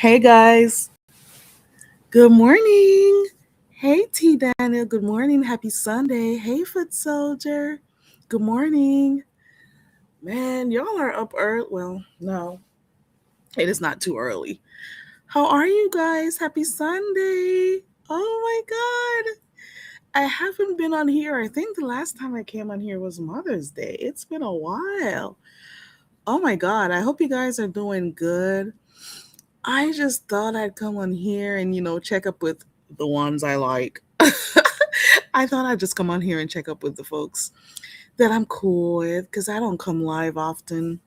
Hey guys, good morning. Hey T Daniel, good morning. Happy Sunday. Hey Foot Soldier, good morning. Man, y'all are up early. Well, no, it is not too early. How are you guys? Happy Sunday. Oh my God. I haven't been on here. I think the last time I came on here was Mother's Day. It's been a while. Oh my God. I hope you guys are doing good. I just thought I'd come on here and, check up with the ones I like. I thought I'd just come on here and check up with the folks that I'm cool with because I don't come live often.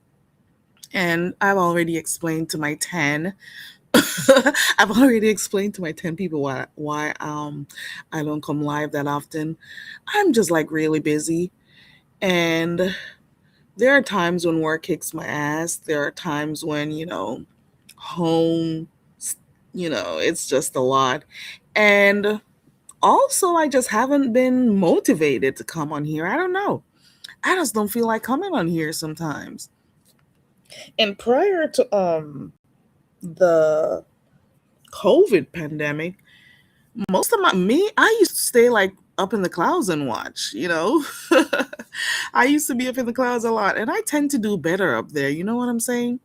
And I've already explained to my 10. I've already explained to my 10 people why I don't come live that often. I'm just like really busy. And there are times when work kicks my ass. There are times when, home, it's just a lot. And also, I just haven't been motivated to come on here. I don't know. I just don't feel like coming on here sometimes. And prior to the COVID pandemic, most of I used to stay like up in the clouds and watch. I used to be up in the clouds a lot, and I tend to do better up there. You know what I'm saying?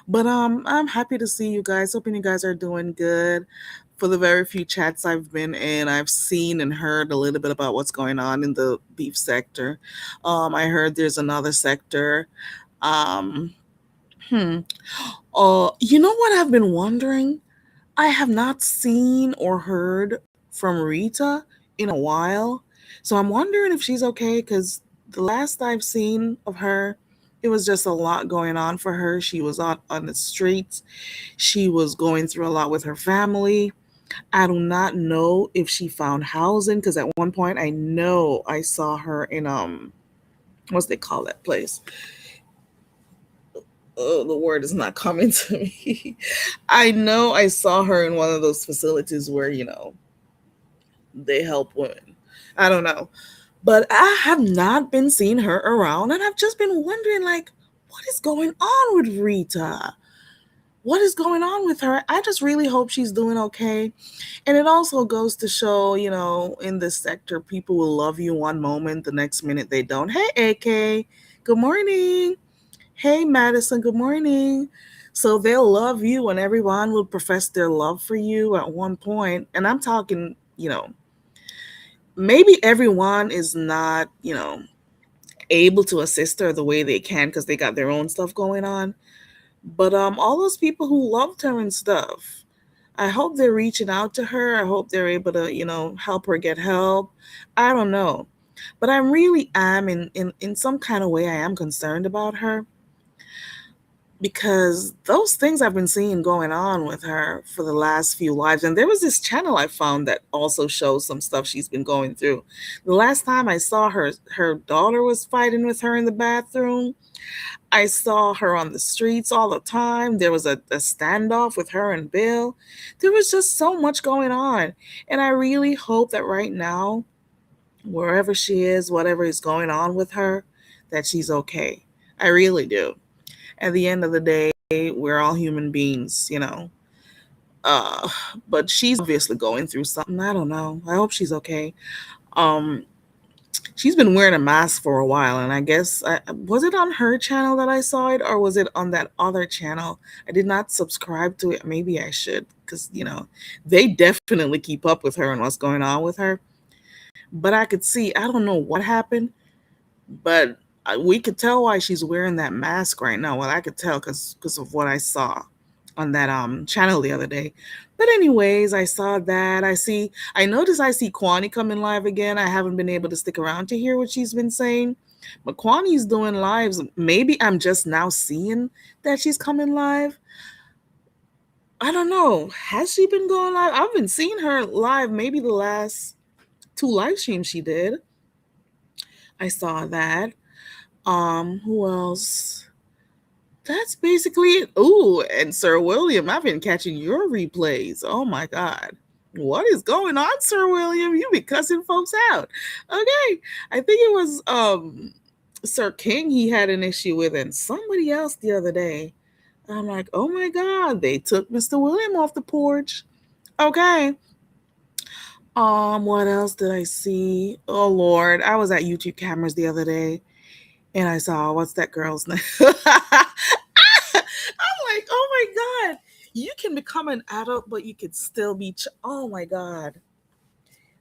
But I'm happy to see you guys. Hoping you guys are doing good. For the very few chats I've been in, I've seen and heard a little bit about what's going on in the beef sector. I heard there's another sector. Um, hmm. You know what I've been wondering? I have not seen or heard from Rita in a while. So I'm wondering if she's okay because the last I've seen of her, it was just a lot going on for her. She was on the streets. She was going through a lot with her family. I do not know if she found housing because at one point I know I saw her in what's they call that place? Oh, the word is not coming to me. I know I saw her in one of those facilities where they help women. I don't know, but I have not been seeing her around, and I've just been wondering like, what is going on with Rita? What is going on with her? I just really hope she's doing okay. And it also goes to show, in this sector, people will love you one moment, the next minute they don't. Hey, AK, good morning. Hey, Madison, good morning. So they'll love you and everyone will profess their love for you at one point. And I'm talking, maybe everyone is not, able to assist her the way they can because they got their own stuff going on. But all those people who loved her and stuff, I hope they're reaching out to her. I hope they're able to, help her get help. I don't know. But I really am in some kind of way I am concerned about her because those things I've been seeing going on with her for the last few lives. And there was this channel I found that also shows some stuff she's been going through. The last time I saw her daughter was fighting with her in the bathroom. I saw her on the streets all the time. There was a standoff with her and Bill. There was just so much going on. And I really hope that right now, wherever she is, whatever is going on with her, that she's okay. I really do. At the end of the day, we're all human beings. Uh, but she's obviously going through something. I don't know. I hope she's okay. Um, she's been wearing a mask for a while, and I guess was it on her channel that I saw it, or was it on that other channel? I did not subscribe to it. Maybe I should, because they definitely keep up with her and what's going on with her. But I could see, I don't know what happened, but we could tell why she's wearing that mask right now. Well, I could tell because of what I saw on that channel the other day. But anyways, I saw that. I noticed I see Kwani coming live again. I haven't been able to stick around to hear what she's been saying. But Kwani's doing lives. Maybe I'm just now seeing that she's coming live. I don't know. Has she been going live? I've been seeing her live maybe the last two live streams she did. I saw that. Who else? That's basically it. Ooh, and Sir William, I've been catching your replays. Oh my God. What is going on, Sir William? You be cussing folks out. Okay. I think it was Sir King he had an issue with, and somebody else the other day. I'm like, oh my God, they took Mr. William off the porch. Okay. What else did I see? Oh Lord, I was at YouTube Cameras the other day and I saw what's that girl's name? I'm like, oh my God, you can become an adult, but you could still be. Oh my God,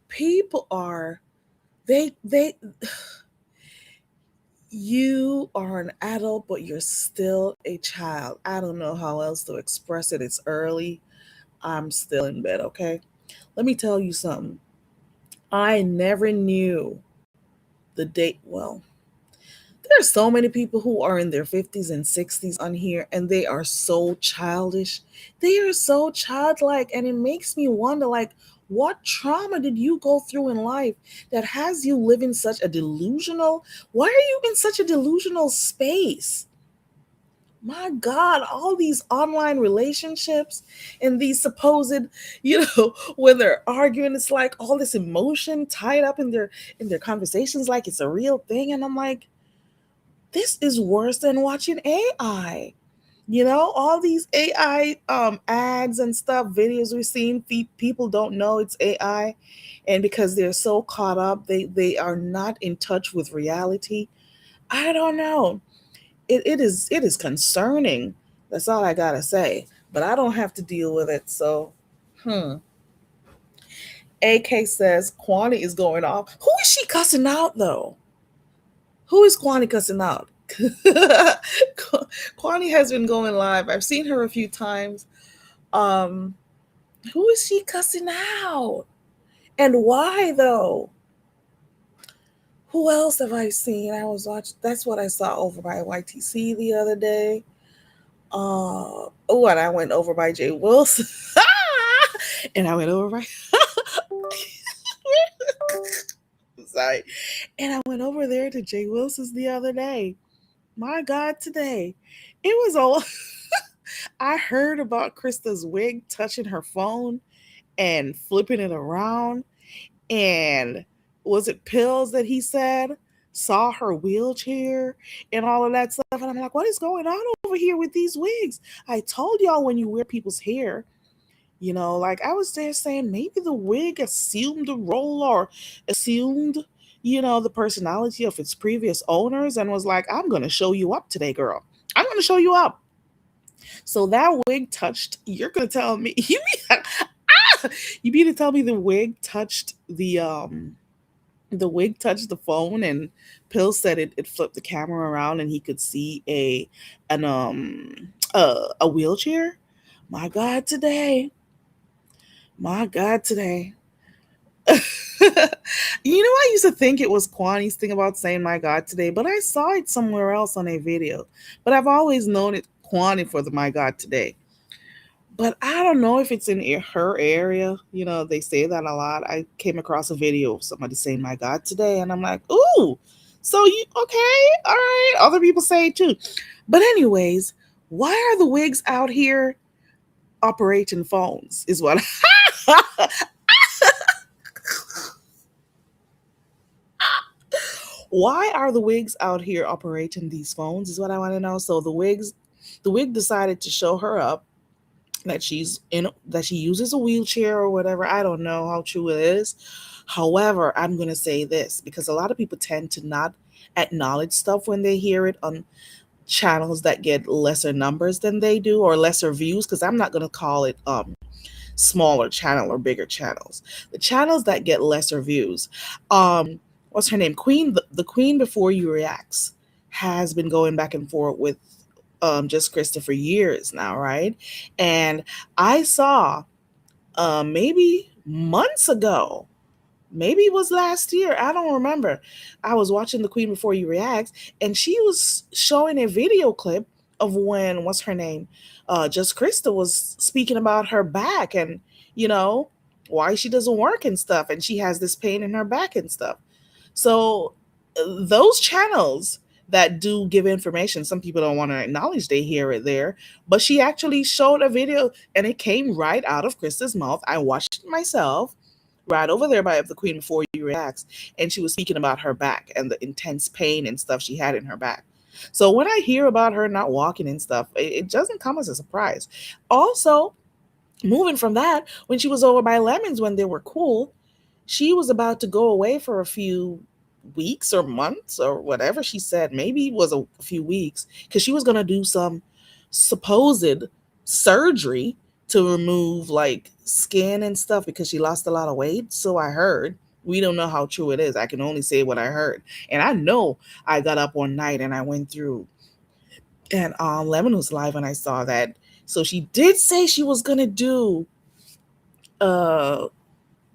people are they. You are an adult, but you're still a child. I don't know how else to express it. It's early. I'm still in bed. Okay, let me tell you something. I never knew the date. Well, there are so many people who are in their 50s and 60s on here, and they are so childish. They are so childlike, and it makes me wonder, like, what trauma did you go through in life that has you living such a delusional? Why are you in such a delusional space? My God, all these online relationships and these supposed, when they're arguing, it's like all this emotion tied up in their conversations, like it's a real thing. And I'm like, this is worse than watching AI. All these AI ads and stuff, videos we've seen, people don't know it's AI, and because they're so caught up, they are not in touch with reality. I don't know. It is concerning. That's all I gotta say. But I don't have to deal with it. So, hmm. AK says Kwani is going off. Who is she cussing out though? Who is Kwani cussing out? Kwani has been going live. I've seen her a few times. Um, who is she cussing out? And why though? Who else have I seen? I was watching. That's what I saw over by YTC the other day. And I went over by Jay Wilson. And I went over by sorry. And I went over there to Jay Wilson's the other day. My God, today. It was all I heard about Krista's wig touching her phone and flipping it around. And was it pills that he said? Saw her wheelchair and all of that stuff. And I'm like, what is going on over here with these wigs? I told y'all when you wear people's hair, like I was there saying maybe the wig assumed the role or assumed, the personality of its previous owners and was like, I'm going to show you up today, girl. I'm going to show you up. So that wig touched, you're going to tell me, you mean to tell me the wig touched the phone and Pill said it flipped the camera around and he could see a wheelchair? My God, today. My God, today. I used to think it was Kwani's thing about saying my God today, but I saw it somewhere else on a video. But I've always known it Kwani for the my God today. But I don't know if it's in her area. They say that a lot. I came across a video of somebody saying my God today, and I'm like, ooh, so you okay? All right. Other people say it too. But anyways, why are the wigs out here operating phones? Is what why are the wigs out here operating these phones is what I want to know. So the wig decided to show her up that that she uses a wheelchair or whatever. I don't know how true it is. However, I'm going to say this because a lot of people tend to not acknowledge stuff when they hear it on channels that get lesser numbers than they do or lesser views, because I'm not going to call it smaller channel or bigger channels. The channels that get lesser views. What's her name? Queen, the Queen Before You Reacts has been going back and forth with Just Krista for years now, right? And I saw maybe months ago, maybe it was last year, I don't remember. I was watching The Queen Before You Reacts, and she was showing a video clip of when, what's her name? Just Krista was speaking about her back and, why she doesn't work and stuff. And she has this pain in her back and stuff. So those channels that do give information, some people don't want to acknowledge they hear it there, but she actually showed a video and it came right out of Krista's mouth. I watched it myself right over there by The Queen Before You Reacts, and she was speaking about her back and the intense pain and stuff she had in her back. So when I hear about her not walking and stuff, it doesn't come as a surprise. Also, moving from that, when she was over by Lemons when they were cool, she was about to go away for a few weeks or months or whatever she said. Maybe it was a few weeks because she was going to do some supposed surgery to remove like skin and stuff because she lost a lot of weight. So I heard. We don't know how true it is. I can only say what I heard. And I know I got up one night and I went through and Lemon was live and I saw that. So she did say she was gonna do uh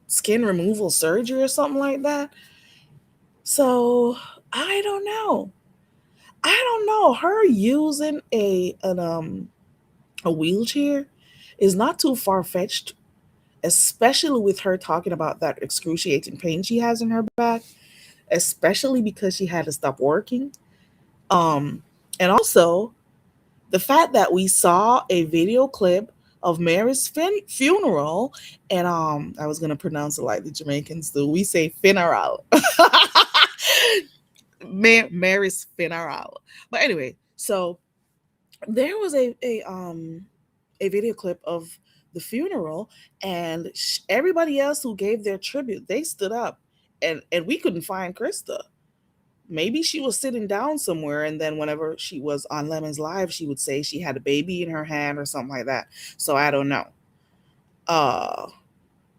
skin removal surgery or something like that. So I don't know. I don't know. Her using a wheelchair is not too far fetched, especially with her talking about that excruciating pain she has in her back, especially because she had to stop working. Um, and also the fact that we saw a video clip of Mary's funeral, and I was gonna pronounce it like the Jamaicans do. We say funeral. Mary's funeral. But anyway, so there was a video clip of the funeral, and everybody else who gave their tribute, they stood up, and we couldn't find Krista. Maybe she was sitting down somewhere, and then whenever she was on Lemon's live, she would say she had a baby in her hand or something like that. So I don't know. Uh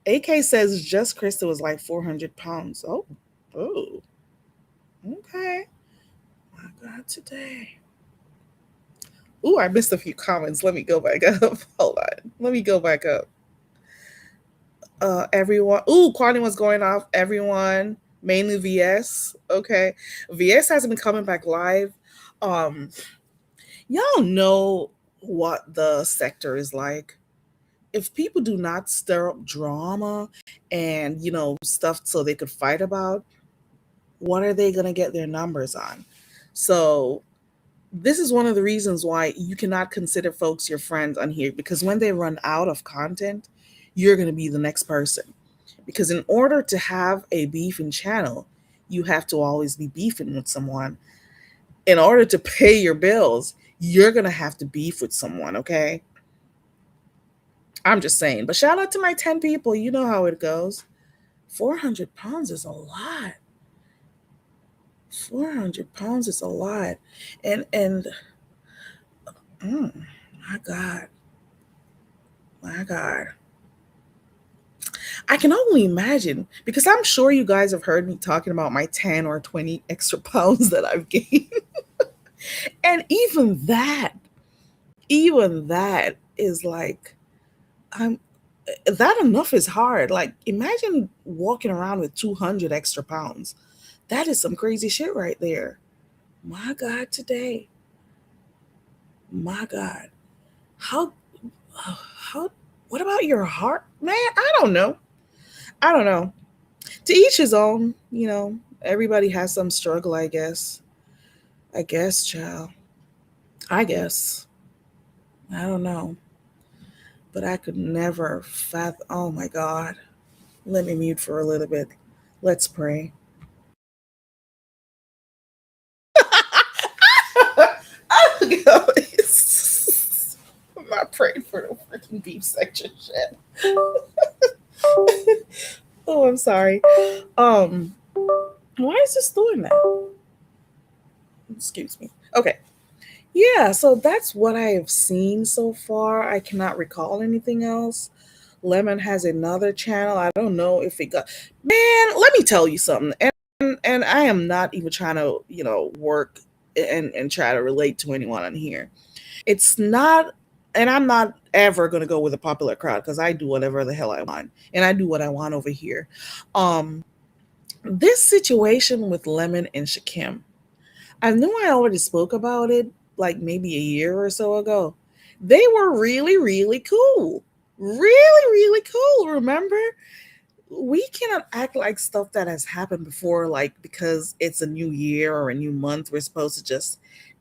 AK says just Krista was like 400 pounds. Oh, okay. My God, today. Ooh, I missed a few comments. Let me go back up. Hold on. Let me go back up. Everyone. Ooh, Quantum was going off. Everyone, mainly VS. Okay. VS hasn't been coming back live. Um, y'all know what the sector is like. If people do not stir up drama and stuff so they could fight about, what are they gonna get their numbers on? So this is one of the reasons why you cannot consider folks your friends on here, because when they run out of content, you're gonna be the next person. Because in order to have a beefing channel, you have to always be beefing with someone. In order to pay your bills, you're gonna have to beef with someone, okay? I'm just saying. But shout out to my 10 people. You know how it goes. 400 pounds is a lot. 400 pounds is a lot. And my God. My God. I can only imagine, because I'm sure you guys have heard me talking about my 10 or 20 extra pounds that I've gained. And even that is like, I'm that enough is hard. Like, imagine walking around with 200 extra pounds. That is some crazy shit right there. My God, today. My God. How, how, what about your heart? Man, I don't know. I don't know. To each his own, everybody has some struggle, I guess. I guess, child. I guess. I don't know. But I could never fathom. Oh my God. Let me mute for a little bit. Let's pray. I'm not praying for the freaking beef section shit. Oh, I'm sorry. Um, why is this doing that? Excuse me. Okay. Yeah, so that's what I have seen so far. I cannot recall anything else. Lemon has another channel. I don't know if it got. Man, let me tell you something. And I am not even trying to, work and try to relate to anyone on here. It's not, and I'm not ever going to go with a popular crowd because I do whatever the hell I want and I do what I want over here. Um this situation with Lemon and Shakim, I knew I already spoke about it like maybe a year or so ago. They were really, really cool. Really, really cool. Remember? We cannot act like stuff that has happened before, like because it's a new year or a new month, we're supposed to just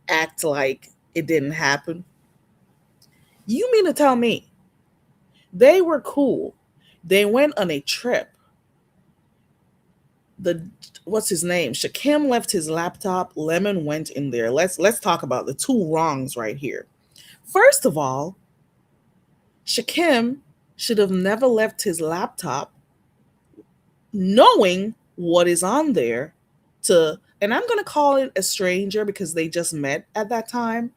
act like it didn't happen. You mean to tell me they were cool? They went on a trip. The what's his name? Shakim left his laptop. Lemon went in there. Let's talk about the two wrongs right here. First of all, Shakim should have never left his laptop knowing what is on there to, and I'm going to call it a stranger because they just met at that time.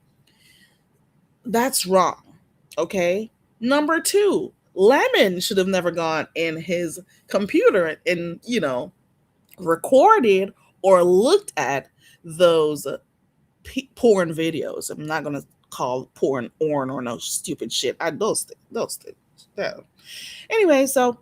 That's wrong. Okay. Number two, Lemon should have never gone in his computer and, recorded or looked at those porn videos. I'm not going to call porn or no stupid shit. Those things. Yeah. Anyway, so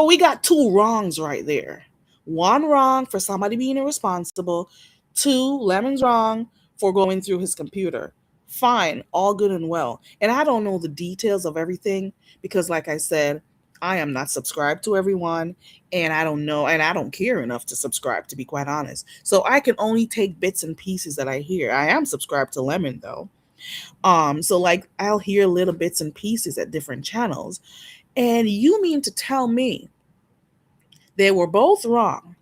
we got two wrongs right there. One wrong for somebody being irresponsible. Two, Lemon's wrong for going through his computer. Fine, all good and well. And I don't know the details of everything because, like I said, I am not subscribed to everyone, and I don't know, and I don't care enough to subscribe, to be quite honest. So I can only take bits and pieces that I hear. I am subscribed to Lemon though. So like I'll hear little bits and pieces at different channels. And you mean to tell me they were both wrong?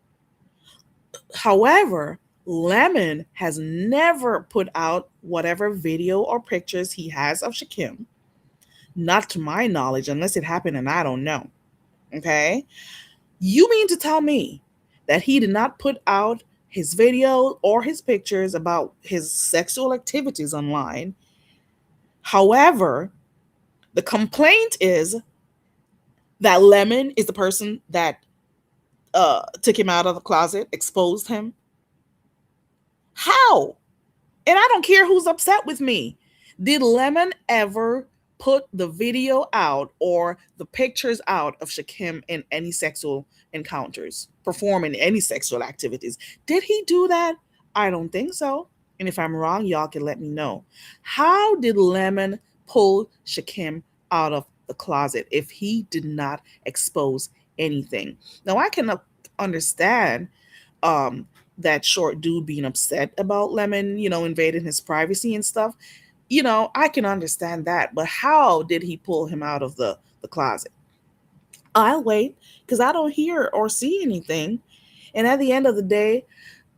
However, Lemon has never put out whatever video or pictures he has of Shakim. Not to my knowledge, unless it happened and I don't know. Okay? You mean to tell me that he did not put out his video or his pictures about his sexual activities online? However, the complaint is that Lemon is the person that took him out of the closet, exposed him. How? And I don't care who's upset with me. Did Lemon ever put the video out or the pictures out of Shakim in any sexual encounters, performing any sexual activities? Did he do that? I don't think so. And if I'm wrong, y'all can let me know. How did Lemon pull Shakim out of the closet if he did not expose anything? Now, I can understand um, that short dude being upset about Lemon, invading his privacy and stuff. I can understand that. But how did he pull him out of the closet? I'll wait because I don't hear or see anything. And at the end of the day,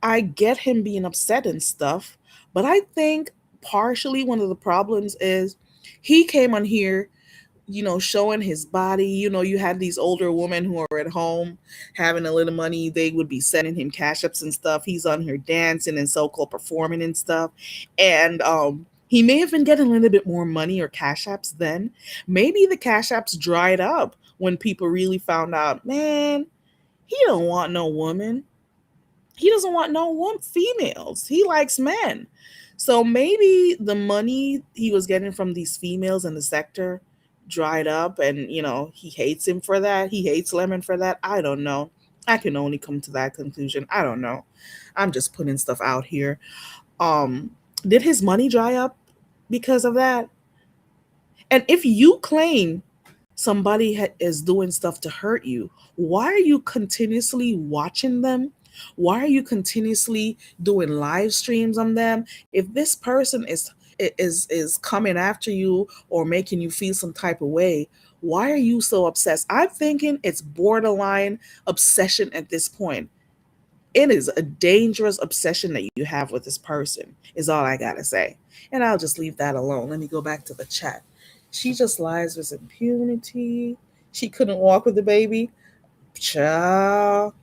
I get him being upset and stuff. But I think partially one of the problems is he came on here showing his body. You had these older women who are at home having a little money. They would be sending him cash ups and stuff. He's on here dancing and so-called performing and stuff. And he may have been getting a little bit more money or cash apps then. Maybe the cash apps dried up when people really found out, man, he don't want no woman. He doesn't want no females. He likes men. So maybe the money he was getting from these females in the sector dried up and he hates him for that. He hates Lemon for that. I don't know. I can only come to that conclusion. I don't know. I'm just putting stuff out here. Did his money dry up because of that? And if you claim somebody is doing stuff to hurt you, why are you continuously watching them? Why are you continuously doing live streams on them? If this person is coming after you or making you feel some type of way, why are you so obsessed? I'm thinking it's borderline obsession at this point. It is a dangerous obsession that you have with this person, is all I gotta say. And I'll just leave that alone. Let me go back to the chat. She just lies with impunity. She couldn't walk with the baby. Child.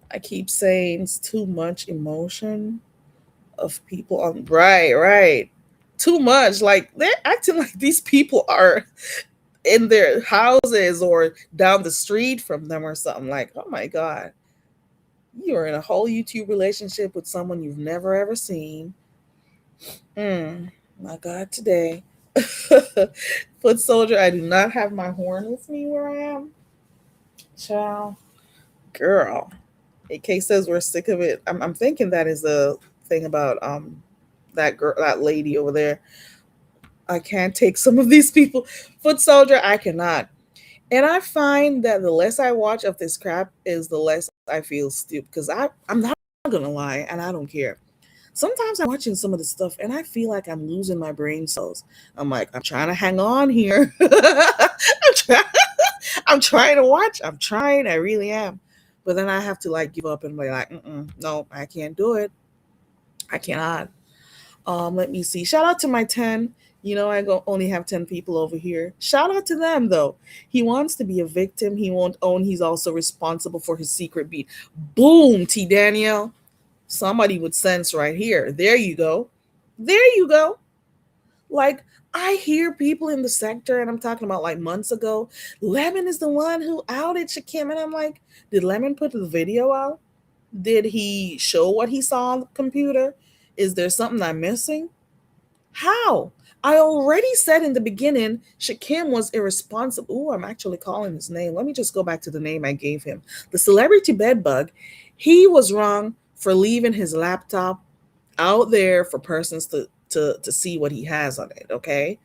I keep saying it's too much emotion of people on right. Too much. Like they're acting like these people are in their houses or down the street from them or something. Like, oh my God. You're in a whole YouTube relationship with someone you've never ever seen. My God, today. Foot soldier, I do not have my horn with me where I am. Child. Girl. AK says we're sick of it. I'm thinking that is the thing about that girl, that lady over there. I can't take some of these people. Foot soldier, I cannot. And I find that the less I watch of this crap is the less I feel stupid. Because I'm not gonna lie, and I don't care. Sometimes I'm watching some of the stuff and I feel like I'm losing my brain cells. I'm like, I'm trying to hang on here. I'm trying to watch. I'm trying. I really am. But then I have to like give up and be like, no, I can't do it. I cannot. Let me see. Shout out to my 10. Only have 10 people over here. Shout out to them though. He wants to be a victim. He won't own he's also responsible for his secret beat. Boom, T Danielle. Somebody would sense right here. There you go. There you go. Like, I hear people in the sector, and I'm talking about like months ago. Lemon is the one who outed Shakim, and I'm like, did Lemon put the video out? Did he show what he saw on the computer? Is there something I'm missing? How? I already said in the beginning, Shakim was irresponsible. Oh, I'm actually calling his name. Let me just go back to the name I gave him. The celebrity bedbug. He was wrong for leaving his laptop out there for persons to see what he has on it. Okay.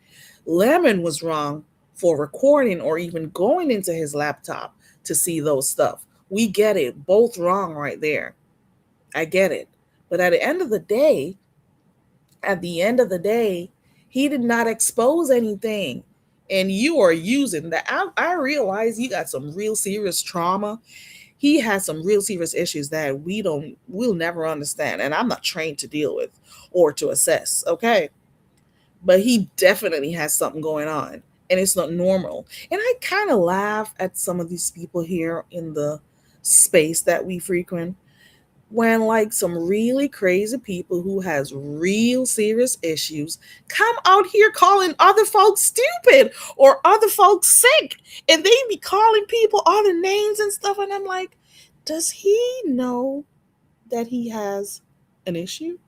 Lemon was wrong for recording or even going into his laptop to see those stuff. We get it. Both wrong right there. I get it. But at the end of the day, he did not expose anything. And you are using that. I realize you got some real serious trauma. He has some real serious issues that we'll never understand. And I'm not trained to deal with or to assess. Okay. But he definitely has something going on. And it's not normal. And I kind of laugh at some of these people here in the space that we frequent when like some really crazy people who has real serious issues come out here calling other folks stupid or other folks sick, and they be calling people other names and stuff, and I'm like, does he know that he has an issue?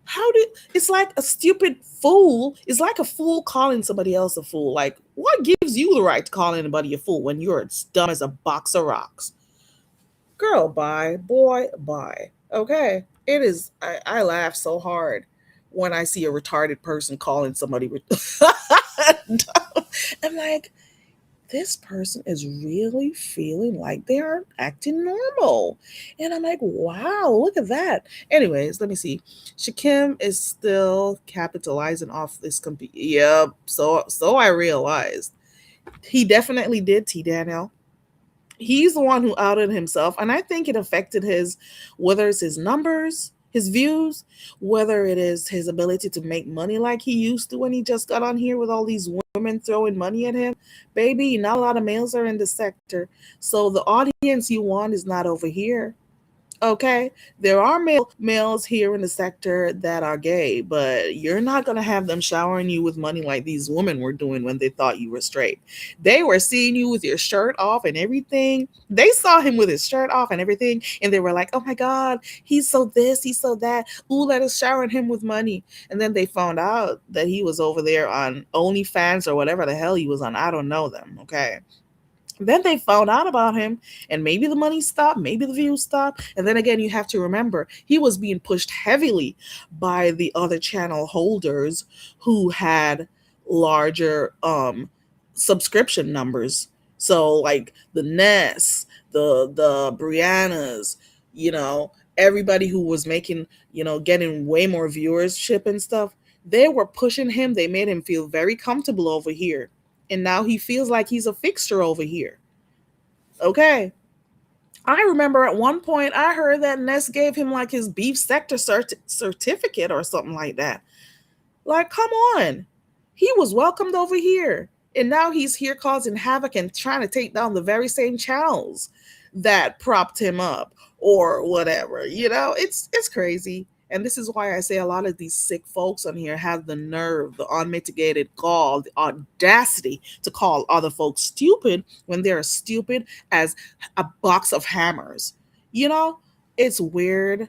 How did It's like a stupid fool. It's like a fool calling somebody else a fool. Like, what gives you the right to call anybody a fool when you're as dumb as a box of rocks? Girl, bye. Boy, bye. Okay. It is, I laugh so hard when I see a retarded person calling somebody I'm like, this person is really feeling like they are acting normal. And I'm like, wow, look at that. Anyways, let me see. Shakim is still capitalizing off this computer. Yep. So I realized he definitely did, T Daniel. He's the one who outed himself, and I think it affected his, whether it's his numbers, his views, whether it is his ability to make money like he used to when he just got on here with all these women throwing money at him. Baby, not a lot of males are in the sector, so the audience you want is not over here. Okay, there are males here in the sector that are gay, but you're not going to have them showering you with money like these women were doing when they thought you were straight. They were seeing you with your shirt off and everything. They saw him with his shirt off and everything, and they were like, oh my God, he's so this, he's so that. Ooh, let us shower him with money. And then they found out that he was over there on OnlyFans or whatever the hell he was on. I don't know them. Okay. Then they found out about him, and maybe the money stopped, maybe the views stopped. And then again, you have to remember he was being pushed heavily by the other channel holders who had larger subscription numbers. So like the Ness, the Briannas, you know, everybody who was making, getting way more viewership and stuff, they were pushing him. They made him feel very comfortable over here, and now he feels like he's a fixture over here. Okay. I remember at one point I heard that Ness gave him like his beef sector certificate or something like that. Like, come on. He was welcomed over here. And now he's here causing havoc and trying to take down the very same channels that propped him up or whatever. It's crazy. And this is why I say a lot of these sick folks on here have the nerve, the unmitigated gall, the audacity to call other folks stupid when they're as stupid as a box of hammers. You know, it's weird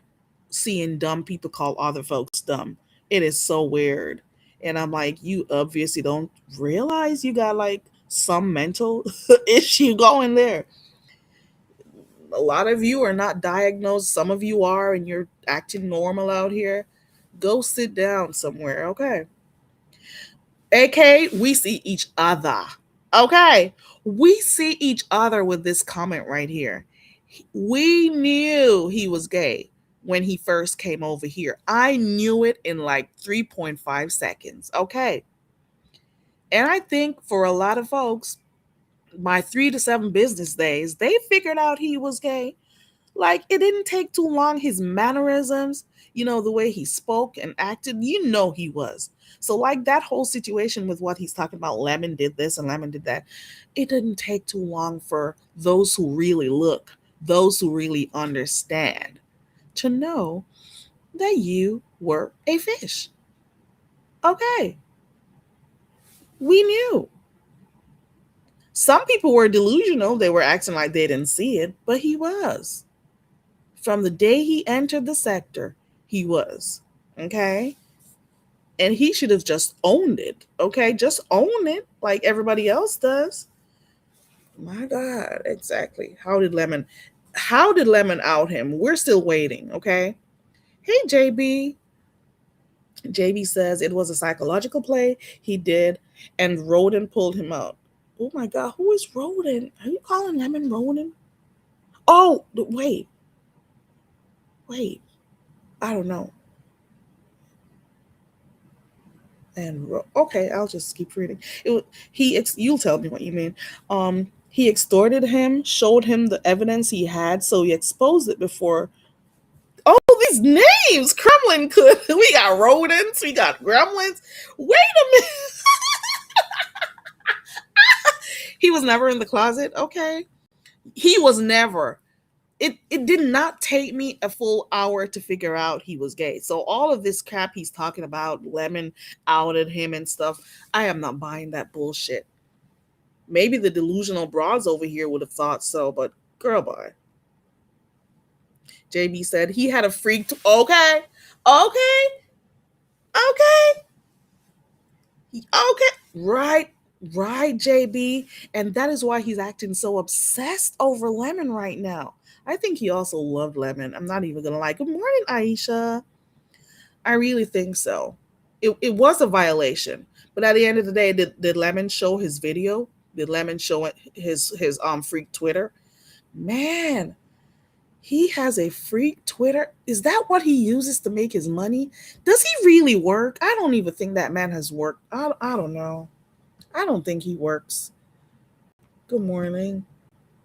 seeing dumb people call other folks dumb. It is so weird. And I'm like, you obviously don't realize you got like some mental issue going there. A lot of you are not diagnosed. Some of you are, and you're acting normal out here. Go sit down somewhere, okay? AK, we see each other. Okay? We see each other with this comment right here. We knew he was gay when he first came over here. I knew it in like 3.5 seconds. Okay. And I think for a lot of folks, by 3 to 7 business days, they figured out he was gay. Like, it didn't take too long. His mannerisms, the way he spoke and acted, he was. So, like, that whole situation with what he's talking about, Lemon did this and Lemon did that, it didn't take too long for those who really look, those who really understand, to know that you were a fish. Okay. We knew. Some people were delusional. They were acting like they didn't see it, but he was. From the day he entered the sector, he was. Okay? And he should have just owned it. Okay? Just own it like everybody else does. My God, exactly. How did Lemon out him? We're still waiting, okay? Hey JB. JB says it was a psychological play he did, and Roden pulled him out. Oh my God, who is Roden? Are you calling Lemon Roden? Oh, wait. I don't know. And okay, I'll just keep reading. You'll tell me what you mean. He extorted him, showed him the evidence he had, so he exposed it before. Oh, these names, Kremlin could. We got rodents, we got gremlins. Wait a minute. He was never in the closet. Okay, he was never. It did not take me a full hour to figure out he was gay. So all of this crap he's talking about, Lemon outed him and stuff, I am not buying that bullshit. Maybe the delusional broads over here would have thought so, but girl, bye. JB said he had a freak. Okay, okay, okay, okay. Right, JB. And that is why he's acting so obsessed over Lemon right now. I think he also loved Lemon. I'm not even gonna lie. Good morning, Aisha. I really think so. It was a violation, but at the end of the day, did Lemon show his video? Did Lemon show his freak Twitter? Man, he has a freak Twitter. Is that what he uses to make his money? Does he really work? I don't even think that man has worked. I don't know. I don't think he works. Good morning.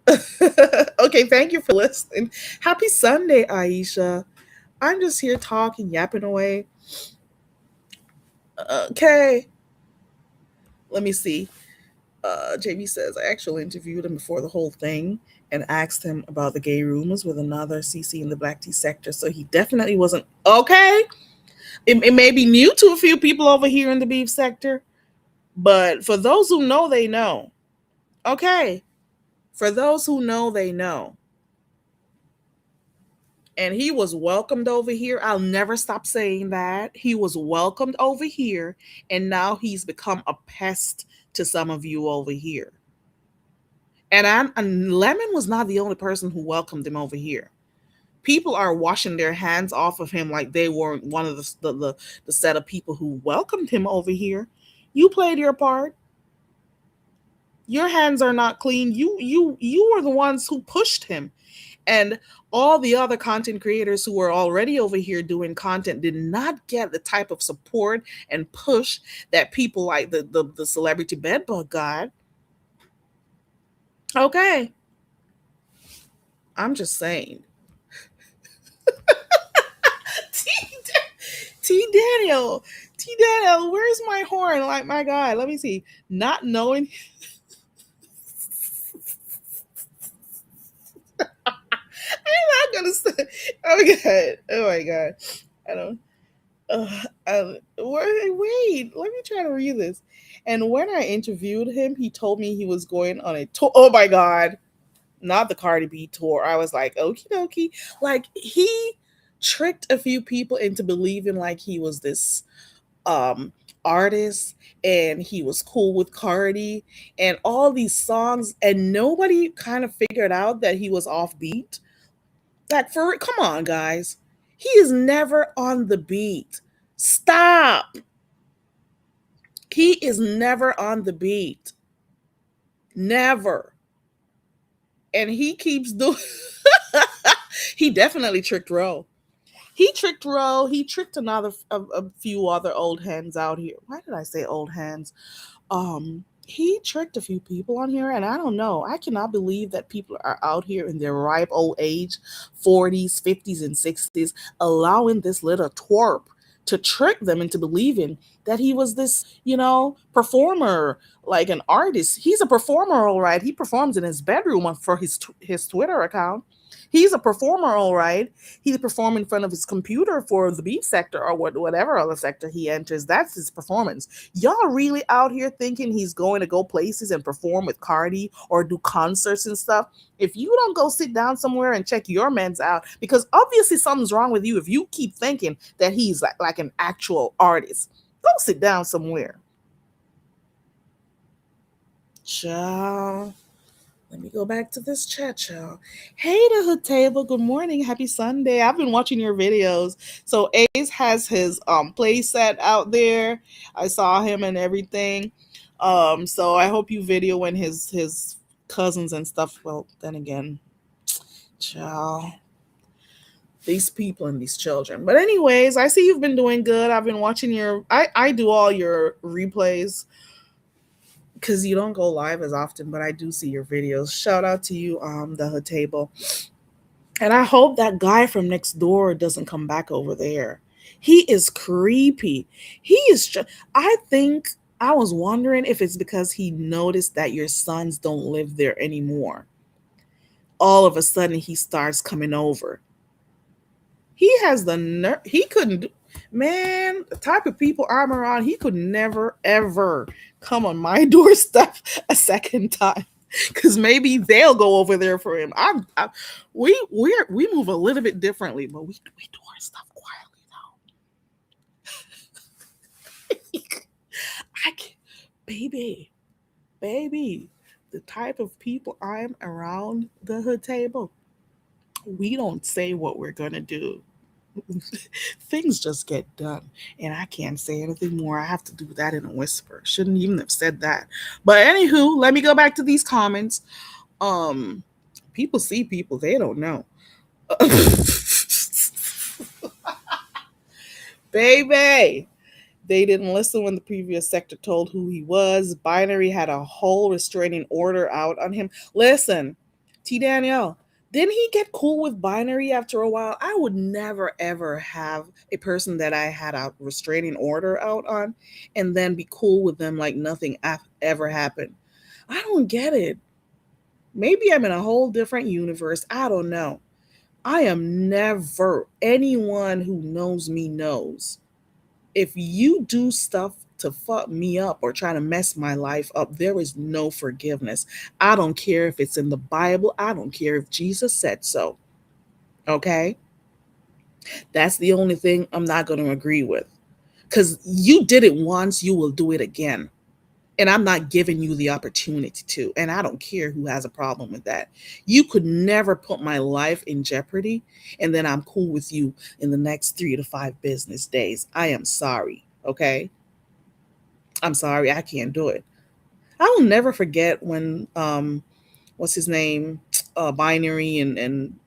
Okay, thank you for listening. Happy Sunday, Aisha. I'm just here talking, yapping away. Okay. Let me see. JB says, I actually interviewed him before the whole thing and asked him about the gay rumors with another CC in the Black tea sector. So he definitely wasn't. Okay. It may be new to a few people over here in the beef sector, but for those who know, they know. Okay. For those who know, they know. And he was welcomed over here. I'll never stop saying that. He was welcomed over here, and now he's become a pest to some of you over here. And Lemon was not the only person who welcomed him over here. People are washing their hands off of him like they weren't one of the set of people who welcomed him over here. You played your part. Your hands are not clean. You were the ones who pushed him. And all the other content creators who were already over here doing content did not get the type of support and push that people like the celebrity bedbug got. Okay. I'm just saying. T Daniel, where's my horn? Like, my God, let me see. Not knowing. I'm not gonna say. Oh my god. I don't. Wait, let me try to read this. And when I interviewed him, he told me he was going on a tour. Oh my God, not the Cardi B tour. I was like, okie dokie. Like, he tricked a few people into believing like he was this artist and he was cool with Cardi and all these songs, and nobody kind of figured out that he was offbeat. Like, come on, guys. He is never on the beat. Stop. He is never on the beat. Never. And he keeps doing. He definitely tricked Ro. He tricked Ro. He tricked a few other old hands out here. Why did I say old hands? He tricked a few people on here, and I don't know. I cannot believe that people are out here in their ripe old age, 40s, 50s, and 60s, allowing this little twerp to trick them into believing that he was this, performer, like an artist. He's a performer, all right. He performs in his bedroom for his Twitter account. He's a performer, all right. He performed in front of his computer for the beat sector or whatever other sector he enters. That's his performance. Y'all really out here thinking he's going to go places and perform with Cardi or do concerts and stuff? If you don't go sit down somewhere and check your meds out, because obviously something's wrong with you if you keep thinking that he's like an actual artist. Go sit down somewhere. Ciao. Let me go back to this chat, y'all. Hey, the Hood Table. Good morning. Happy Sunday. I've been watching your videos. So Ace has his play set out there. I saw him and everything. So I hope you videoing his cousins and stuff. Well, then again, child, these people and these children. But anyways, I see you've been doing good. I've been watching I do all your replays because you don't go live as often, but I do see your videos. Shout out to you, the Hood Table. And I hope that guy from next door doesn't come back over there. He is creepy. He is just, I think I was wondering if it's because he noticed that your sons don't live there anymore. All of a sudden he starts coming over. He has the nerve. He couldn't, man, the type of people I'm around, he could never, ever come on my doorstep a second time. Because maybe they'll go over there for him. We move a little bit differently, but we do our stuff quietly though. I can, baby, baby, the type of people I'm around the Hood Table, we don't say what we're gonna do. Things just get done, and I can't say anything more. I have to do that in a whisper. Shouldn't even have said that. But anywho, let me go back to these comments. Um, People see people they don't know. Baby, they didn't listen when the previous sector told who he was. Binary had a whole restraining order out on him. Listen, T. Danielle, didn't he get cool with Binary after a while? I would never ever have a person that I had a restraining order out on and then be cool with them like nothing ever happened. I don't get it. Maybe I'm in a whole different universe. I don't know. I am never, anyone who knows me knows, if you do stuff to fuck me up or try to mess my life up, there is no forgiveness. I don't care if it's in the Bible. I don't care if Jesus said so. Okay? That's the only thing I'm not going to agree with. Because you did it once, you will do it again. And I'm not giving you the opportunity to. And I don't care who has a problem with that. You could never put my life in jeopardy. And then I'm cool with you in the next 3 to 5 business days. I am sorry. Okay. I'm sorry. I can't do it. I will never forget when, what's his name? Binary and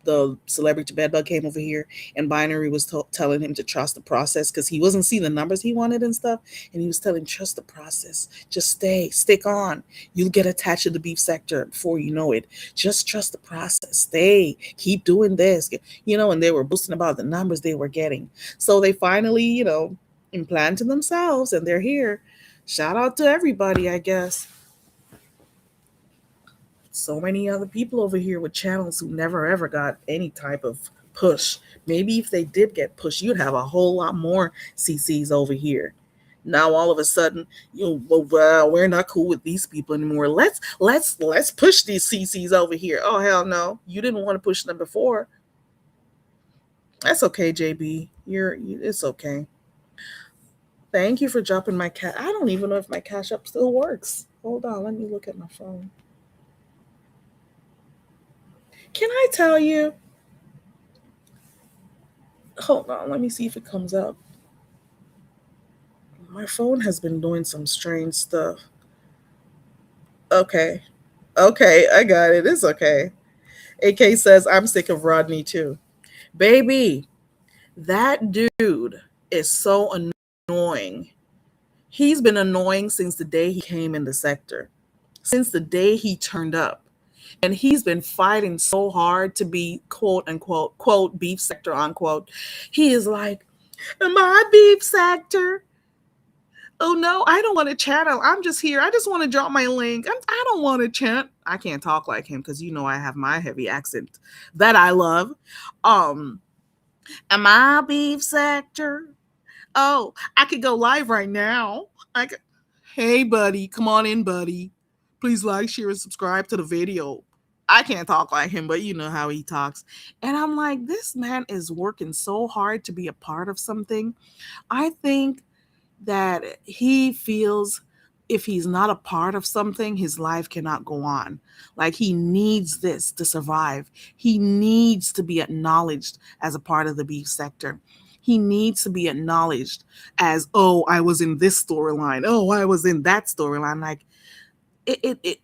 the celebrity bedbug came over here, and Binary was telling him to trust the process because he wasn't seeing the numbers he wanted and stuff, and he was telling him, trust the process, just stick on, you'll get attached to the beef sector before you know it, just trust the process, stay, keep doing this, and they were boasting about the numbers they were getting. So they finally, implanted themselves, and they're here. Shout out to everybody, I guess. So many other people over here with channels who never ever got any type of push. Maybe if they did get pushed, you'd have a whole lot more CCs over here. Now all of a sudden, well, we're not cool with these people anymore. Let's push these CCs over here. Oh hell no, you didn't want to push them before. That's okay, JB. It's okay. Thank you for dropping my cat. I don't even know if my Cash App still works. Hold on, let me look at my phone. Can I tell you? Hold on, let me see if it comes up. My phone has been doing some strange stuff. Okay. Okay, I got it. It's okay. AK says, I'm sick of Rodney too. Baby, that dude is so annoying. He's been annoying since the day he came in the sector, since the day he turned up. And he's been fighting so hard to be quote unquote, quote, beef sector, unquote. He is like, am I beef sector? Oh no, I don't want to channel. I'm just here. I just want to drop my link. I don't want to chant. I can't talk like him because you know I have my heavy accent that I love. Um, am I beef sector? Oh, I could go live right now. I could, hey buddy, come on in, buddy. Please like, share, and subscribe to the video. I can't talk like him, but you know how he talks. And I'm like, this man is working so hard to be a part of something. I think that he feels if he's not a part of something, his life cannot go on. Like he needs this to survive. He needs to be acknowledged as a part of the beef sector. He needs to be acknowledged as, oh, I was in this storyline. Oh, I was in that storyline. Like, it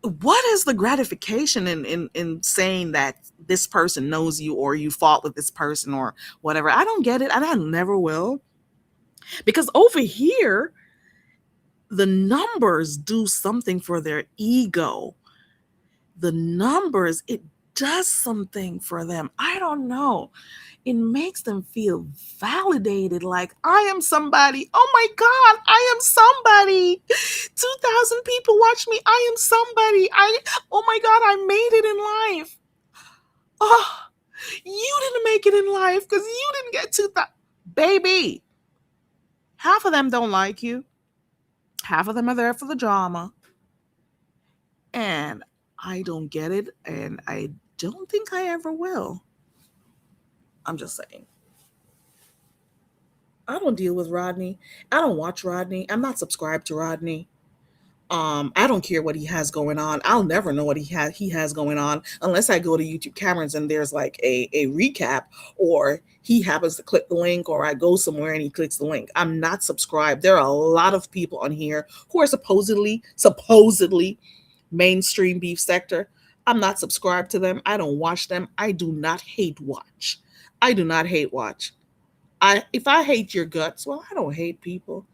what is the gratification in saying that this person knows you or you fought with this person or whatever? I don't get it, and I never will. Because over here, the numbers do something for their ego. The numbers, it does something for them. I don't know. It makes them feel validated, like I am somebody. Oh my God, I am somebody. 2,000 people watch me. I am somebody. Oh my God, I made it in life. Oh, you didn't make it in life because you didn't get 2,000. Baby, half of them don't like you. Half of them are there for the drama. And I don't get it. And I don't think I ever will. I'm just saying. I don't deal with Rodney. I don't watch Rodney. I'm not subscribed to Rodney. I don't care what he has going on. I'll never know what he has going on unless I go to YouTube Cameras and there's like a recap, or he happens to click the link, or I go somewhere and he clicks the link. I'm not subscribed. There are a lot of people on here who are supposedly mainstream beef sector. I'm not subscribed to them. I don't watch them. I do not hate watch. I do not hate watch. If I hate your guts, well, I don't hate people.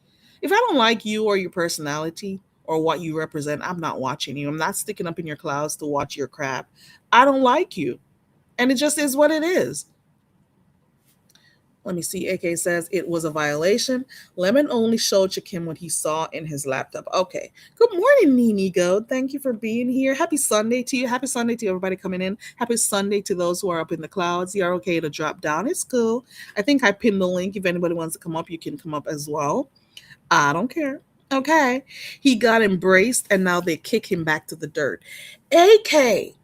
If I don't like you or your personality or what you represent, I'm not watching you. I'm not sticking up in your clouds to watch your crap. I don't like you. And it just is what it is. Let me see. AK says it was a violation. Lemon only showed Shakim what he saw in his laptop. Okay. Good morning, Nini Go. Thank you for being here. Happy Sunday to you. Happy Sunday to everybody coming in. Happy Sunday to those who are up in the clouds. You're okay to drop down. It's cool. I think I pinned the link. If anybody wants to come up, you can come up as well. I don't care. Okay. He got embraced and now they kick him back to the dirt. AK,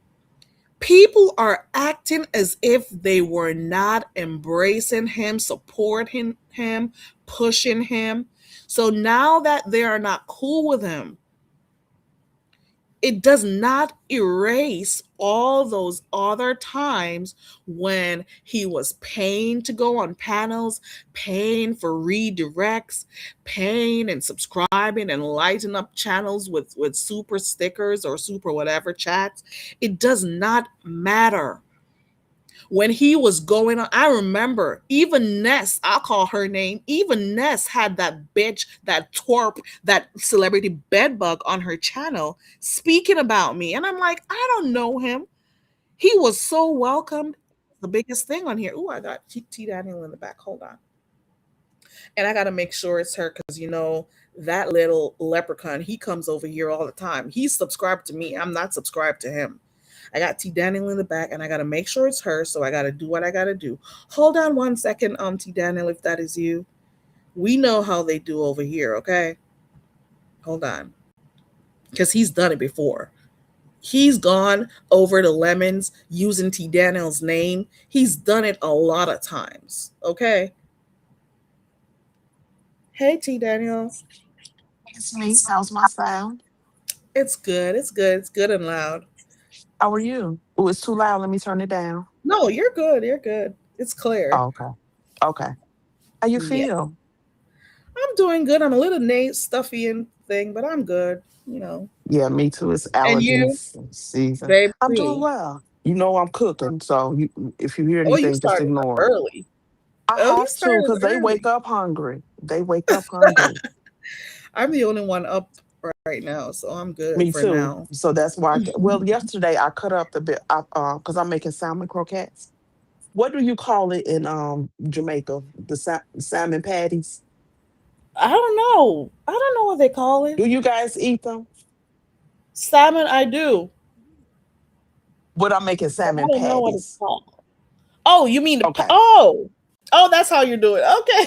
people are acting as if they were not embracing him, supporting him, pushing him. So now that they are not cool with him, it does not erase all those other times when he was paying to go on panels, paying for redirects, paying and subscribing and lighting up channels with super stickers or super whatever chats. It does not matter. When he was going on, I remember even Ness, I'll call her name, even Ness had that bitch, that twerp, that celebrity bedbug on her channel speaking about me. And I'm like, I don't know him. He was so welcomed. The biggest thing on here. Ooh, I got T Daniel in the back. Hold on. And I got to make sure it's her because, that little leprechaun, he comes over here all the time. He's subscribed to me. I'm not subscribed to him. I got T Daniel in the back, and I gotta make sure it's her. So I gotta do what I gotta do. Hold on 1 second, T Daniel, if that is you. We know how they do over here, okay? Hold on, because he's done it before. He's gone over to Lemons using T Daniel's name. He's done it a lot of times, okay? Hey, T Daniel. It's me. How's my sound? It's good. It's good. It's good and loud. How are you? Oh, it's too loud. Let me turn it down. No, you're good. You're good. It's clear. Oh, okay. Okay. How you Yeah, feel? I'm doing good. I'm a little stuffy and thing, but I'm good. Yeah, me too. It's And you, allergies season. I'm doing baby? well. You know I'm cooking, so if you hear Oh, you anything, just started ignore it. early. I Oh, you have to started because they wake early. up hungry. They wake up hungry. I'm the only one up right now, so I'm good Me for too. now. So that's why. Well, yesterday I cut up the bit because I'm making salmon croquettes. What do you call it in Jamaica? The salmon patties. I don't know. I don't know what they call it. Do you guys eat them? Salmon, I do, What I'm making but I salmon don't know what it's patties. called. Oh, you mean Okay. oh, that's how you're doing. Okay,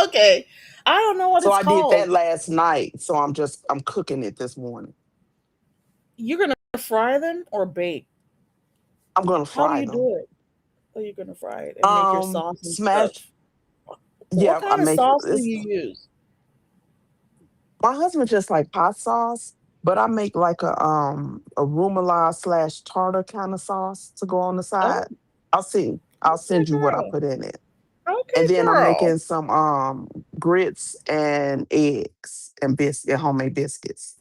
okay. I don't know what So it's I did that called. last night. So I'm cooking it this morning. You're gonna fry them or bake? I'm gonna How do fry you them. do it? Are you gonna fry it and make your sauce and stuff? Smash. What Yeah, I kind of make sauce do it's you use? my husband just like hot sauce, but I make like a rumala slash tartar kind of sauce to go on the Oh, side. I'll see. I'll okay, send you what I girl. put in it. Okay, And then I'm girl. making some grits and eggs and homemade biscuits.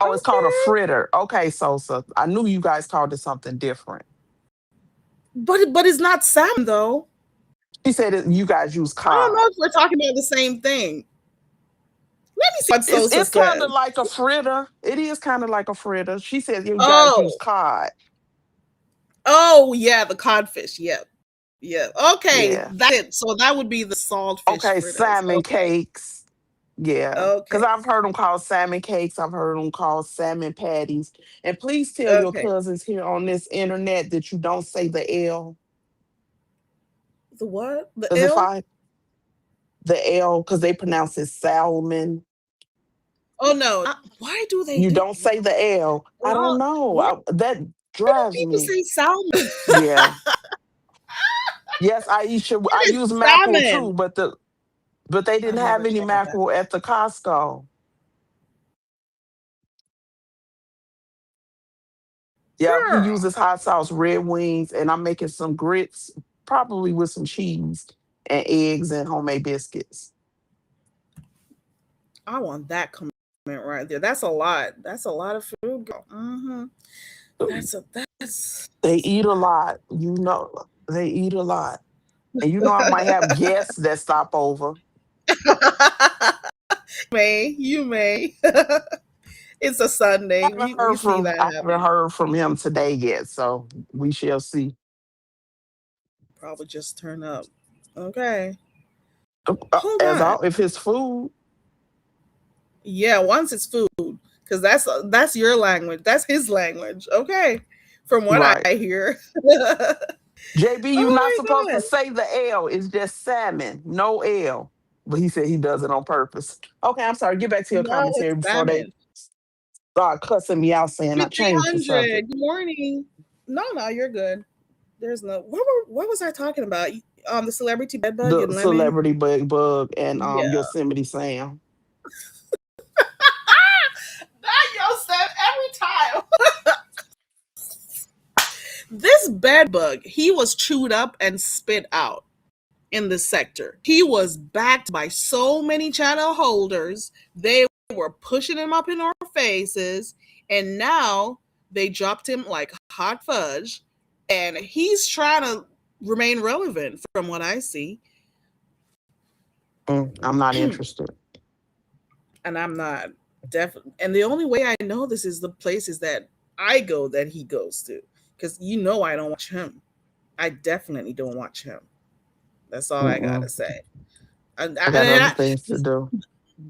Oh, it's called a Okay. fritter. Okay, so I knew you guys called it something different. But it's not salmon though. She said you guys use I don't cod. know if we're talking about the same thing. Let me see what It's Sosa it's kind of says. like a fritter. It is kind of like a fritter. She said you guys use Oh, cod. oh yeah, the codfish. Yep. Yeah. Okay, Yeah. that's it. So that would be the saltfish Okay, fritters. salmon Okay. cakes. Yeah. Because Okay. I've heard them called salmon cakes. I've heard them called salmon patties. And please tell your Okay. cousins here on this internet that you don't say the L. The what? The Because if ill? I, the L, because they pronounce it salmon. Oh no. Why do they You do don't say the L. I don't know. why That do drives people me. say salmon? Yeah. Yes, Aisha, I It use is mackerel too, salmon. but they I've didn't have never any tried that. mackerel at the Costco. Yeah, he Girl, uses hot sauce, red wings, and I'm making some grits, probably with some cheese and eggs and homemade biscuits. I want that comment right there. That's a lot. That's a lot of food, girl. They That's eat a lot, they eat a lot. And I might have guests that stop over. a lot. You may. It's a Sunday. We see that I haven't happening. heard from him today yet, so we shall see. Probably just turn up. Okay. Hold As on. all if it's food, Yeah, once it's food, because that's your language. That's his language. Okay. From what right. I hear. JB, you're not Oh supposed my to God. say the L. It's just salmon, no L. But he said he does it on purpose. Okay, I'm sorry. Get back to your No, commentary it's before they salmon. start cussing me out saying I changed the 1500. subject. Good morning. No, no, you're good. There's no what was I talking about? The celebrity bed bug The and lemon. celebrity bug and Yeah. Yosemite Sam. Not Yosef every time. This bed bug, he was chewed up and spit out in the sector. He was backed by so many channel holders. They were pushing him up in our faces, and now they dropped him like hot fudge. And he's trying to remain relevant from what I see. I'm not interested. And I'm not definitely. And the only way I know this is the places that I go that he goes to, because I don't watch him. I definitely don't watch him. That's all I gotta Mm-mm. say. And I got other I, things to do.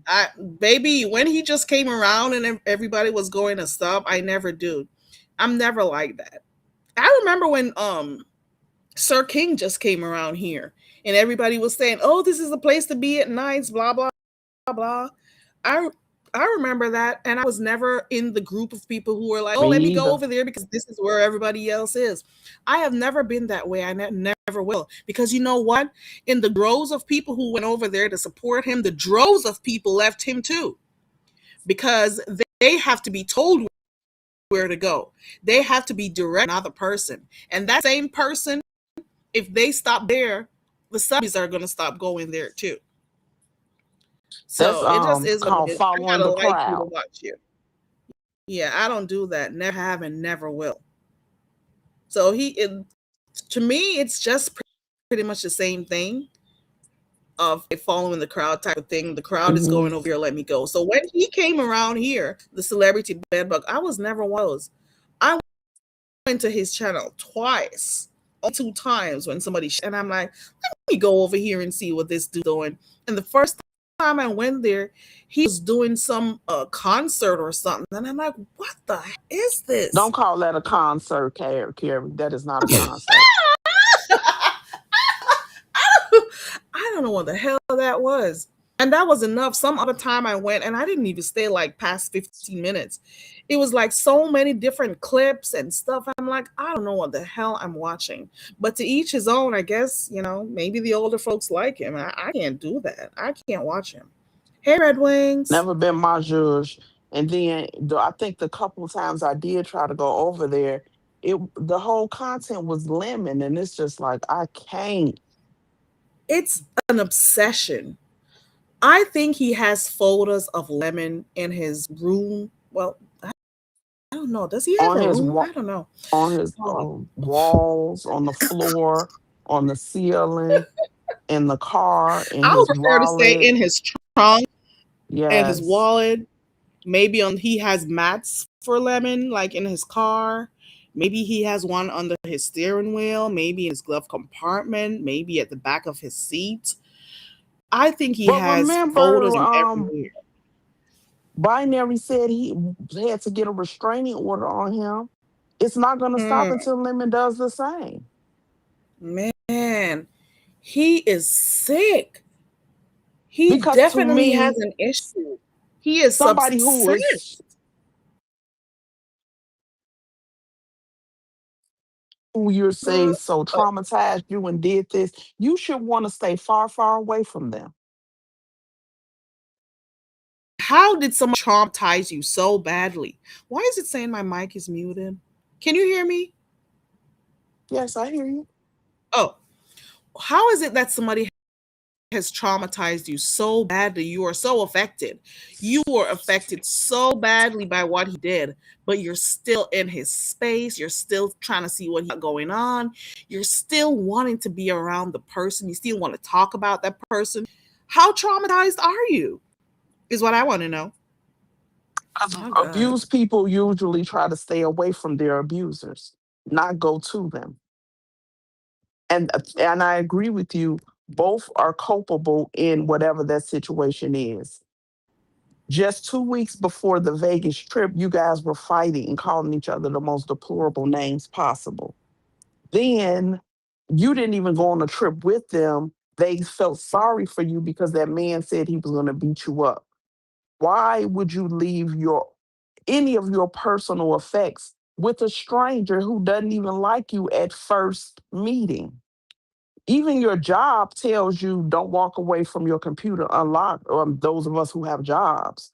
I, baby, when he just came around and everybody was going to stop, I never do. I'm never like that. I remember when Sir King just came around here and everybody was saying, "Oh, this is the place to be at nights." Blah blah blah. I I remember that, and I was never in the group of people who were like, "Oh, Me let me go either. over there because this is where everybody else is." I have never been that way. I never will, because you know what? In the droves of people who went over there to support him, the droves of people left him too, because they have to be told where to go. They have to be direct another person, and that same person, if they stop there, the subbies are going to stop going there too. That's So it just is what it called is. I following gotta the like you to crowd. watch you. Yeah, I don't do that. Never have and never will. So to me, it's just pretty much the same thing. of following the crowd type of thing. The crowd is Hmm. going over here, let me go. So when he came around here, the celebrity bedbug, I was never one of those. I went to his channel twice, only two times when somebody, and I'm like, let me go over here and see what this dude's doing. And the first time I went there, he was doing some concert or something. And I'm like, what the heck is this? Don't call that a concert, Carrie. That is not a concert. I don't know what the hell that was. And that was enough. Some other time I went and I didn't even stay like past 15 minutes. It was like so many different clips and stuff. I'm like, I don't know what the hell I'm watching. But to each his own, I guess, maybe the older folks like him. I can't do that. I can't watch him. Hey, Red Wings. Never been my judge. And then I think the couple times I did try to go over there, the whole content was lemon, and it's just like I can't. It's an obsession. I think he has photos of Lemon in his room. Well, I don't know. Does he have on a his room? wa- I don't know. on his Oh, walls, on the floor, on the ceiling, in the car, in I would his prefer to say wallet. in his trunk and his Yes. wallet. Maybe on he has mats for Lemon, like in his car. Maybe he has one under his steering wheel. Maybe in his glove compartment. Maybe at the back of his seat. I think he But has remember, photos in everywhere. Binary said he had to get a restraining order on him. It's not going to stop Hmm, until Lemon does the same. man, he is sick. He Because to definitely has me, an issue. He is somebody who is obsessed. who you're saying Uh, so traumatized you and did this, you should want to stay far, far away from them. How did someone traumatize you so badly? Why is it saying my mic is muted? Can you hear me? Yes, I hear you. Oh, how is it that somebody has traumatized you so badly? You are so affected. You were affected so badly by what he did, but you're still in his space. You're still trying to see what he's got going on. You're still wanting to be around the person. You still want to talk about that person. How traumatized are you? Is what I want to know. Because Oh, God. abused people usually try to stay away from their abusers, not go to them. And I agree with you. Both are culpable in whatever that situation is. Just 2 weeks before the Vegas trip, you guys were fighting and calling each other the most deplorable names possible. Then you didn't even go on a trip with them. They felt sorry for you because that man said he was going to beat you up. Why would you leave your any of your personal effects with a stranger who doesn't even like you at first meeting? Even your job tells you don't walk away from your computer unlocked, or those of us who have jobs.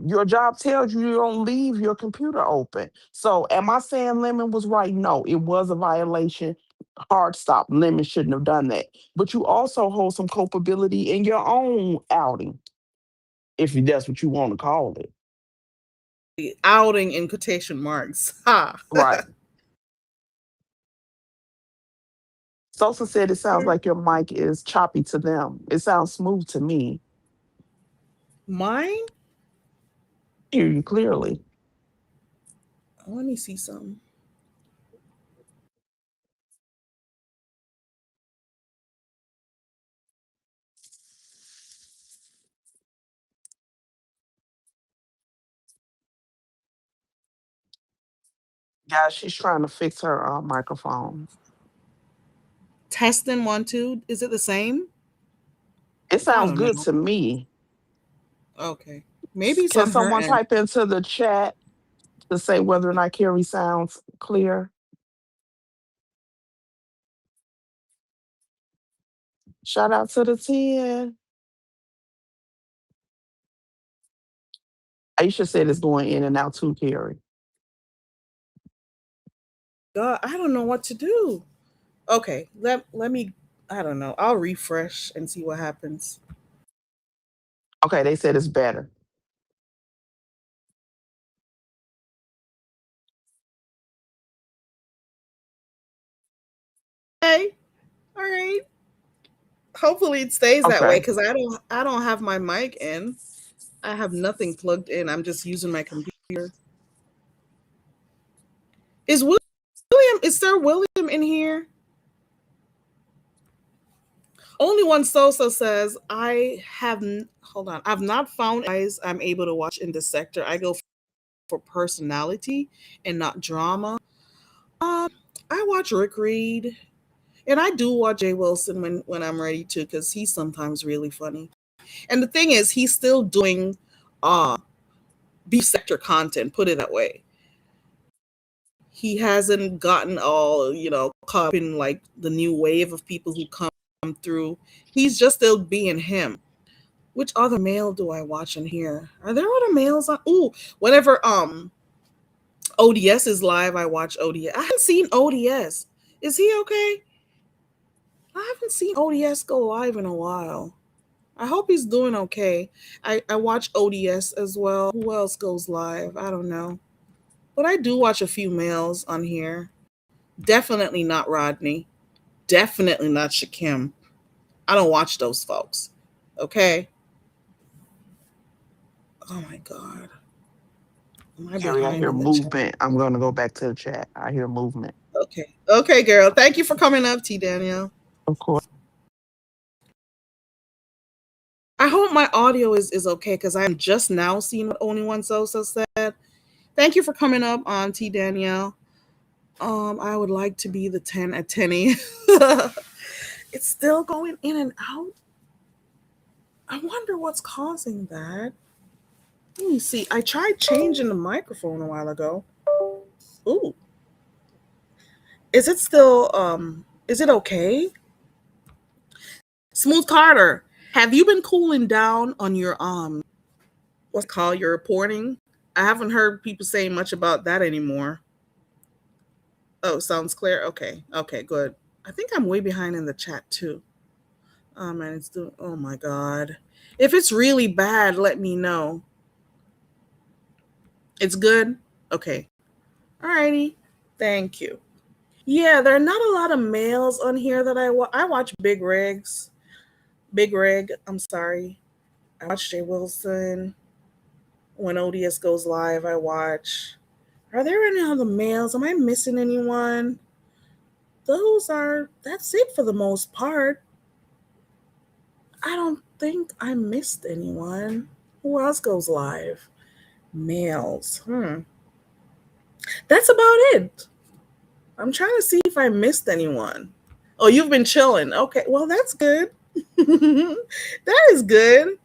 Your job tells you you don't leave your computer open. So, am I saying Lemon was right? No, it was a violation. Hard stop. Lemon shouldn't have done that. But you also hold some culpability in your own outing, if that's what you want to call it. The outing in quotation marks. Ha. Right. Sosa said it sounds like your mic is choppy to them. It sounds smooth to me. Mine? Hear you clearly. Let me see something. Guys, she's trying to fix her microphone. Testing one, two. Is it the same? It I sounds don't good know. to me. Okay. Maybe it's Can on her someone end. type into the chat to say whether or not Carrie sounds clear? Shout out to the 10. Aisha said it's going in and out too, Carrie. God, I don't know what to do. Okay. Let me I don't know. I'll refresh and see what happens. Okay, they said it's better. Hey. All right. Hopefully it stays that way Okay. because I don't have my mic in. I have nothing plugged in. I'm just using my computer. Is William? Is Sir William in here? Only One Sosa says I have. Hold on. I've not found guys I'm able to watch in this sector. I go for personality and not drama. Um, I watch Rick Reed, and I do watch Jay Wilson when I'm ready to, because he's sometimes really funny. And the thing is, he's still doing uh beef sector content. Put it that way. He hasn't gotten all caught up in like the new wave of people who come through. He's just still being him. Which other male do I watch in here? Are there other males on? Ooh, whenever ODS is live, I watch ODS. I haven't seen ODS. Is he okay? I haven't seen ODS go live in a while. I hope he's doing okay. I watch ODS as well. Who else goes live? I don't know. But I do watch a few males on here. Definitely not Rodney. Definitely not Shakim. I don't watch those folks. Okay? Oh my God. Am I Carrie, I behind hear in the chat? movement. I'm gonna go back to the chat. I hear movement. Okay. Okay, girl. Thank you for coming up, T. Danielle. Of course. I hope my audio is okay because I'm just now seeing what Only One Sosa said. Thank you for coming up on T. Danielle. I would like to be the 10 at 10. It's still going in and out. I wonder what's causing that. Let me see. I tried changing the microphone a while ago. Ooh. Is it still is it okay? Smooth Carter, have you been cooling down on your what's it called, your reporting? I haven't heard people saying much about that anymore. Oh, sounds clear. Okay. Okay, good. I think I'm way behind in the chat too. And it's doing, oh my God. If it's really bad, let me know. It's good? Okay. Alrighty. Thank you. Yeah, there are not a lot of males on here that I watch Big Rigs. Big Rig, I'm sorry. I watch Jay Wilson. When ODS goes live, I watch. Are there any other males? Am I missing anyone? That's it for the most part. I don't think I missed anyone. Who else goes live? Males. That's about it. I'm trying to see if I missed anyone. Oh, you've been chilling. Okay, well, that's good. That is good.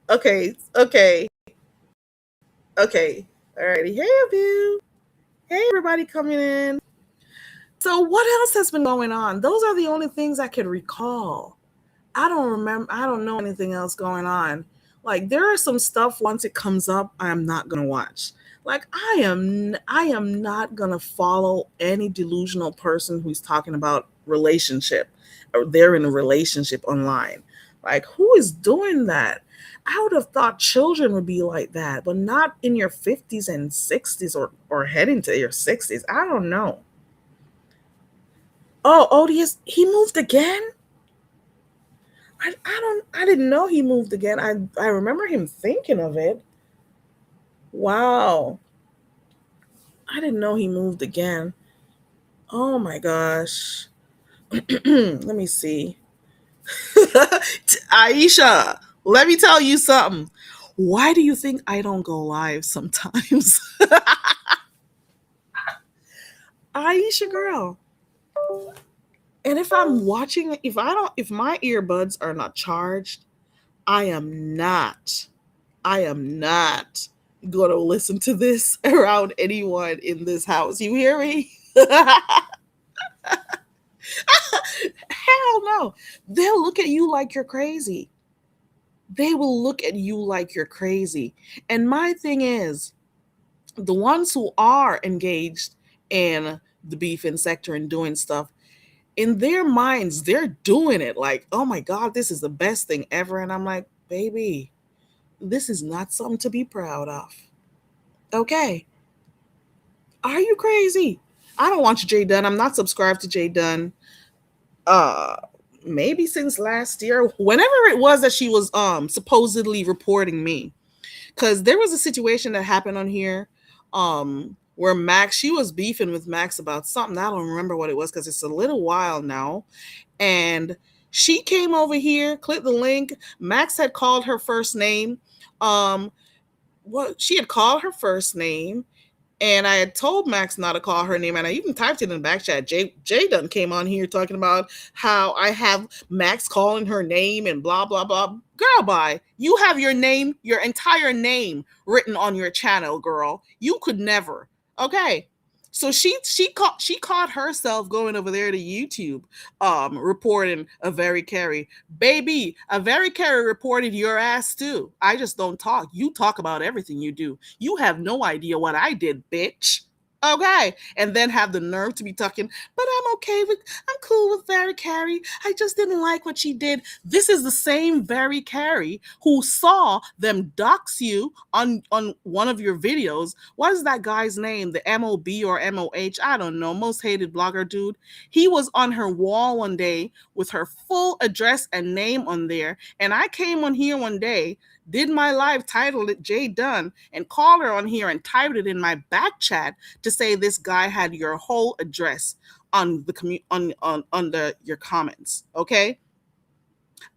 Okay, okay, okay. Alrighty. Hey, Abu. Hey, everybody coming in. So, what else has been going on? Those are the only things I can recall. I don't remember. I don't know anything else going on. Like, there are some stuff once it comes up, I'm not gonna watch. Like, I am not gonna follow any delusional person who's talking about relationship or they're in a relationship online. Like, who is doing that? I would have thought children would be like that, but not in your 50s and 60s or heading to your 60s. I don't know. Oh, ODS, he moved again? I didn't know he moved again. I remember him thinking of it. Wow. I didn't know he moved again. Oh my gosh. Let me see. Aisha, let me tell you something. Why do you think I don't go live sometimes? Aisha girl. And if I'm watching, if my earbuds are not charged, I am not I am not going to listen to this around anyone in this house. You hear me? Hell no. They'll look at you like you're crazy. They will look at you like you're crazy. And my thing is, the ones who are engaged in the beefing sector and doing stuff, in their minds, they're doing it like, oh my God, this is the best thing ever. And I'm like, baby, this is not something to be proud of. Okay. Are you crazy? I don't watch Jay Dunn. I'm not subscribed to Jay Dunn. Uh maybe since last year, whenever it was that she was supposedly reporting me. Because there was a situation that happened on here where Max, she was beefing with Max about something. I don't remember what it was because it's a little while now. And she came over here, clicked the link. Max had called her first name. What she had called her first name, and I had told Max not to call her name, and I even typed it in the back chat. Jay Dunn came on here talking about how I have Max calling her name and blah blah blah. Girl, bye. You have your name, your entire name written on your channel, girl. You could never. Okay. So she caught herself going over there to YouTube, reporting a very carry. Baby, a very carry reported your ass too. I just don't talk. You talk about everything you do. You have no idea what I did, bitch. Okay. And then have the nerve to be talking, but I'm cool with Very Carrie. I just didn't like what she did. This is the same Very Carrie who saw them dox you on one of your videos. What is that guy's name? The MOB or MOH? I don't know. Most hated blogger dude. He was on her wall one day with her full address and name on there. And I came on here one day, did my live, titled it Jay Dunn, and called her on here and typed it in my back chat to say this guy had your whole address on the under your comments. Okay,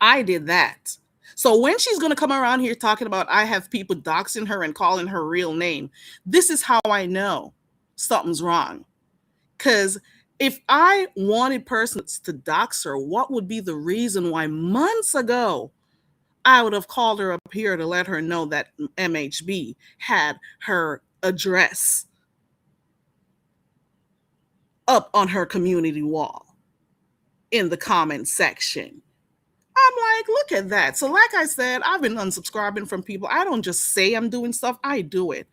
I did that. So when she's going to come around here talking about I have people doxing her and calling her real name, this is how I know something's wrong. Because if I wanted persons to dox her, what would be the reason why months ago I would have called her up here to let her know that MHB had her address up on her community wall in the comment section? I'm like, look at that. So, like I said, I've been unsubscribing from people. I don't just say I'm doing stuff, I do it.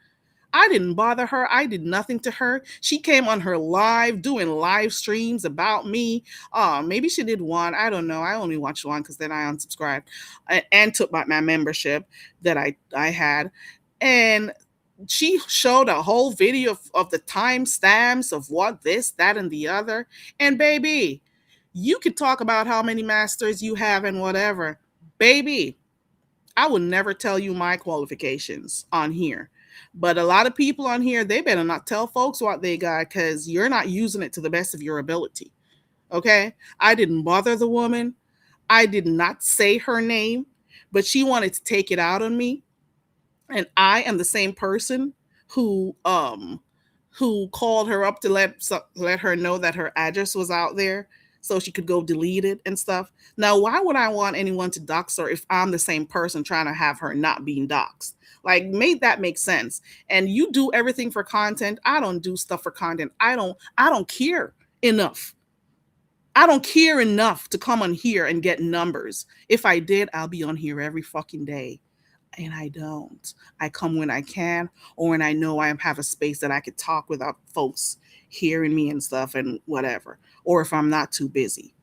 I didn't bother her. I did nothing to her. She came on her live doing live streams about me. Maybe she did one. I don't know. I only watched one because then I unsubscribed and took my membership that I had. And she showed a whole video of the timestamps of what this, that, and the other. And baby, you could talk about how many masters you have and whatever. Baby, I would never tell you my qualifications on here. But a lot of people on here, they better not tell folks what they got because you're not using it to the best of your ability. Okay? I didn't bother the woman. I did not say her name, but she wanted to take it out on me. And I am the same person who called her up to let her know that her address was out there so she could go delete it and stuff. Now, why would I want anyone to dox her if I'm the same person trying to have her not being doxxed? Like, make that make sense. And you do everything for content. I don't do stuff for content. I don't care enough. I don't care enough to come on here and get numbers. If I did, I'll be on here every fucking day. And I don't. I come when I can or when I know I have a space that I could talk without folks hearing me and stuff and whatever. Or if I'm not too busy.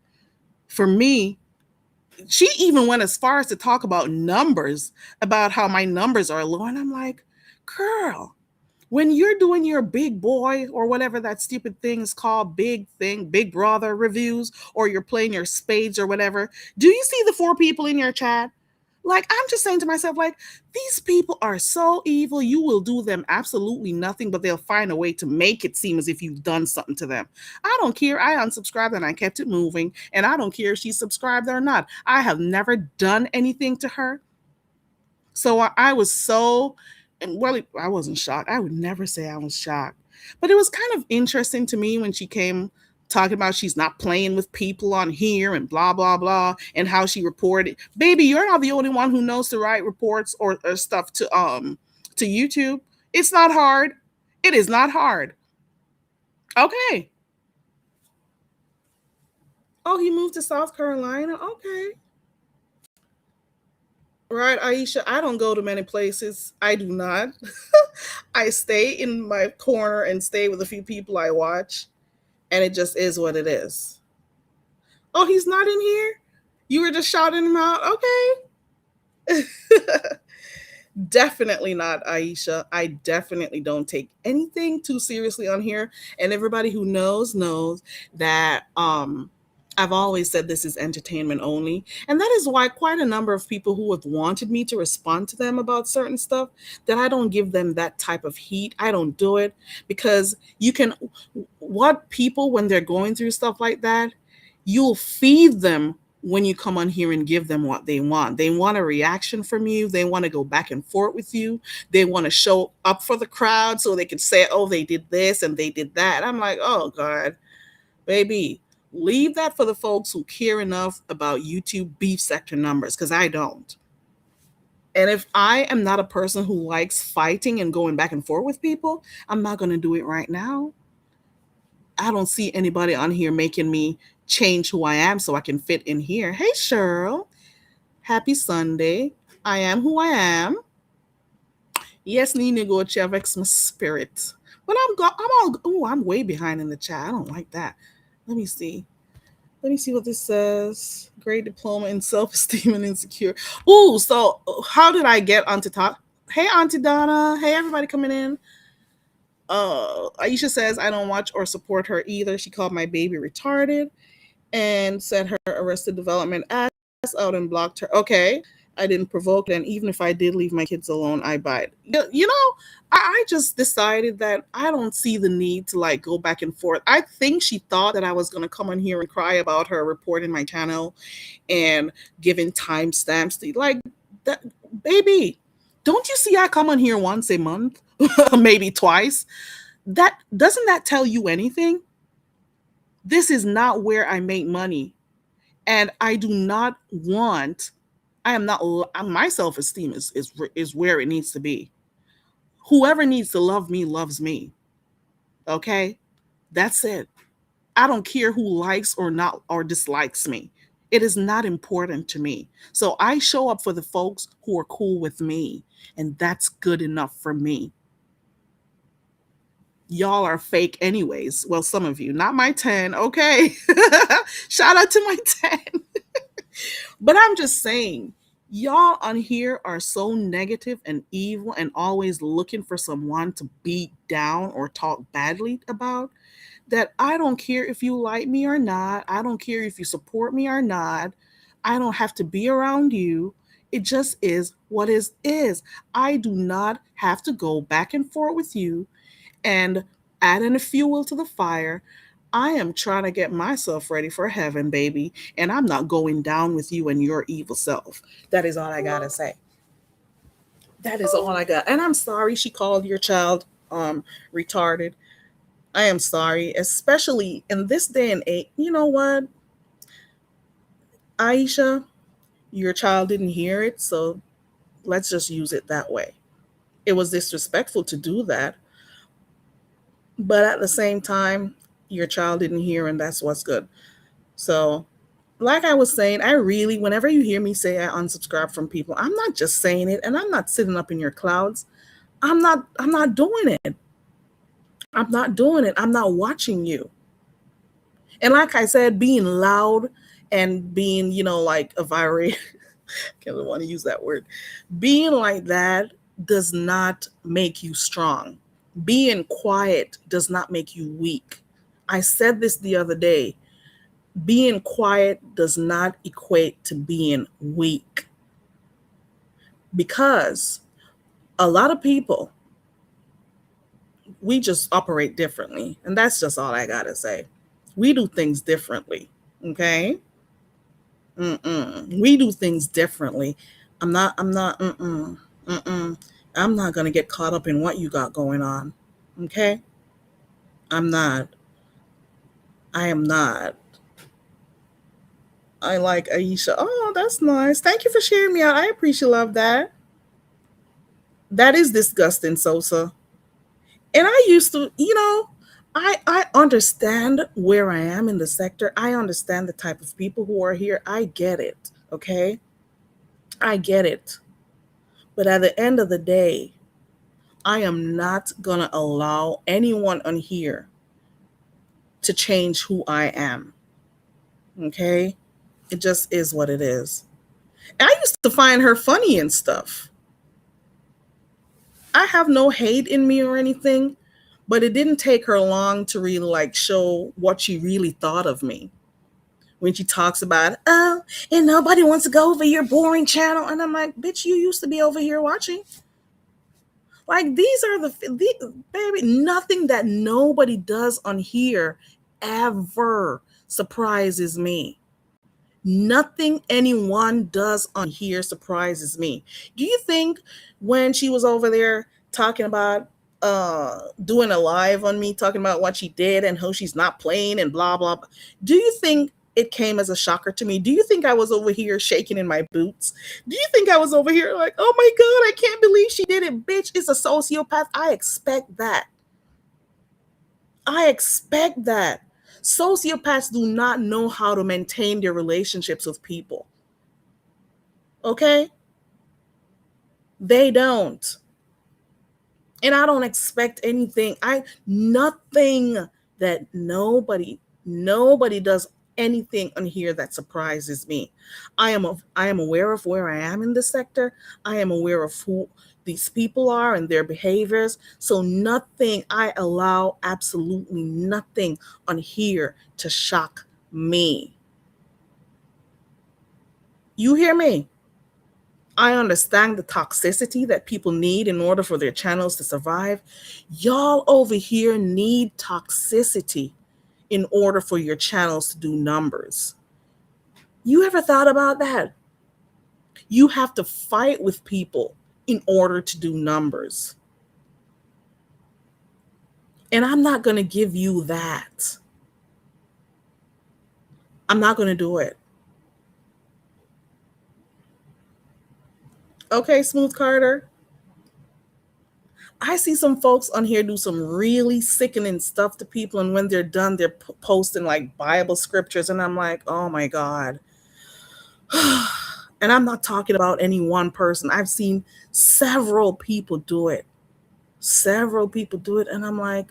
For me, she even went as far as to talk about numbers, about how my numbers are low. And I'm like, girl, when you're doing your big boy or whatever that stupid thing is called, Big Brother reviews, or you're playing your spades or whatever, do you see the 4 people in your chat? Like, I'm just saying to myself, like, these people are so evil. You will do them absolutely nothing, but they'll find a way to make it seem as if you've done something to them. I don't care. I unsubscribed and I kept it moving. And I don't care if she's subscribed or not. I have never done anything to her. So I was so, and well, I wasn't shocked. I would never say I was shocked. But it was kind of interesting to me when she came talking about she's not playing with people on here and blah blah blah, and how she reported. Baby, you're not the only one who knows to write reports or stuff to YouTube. It's not hard. It is not hard. Okay. Oh, he moved to South Carolina. Okay. Right, Aisha, I don't go to many places. I do not. I stay in my corner and stay with a few people I watch, and it just is what it is. Oh, he's not in here? You were just shouting him out? Okay. Definitely not, Aisha. I definitely don't take anything too seriously on here. And everybody who knows that I've always said this is entertainment only. And that is why quite a number of people who have wanted me to respond to them about certain stuff, that I don't give them that type of heat. I don't do it because you can, what people, when they're going through stuff like that, you'll feed them when you come on here and give them what they want. They want a reaction from you. They want to go back and forth with you. They want to show up for the crowd so they can say, oh, they did this and they did that. I'm like, oh, God, baby, leave that for the folks who care enough about YouTube beef sector numbers, because I don't. And if I am not a person who likes fighting and going back and forth with people, I'm not going to do it right now. I don't see anybody on here making me change who I am so I can fit in here. Hey, Cheryl. Happy Sunday. I am who I am. Yes, Nina Gochi avec my spirit. But I'm way behind in the chat. I don't like that. Let me see. Let me see what this says. Great diploma in self-esteem and insecure. Ooh, so how did I get onto top? Hey, Auntie Donna. Hey, everybody coming in. Aisha says, I don't watch or support her either. She called my baby retarded and said her Arrested Development ass out and blocked her. Okay, I didn't provoke it, and even if I did leave my kids alone, I buy it. You know, I just decided that I don't see the need to like go back and forth. I think she thought that I was going to come on here and cry about her reporting my channel and giving timestamps to like that. Baby, don't you see I come on here once a month, maybe twice? That doesn't that tell you anything? This is not where I make money, and I do not want. I am not. My self-esteem is where it needs to be. Whoever needs to love me loves me. Okay, that's it. I don't care who likes or not or dislikes me. It is not important to me. So I show up for the folks who are cool with me, and that's good enough for me. Y'all are fake anyways. Well, some of you, not my 10. Okay. Shout out to my 10. But I'm just saying, y'all on here are so negative and evil and always looking for someone to beat down or talk badly about, that I don't care if you like me or not. I don't care if you support me or not. I don't have to be around you. It just is what is. I do not have to go back and forth with you and adding fuel to the fire. I am trying to get myself ready for heaven, baby, and I'm not going down with you and your evil self. That is all I gotta say. That is all I got. And I'm sorry she called your child retarded. I am sorry, especially in this day and age. You know what, Aisha, your child didn't hear it, so let's just use it that way. It was disrespectful to do that, but at the same time, your child didn't hear, and that's what's good. So, like I was saying, I really, whenever you hear me say I unsubscribe from people, I'm not just saying it, and I'm not sitting up in your clouds. I'm not doing it. I'm not doing it. I'm not watching you. And like I said, being loud and being, like a virate, I can't want to use that word. Being like that does not make you strong. Being quiet does not make you weak. I said this the other day. Being quiet does not equate to being weak. Because a lot of people, we just operate differently. And that's just all I got to say. We do things differently. Okay? We do things differently. I'm not, I'm not going to get caught up in what you got going on. Okay? I'm not. I am not. I like Aisha. Oh, that's nice. Thank you for sharing me out. I appreciate love that. That is disgusting, Sosa. And I used to, I understand where I am in the sector. I understand the type of people who are here. I get it. Okay? I get it. But at the end of the day, I am not going to allow anyone on here to change who I am. Okay? It just is what it is. I used to find her funny and stuff. I have no hate in me or anything, but it didn't take her long to really show what she really thought of me. when she talks about, oh, and nobody wants to go over your boring channel. And I'm like, bitch, you used to be over here watching. Like, these are baby, nothing that nobody does on here ever surprises me. Nothing anyone does on here surprises me. Do you think when she was over there talking about doing a live on me, talking about what she did and how she's not playing and blah blah blah, do you think it came as a shocker to me? Do you think I was over here shaking in my boots? Do you think I was over here like, oh my god, I can't believe she did it? Bitch is a sociopath. I expect that. I expect that. Sociopaths do not know how to maintain their relationships with people. Okay? They don't. And I don't expect anything. Nothing that nobody does anything on here that surprises me. I am aware of where I am in the sector. I am aware of who these people are and their behaviors. So nothing, I allow absolutely nothing on here to shock me. You hear me? I understand the toxicity that people need in order for their channels to survive. Y'all over here need toxicity in order for your channels to do numbers. You ever thought about that? You have to fight with people in order to do numbers. And I'm not going to give you that. I'm not going to do it. Okay, Smooth Carter. I see some folks on here do some really sickening stuff to people, and when they're done, they're posting like Bible scriptures, and I'm like, oh my God. And I'm not talking about any one person. I've seen several people do it. And I'm like,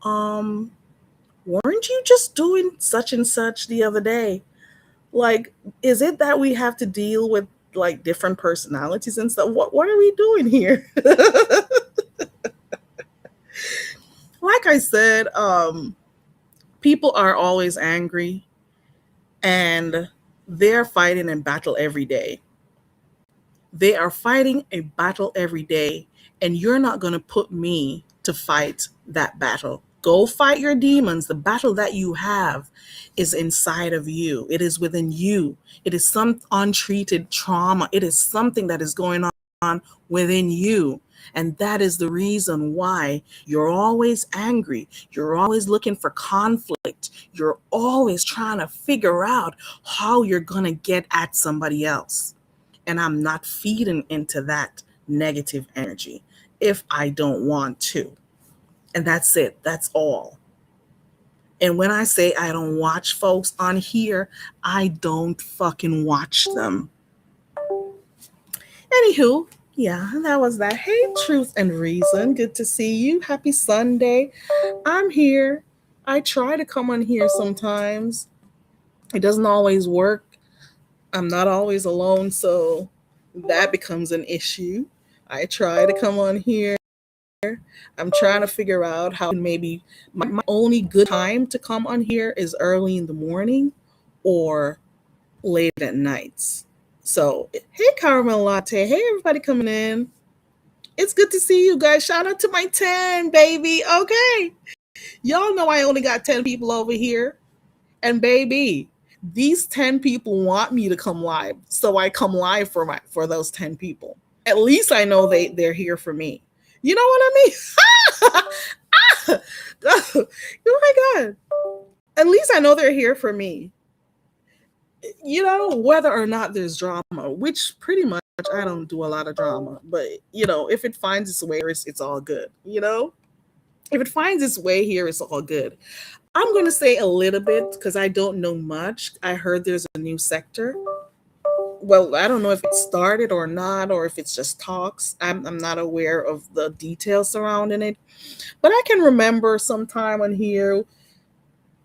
weren't you just doing such and such the other day? Like, is it that we have to deal with like different personalities and stuff? What are we doing here? Like I said, people are always angry and they're fighting a battle every day. They are fighting a battle every day, and you're not going to put me to fight that battle. Go fight your demons. The battle that you have is inside of you. It is within you. It is some untreated trauma. It is something that is going on within you. And that is the reason why you're always angry. You're always looking for conflict. You're always trying to figure out how you're going to get at somebody else. And I'm not feeding into that negative energy if I don't want to. And that's it. That's all. And when I say I don't watch folks on here, I don't fucking watch them. Anywho, yeah, that was that. Hey, Truth and Reason. Good to see you. Happy Sunday. I'm here. I try to come on here sometimes. It doesn't always work. I'm not always alone, so that becomes an issue. I try to come on here. I'm trying to figure out how maybe my only good time to come on here is early in the morning or late at nights. So, hey, Caramel Latte. Hey, everybody coming in. It's good to see you guys. Shout out to my 10, baby. Okay. Y'all know I only got 10 people over here. And baby, these 10 people want me to come live. So I come live for those 10 people. At least I know they're here for me. You know what I mean? Oh my God. At least I know they're here for me. You know, whether or not there's drama, which pretty much I don't do a lot of drama, but you know, if it finds its way, it's all good. You know, if it finds its way here, it's all good. I'm going to say a little bit because I don't know much. I heard there's a new sector. Well, I don't know if it started or not, or if it's just talks. I'm not aware of the details surrounding it. But I can remember sometime on here,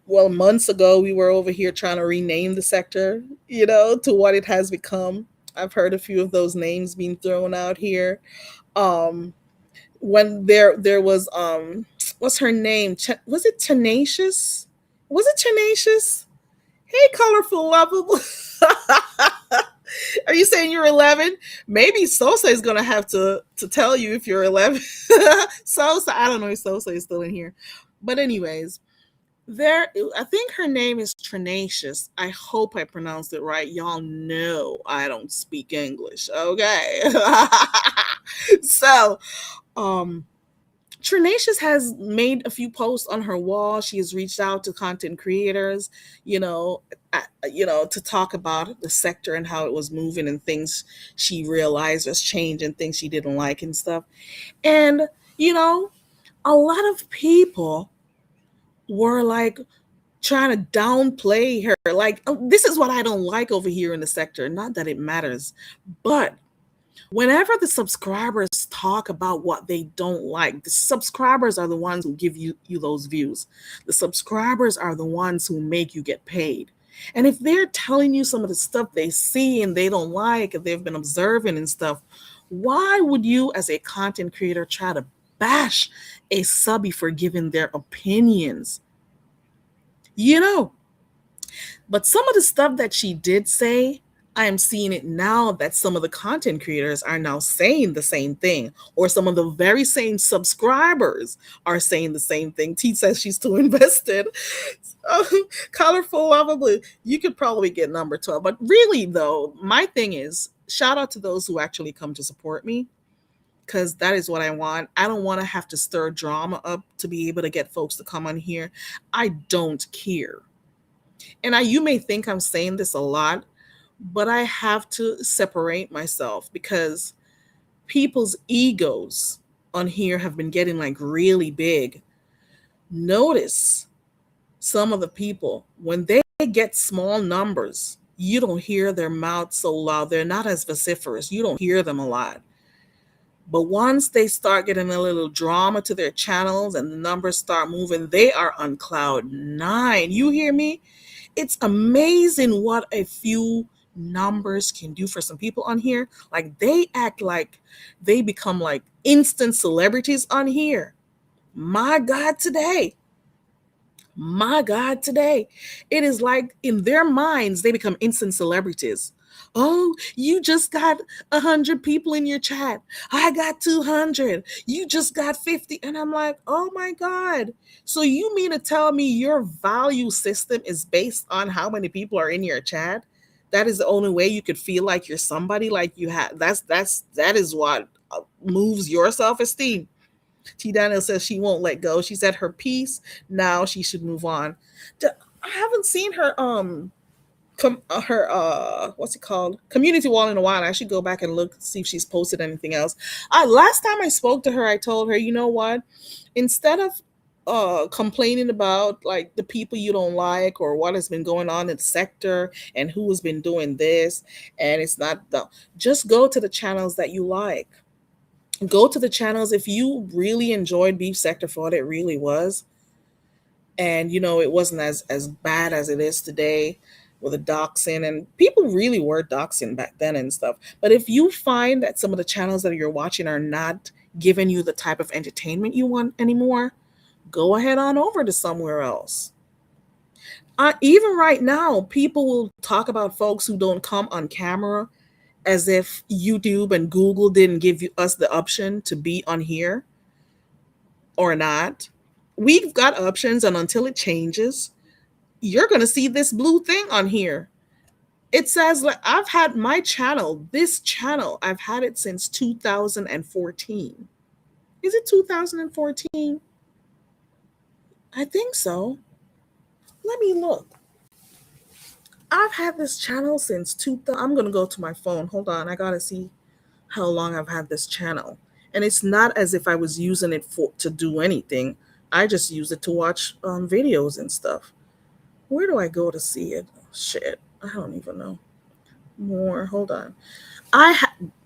well, months ago, we were over here trying to rename the sector, you know, to what it has become. I've heard a few of those names being thrown out here. When there was what's her name? Was it Tenacious? Was it Tenacious? Hey, colorful lovable. Are you saying you're 11? Maybe Sosa is gonna have to tell you if you're 11. Sosa, I don't know if Sosa is still in here, but anyways, there. I think her name is Trinacious. I hope I pronounced it right. Y'all know I don't speak English. Okay, so um Trinacious has made a few posts on her wall. She has reached out to content creators, to talk about the sector and how it was moving and things she realized was change and things she didn't like and stuff. And you know, a lot of people were like trying to downplay her. Like, "Oh, this is what I don't like over here in the sector." Not that it matters, but whenever the subscribers talk about what they don't like, the subscribers are the ones who give you those views. The subscribers are the ones who make you get paid. And if they're telling you some of the stuff they see and they don't like and they've been observing and stuff, why would you as a content creator try to bash a subby for giving their opinions? You know, but some of the stuff that she did say, I am seeing it now that some of the content creators are now saying the same thing, or some of the very same subscribers are saying the same thing. T says she's too invested. Colorful, lovable. You could probably get number 12. But really, though, my thing is shout out to those who actually come to support me because that is what I want. I don't want to have to stir drama up to be able to get folks to come on here. I don't care. And you may think I'm saying this a lot, but I have to separate myself because people's egos on here have been getting like really big. Notice some of the people when they get small numbers, you don't hear their mouth so loud. They're not as vociferous. You don't hear them a lot. But once they start getting a little drama to their channels and the numbers start moving, they are on cloud nine. You hear me? It's amazing what a few numbers can do for some people on here. Like they act like they become like instant celebrities on here. My God, today. My God, today. It is like in their minds, they become instant celebrities. Oh, you just got 100 people in your chat. I got 200. You just got 50. And I'm like, oh my God. So you mean to tell me your value system is based on how many people are in your chat? That is the only way you could feel like you're somebody, like you have. That is what moves your self-esteem. T. Daniel says she won't let go. She said her piece. Now she should move on. I haven't seen her her what's it called, community wall in a while. I should go back and look see if she's posted anything else. Last time I spoke to her, I told her, you know what? Instead of complaining about like the people you don't like or what has been going on in the sector and who has been doing this, and it's not the just go to the channels that you like. Go to the channels if you really enjoyed Beef Sector for what it really was, and it wasn't as bad as it is today with the doxing, and people really were doxing back then and stuff. But if you find that some of the channels that you're watching are not giving you the type of entertainment you want anymore, go ahead on over to somewhere else. Even right now, people will talk about folks who don't come on camera as if YouTube and Google didn't give us the option to be on here or not. We've got options, and until it changes, you're going to see this blue thing on here. It says, like, I've had my channel, this channel, I've had it since 2014. Is it 2014? I think so. Let me look. I've had this channel since 2000. I'm going to go to my phone. Hold on. I got to see how long I've had this channel. And it's not as if I was using it to do anything. I just use it to watch videos and stuff. Where do I go to see it? Oh, shit. I don't even know. More. Hold on.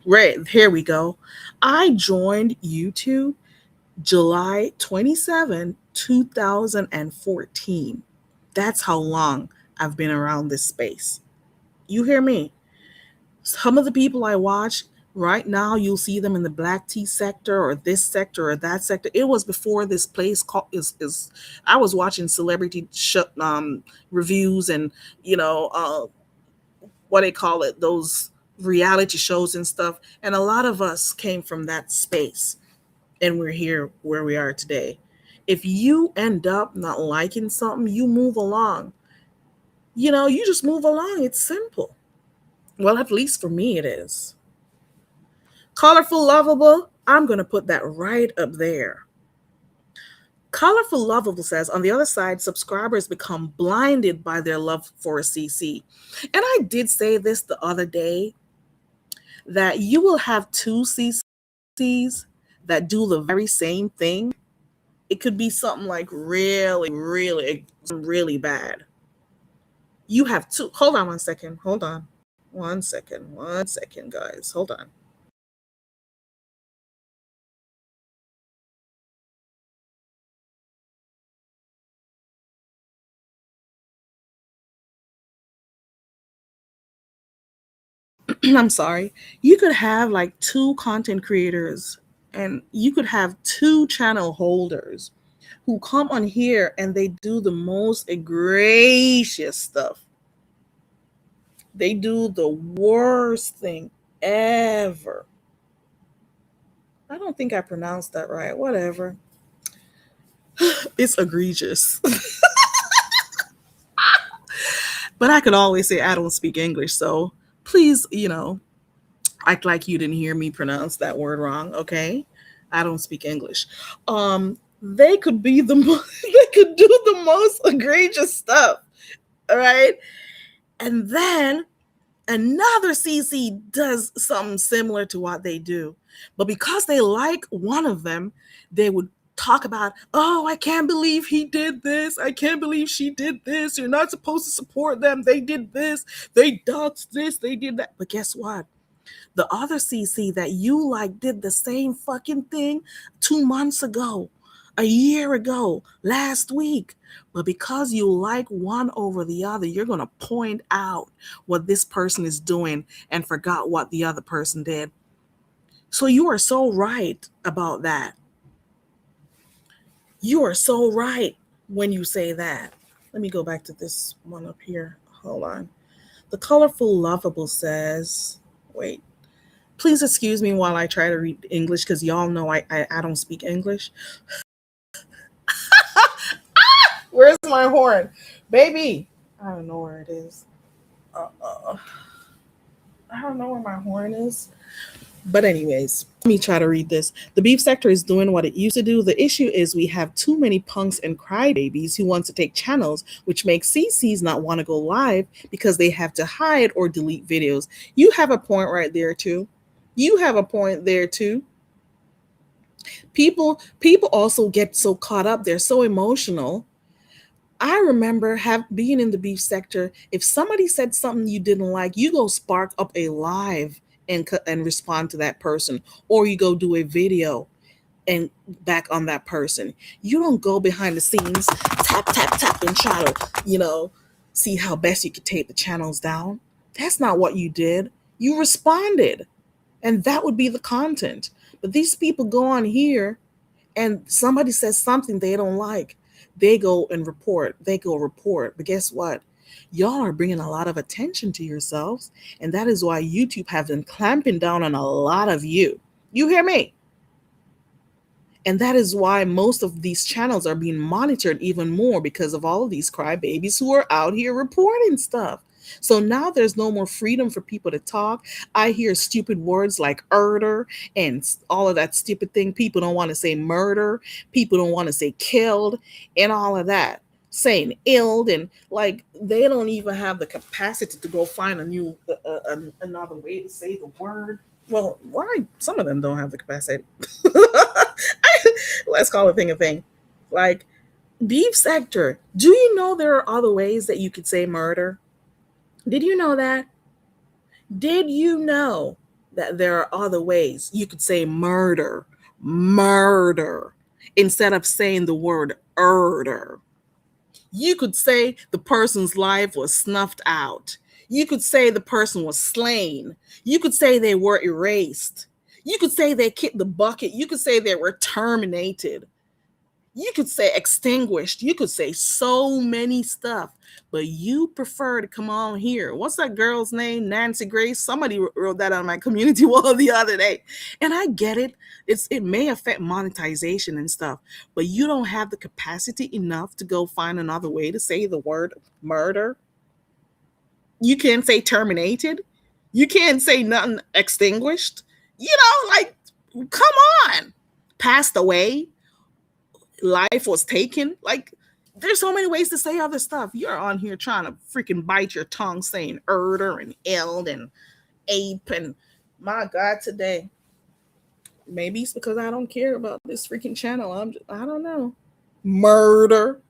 Right, here we go. I joined YouTube July 27, 2014. That's how long I've been around this space. You hear me? Some of the people I watch Right now, you'll see them in the black tea sector or this sector or that sector. It was before this place called is. I was watching celebrity reviews and you know what they call it, those reality shows and stuff. And a lot of us came from that space, and we're here where we are today. If you end up not liking something, you move along. You just move along. It's simple. Well, at least for me, it is. Colorful Lovable, I'm going to put that right up there. Colorful Lovable says, on the other side, subscribers become blinded by their love for a CC. And I did say this the other day that you will have two CCs that do the very same thing. It could be something like really, really, really bad. You have two. Hold on 1 second. Hold on. 1 second. 1 second, guys. Hold on. I'm sorry. You could have like two content creators and you could have two channel holders who come on here and they do the most egregious stuff. They do the worst thing ever. I don't think I pronounced that right. Whatever. It's egregious. But I could always say I don't speak English. So please, act like you didn't hear me pronounce that word wrong, okay? I don't speak English. They could be they could do the most egregious stuff, all right? And then another CC does something similar to what they do. But because they like one of them, they would talk about, oh, I can't believe he did this. I can't believe she did this. You're not supposed to support them. They did this. They doxed this. They did that. But guess what? The other CC that you like did the same fucking thing 2 months ago, a year ago, last week. But because you like one over the other, you're going to point out what this person is doing and forgot what the other person did. So you are so right about that. You are so right when you say that. Let me go back to this one up here. Hold on. The Colorful Lovable says, wait, please excuse me while I try to read English because y'all know I don't speak English. Where's my horn? Baby. I don't know where it is. I don't know where my horn is. But anyways, let me try to read this. The beef sector is doing what it used to do. The issue is we have too many punks and crybabies who want to take channels, which makes CCs not want to go live because they have to hide or delete videos. You have a point right there too. You have a point there too. People also get so caught up. They're so emotional. I remember being in the beef sector. If somebody said something you didn't like, you go spark up a live and respond to that person, or you go do a video and back on that person. You don't go behind the scenes, tap tap tap, and try to see how best you could take the channels down. That's not what you did. You responded, and that would be the content. But these people go on here and somebody says something they don't like, they go and report. They go report. But guess what? Y'all are bringing a lot of attention to yourselves, and that is why YouTube have been clamping down on a lot of you. You hear me? And that is why most of these channels are being monitored even more because of all of these crybabies who are out here reporting stuff. So now there's no more freedom for people to talk. I hear stupid words like "erder" and all of that stupid thing. People don't want to say murder. People don't want to say killed and all of that. Saying illed and like they don't even have the capacity to go find another way to say the word. Well, why some of them don't have the capacity. Let's call a thing a thing. Like beef sector. Do you know there are other ways that you could say murder? Did you know that? Did you know that there are other ways you could say murder, murder, instead of saying the word erder? You could say the person's life was snuffed out. You could say the person was slain. You could say they were erased. You could say they kicked the bucket. You could say they were terminated. You could say extinguished. You could say so many stuff, but you prefer to come on here. What's that girl's name? Nancy Grace. Somebody wrote that on my community wall the other day, and I get it. It may affect monetization and stuff, but you don't have the capacity enough to go find another way to say the word murder. You can't say terminated. You can't say nothing extinguished. Like, come on. Passed away, life was taken. Like, there's so many ways to say other stuff. You're on here trying to freaking bite your tongue saying erder and eld and ape and my God, today. Maybe it's because I don't care about this freaking channel. I don't know. Murder.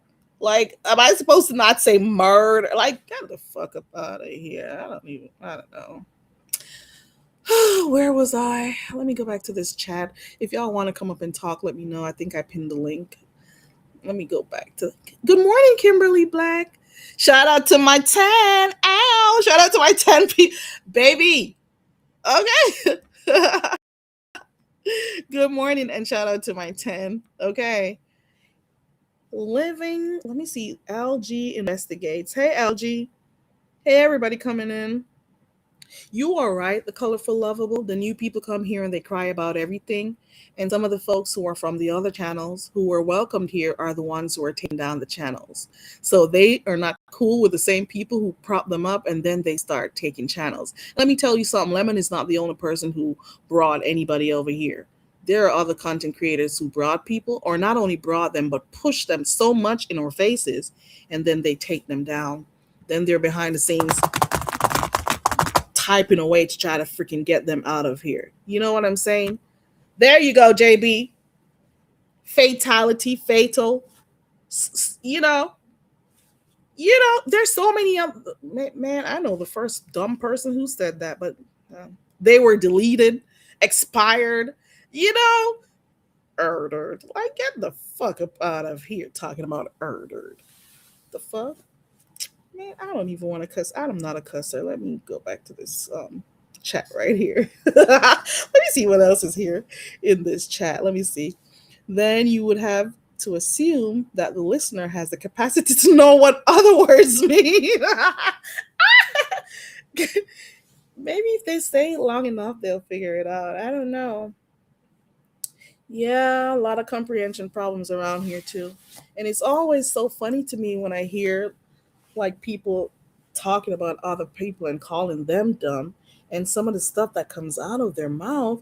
Like, am I supposed to not say murder? Like, get the fuck up out of here. I don't know. Where was I? Let me go back to this chat. If y'all want to come up and talk, let me know. I think I pinned the link. Let me go back to good morning, Kimberly Black. Shout out to my 10. Ow! Shout out to my 10 people. Baby. Okay. Good morning and shout out to my 10. Okay. Living. Let me see. LG investigates. Hey, LG. Hey, everybody coming in. You are right, the colorful lovable. The new people come here and they cry about everything. And some of the folks who are from the other channels who were welcomed here are the ones who are taking down the channels. So they are not cool with the same people who prop them up, and then they start taking channels. Let me tell you something. Lemon is not the only person who brought anybody over here. There are other content creators who brought people, or not only brought them, but pushed them so much in our faces, and then they take them down. Then they're behind the scenes typing away to try to freaking get them out of here. You know what I'm saying? There you go, JB. Fatality, fatal. You know, there's so many man, I know the first dumb person who said that, but they were deleted, expired, murdered. Like, get the fuck up out of here talking about murdered. The fuck? Man, I don't even want to cuss. I'm not a cusser. Let me go back to this chat right here. Let me see what else is here in this chat. Let me see. Then you would have to assume that the listener has the capacity to know what other words mean. Maybe if they stay long enough, they'll figure it out. I don't know. Yeah, a lot of comprehension problems around here too. And it's always so funny to me when I hear like people talking about other people and calling them dumb, and some of the stuff that comes out of their mouth,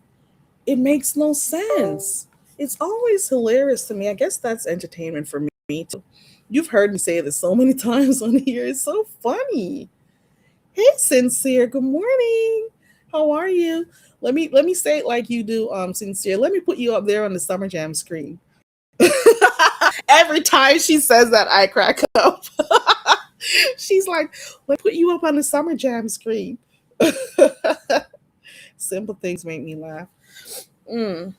it makes no sense. It's always hilarious to me. I guess that's entertainment for me too. You've heard me say this so many times on here. It's so funny. Hey, Sincere, good morning. How are you? Let me say it like you do, Sincere. Let me put you up there on the Summer Jam screen. Every time she says that, I crack up. She's like, let's put you up on the Summer Jam screen. Simple things make me laugh. Mm.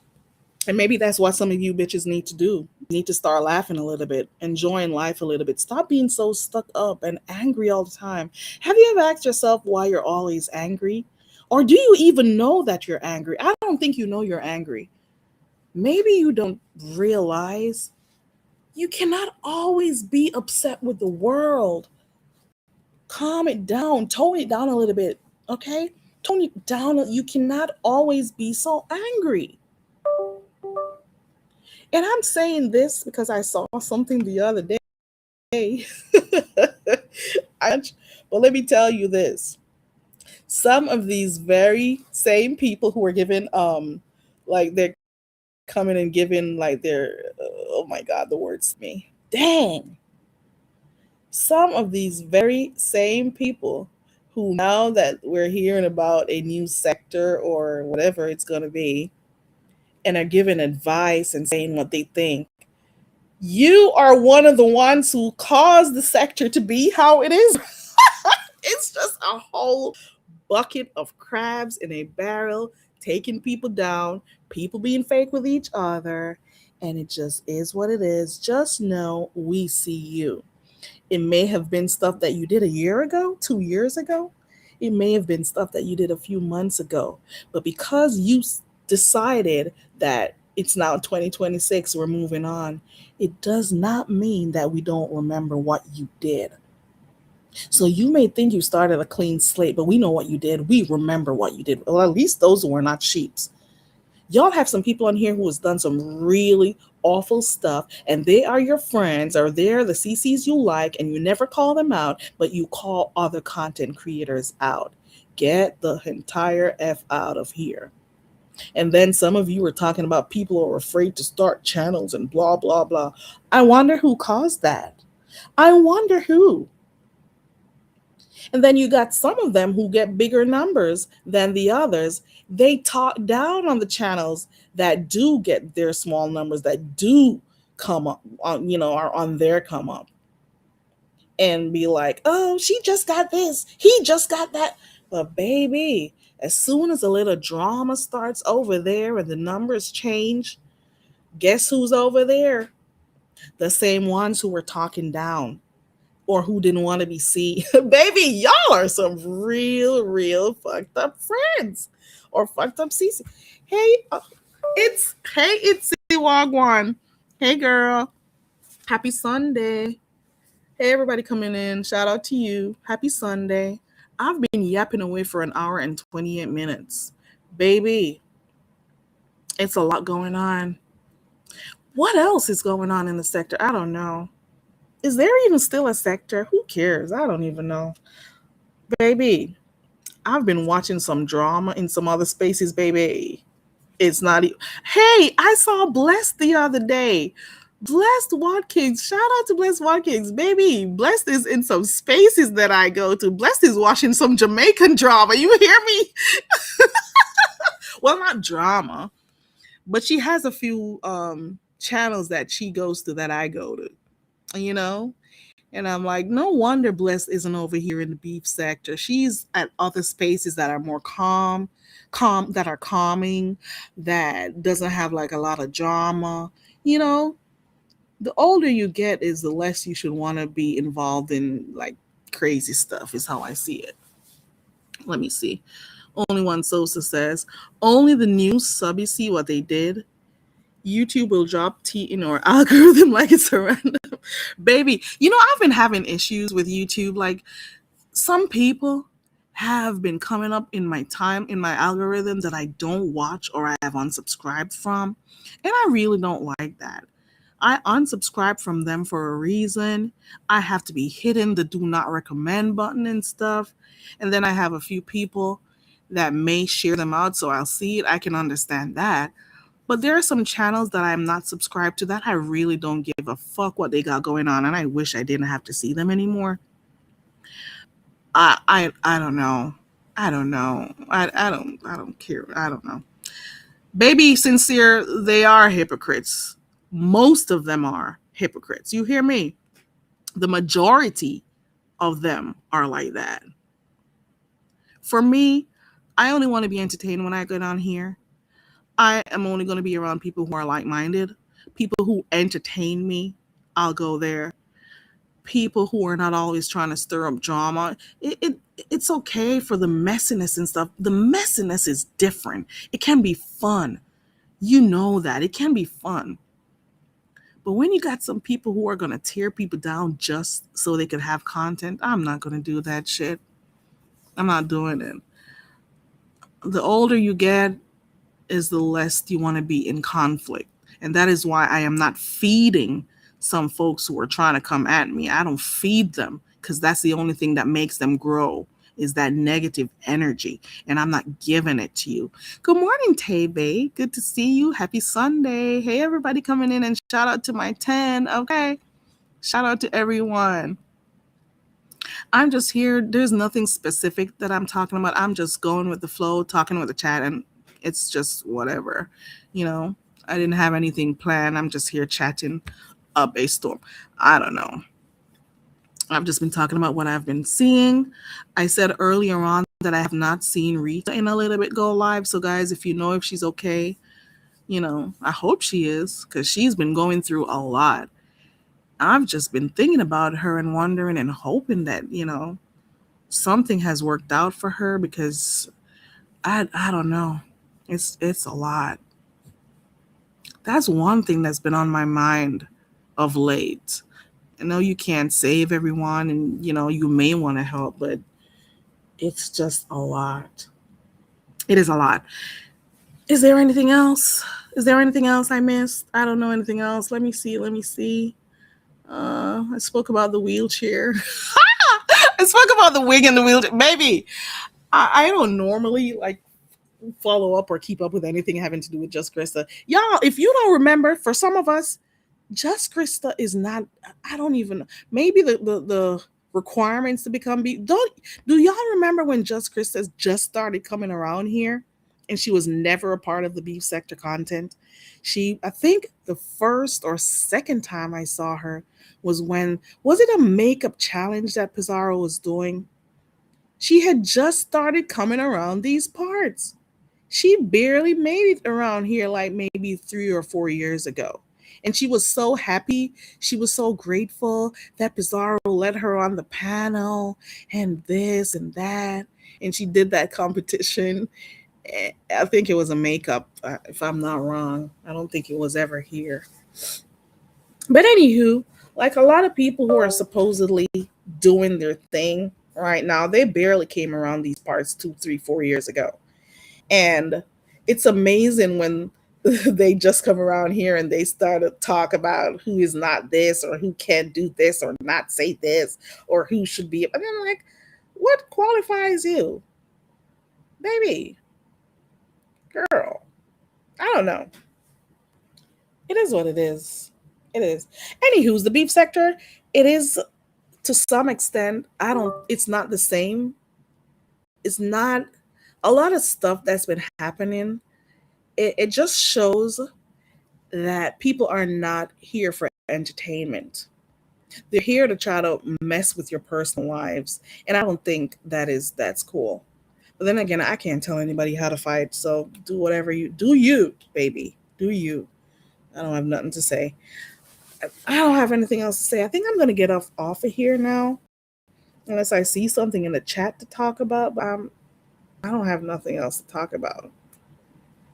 And maybe that's what some of you bitches need to do. You need to start laughing a little bit, enjoying life a little bit. Stop being so stuck up and angry all the time. Have you ever asked yourself why you're always angry? Or do you even know that you're angry? I don't think you know you're angry. Maybe you don't realize you cannot always be upset with the world. Calm it down, tone it down a little bit, okay? Tone it down. You cannot always be so angry. And I'm saying this because I saw something the other day. But let me tell you this. Some of these very same people who are given like they're coming and giving like their oh my god, the words to me. Dang. Some of these very same people who, now that we're hearing about a new sector or whatever it's going to be, and are giving advice and saying what they think, you are one of the ones who caused the sector to be how it is. It's just a whole bucket of crabs in a barrel, taking people down, people being fake with each other, and it just is what it is. Just know we see you. It may have been stuff that you did a year ago, 2 years ago, It may have been stuff that you did a few months ago, but because you decided that it's now 2026, we're moving on, it does not mean that we don't remember what you did. So you may think you started a clean slate, but we know what you did. We remember what you did. Well, at least those were not sheeps. Y'all have some people on here who has done some really awful stuff, and they are your friends, or they're the CCs you like, and you never call them out, but you call other content creators out. Get the entire F out of here. And then some of you were talking about people are afraid to start channels and blah, blah, blah. I wonder who caused that. I wonder who. And then you got some of them who get bigger numbers than the others. They talk down on the channels that do get their small numbers, that do come up on, are on their come up, and be like, oh, she just got this, he just got that. But baby, as soon as a little drama starts over there and the numbers change, guess who's over there? The same ones who were talking down or who didn't want to be seen. Baby, y'all are some real fucked up friends or fucked up CC. Hey, it's Wagwan. Hey girl, happy Sunday. Hey everybody coming in. Shout out to you. Happy Sunday. I've been yapping away for an hour and 28 minutes. Baby, it's a lot going on. What else is going on in the sector? I don't know. Is there even still a sector? Who cares? I don't even know. Baby, I've been watching some drama in some other spaces, baby. It's not even. Hey, I saw Blessed the other day. Blessed Watkins. Shout out to Blessed Watkins. Baby, Blessed is in some spaces that I go to. Blessed is watching some Jamaican drama. You hear me? Well, not drama, but she has a few channels that she goes to that I go to, And I'm like, no wonder Bless isn't over here in the beef sector. She's at other spaces that are more calm, that are calming, that doesn't have like a lot of drama. The older you get is the less you should want to be involved in like crazy stuff, is how I see it. Let me see. Only One Sosa says, only the new subbies see what they did. YouTube will drop T in our algorithm like it's a random. Baby, I've been having issues with YouTube. Like, some people have been coming up in my algorithm that I don't watch or I have unsubscribed from. And I really don't like that. I unsubscribe from them for a reason. I have to be hitting the do not recommend button and stuff. And then I have a few people that may share them out, so I'll see it. I can understand that. But there are some channels that I'm not subscribed to that I really don't give a fuck what they got going on, and I wish I didn't have to see them anymore. I don't know. I don't know. I don't care. I don't know. Baby Sincere, they are hypocrites. Most of them are hypocrites. You hear me? The majority of them are like that. For me, I only want to be entertained when I go down here. I am only going to be around people who are like-minded, people who entertain me. I'll go there. People who are not always trying to stir up drama. It's okay for the messiness and stuff. The messiness is different. It can be fun. You know that. It can be fun. But when you got some people who are going to tear people down just so they can have content, I'm not going to do that shit. I'm not doing it. The older you get is the less you want to be in conflict. And that is why I am not feeding some folks who are trying to come at me. I don't feed them because that's the only thing that makes them grow is that negative energy. And I'm not giving it to you. Good morning, Tay-Bay. Good to see you. Happy Sunday. Hey, everybody coming in, and shout out to my 10. Okay. Shout out to everyone. I'm just here. There's nothing specific that I'm talking about. I'm just going with the flow, talking with the chat, and it's just whatever. I didn't have anything planned. I'm just here chatting up a storm. I don't know. I've just been talking about what I've been seeing. I said earlier on that I have not seen Rita in a little bit go live. So guys, if you know if she's okay, I hope she is, because she's been going through a lot. I've just been thinking about her and wondering and hoping that, something has worked out for her because I don't know. It's a lot. That's one thing that's been on my mind of late. I know you can't save everyone and you may want to help, but it's just a lot. It is a lot. Is there anything else? Is there anything else I missed? I don't know anything else. Let me see. Let me see. I spoke about the wheelchair. I spoke about the wig and the wheelchair. Maybe I don't normally like follow up or keep up with anything having to do with Just Krista. Y'all, if you don't remember, for some of us, Just Krista is not. I don't even. Maybe the requirements to become be. Don't do y'all remember when Just Krista just started coming around here, and she was never a part of the beef sector content. I think the first or second time I saw her was when was it a makeup challenge that Pizarro was doing? She had just started coming around these parts. She barely made it around here like maybe 3 or 4 years ago. And she was so happy. She was so grateful that Pizarro let her on the panel and this and that. And she did that competition. I think it was a makeup, if I'm not wrong. I don't think it was ever here. But anywho, like a lot of people who are supposedly doing their thing right now, they barely came around these parts 2, 3, 4 years ago. And it's amazing when they just come around here and they start to talk about who is not this or who can't do this or not say this or who should be. And I'm like, what qualifies you? Baby, girl, I don't know. It is what it is. It is. Anywho's the beef sector, it is to some extent, it's not the same. It's not a lot of stuff that's been happening. It just shows that people are not here for entertainment. They're here to try to mess with your personal lives. And I don't think that's cool. But then again, I can't tell anybody how to fight. So do whatever you, baby. Do you. I don't have nothing to say. I don't have anything else to say. I think I'm gonna get off of here now. Unless I see something in the chat to talk about, but I don't have nothing else to talk about.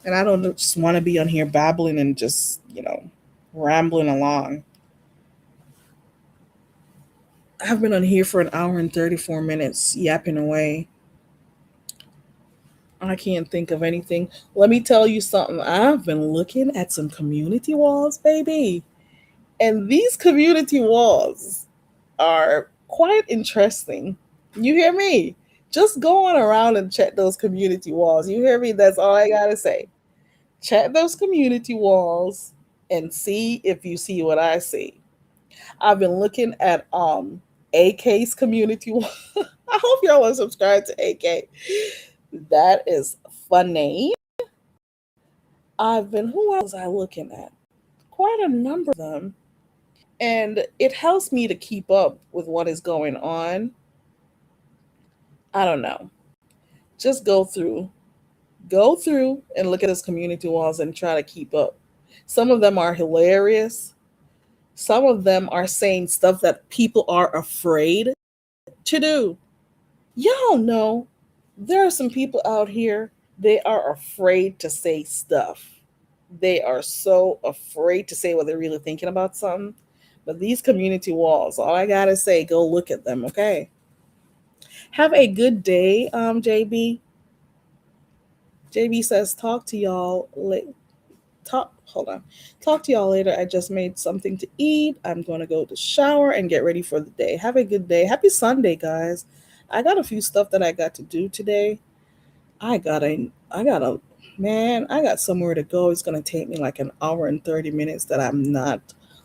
And I don't just want to be on here babbling and just, rambling along. I've been on here for an hour and 34 minutes yapping away. I can't think of anything. Let me tell you something. I've been looking at some community walls, baby. And these community walls are quite interesting. You hear me? Just go on around and check those community walls. You hear me? That's all I got to say. Check those community walls and see if you see what I see. I've been looking at AK's community wall. I hope y'all are subscribed to AK. That is funny. Who else was I looking at? Quite a number of them. And it helps me to keep up with what is going on. I don't know. Just go through and look at his community walls and try to keep up. Some of them are hilarious. Some of them are saying stuff that people are afraid to do. Y'all know there are some people out here, they are afraid to say stuff. They are so afraid to say what they're really thinking about something. But these community walls, all I gotta say, go look at them, okay? Have a good day, JB. JB says, talk to y'all later. Hold on. Talk to y'all later. I just made something to eat. I'm going to go to shower and get ready for the day. Have a good day. Happy Sunday, guys. I got a few stuff that I got to do today. I got somewhere to go. It's going to take me like an hour and 30 minutes that I'm not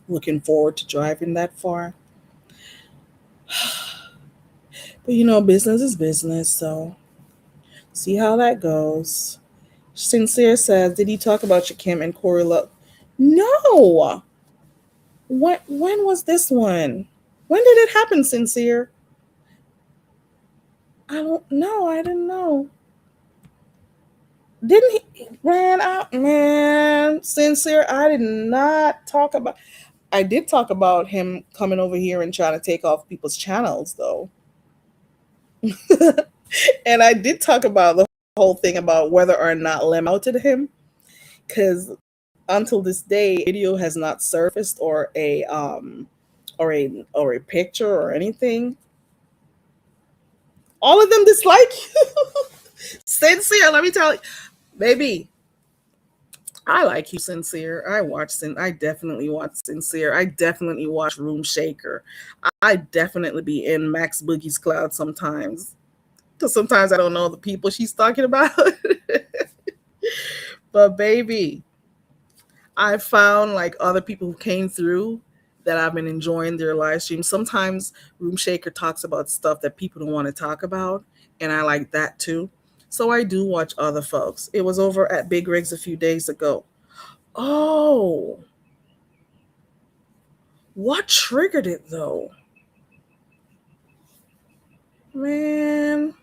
looking forward to driving that far. But business is business, so see how that goes. Sincere says, did he talk about Shakim and Corey Love? No. When was this one? When did it happen, Sincere? I don't know. I didn't know. Didn't he? Man, Sincere, I did not talk about. I did talk about him coming over here and trying to take off people's channels, though. And I did talk about the whole thing about whether or not Lem outed him, because until this day, video has not surfaced, or a picture or anything. All of them dislike you. Sincere, let me tell you, baby. I like you, Sincere. I definitely watch Sincere. I definitely watch Room Shaker. I definitely be in Max Boogie's cloud sometimes. Because sometimes I don't know the people she's talking about. But baby, I found like other people who came through that I've been enjoying their live streams. Sometimes Room Shaker talks about stuff that people don't want to talk about, and I like that too. So I do watch other folks. It was over at Big Rigs a few days ago. Oh, what triggered it though? Man,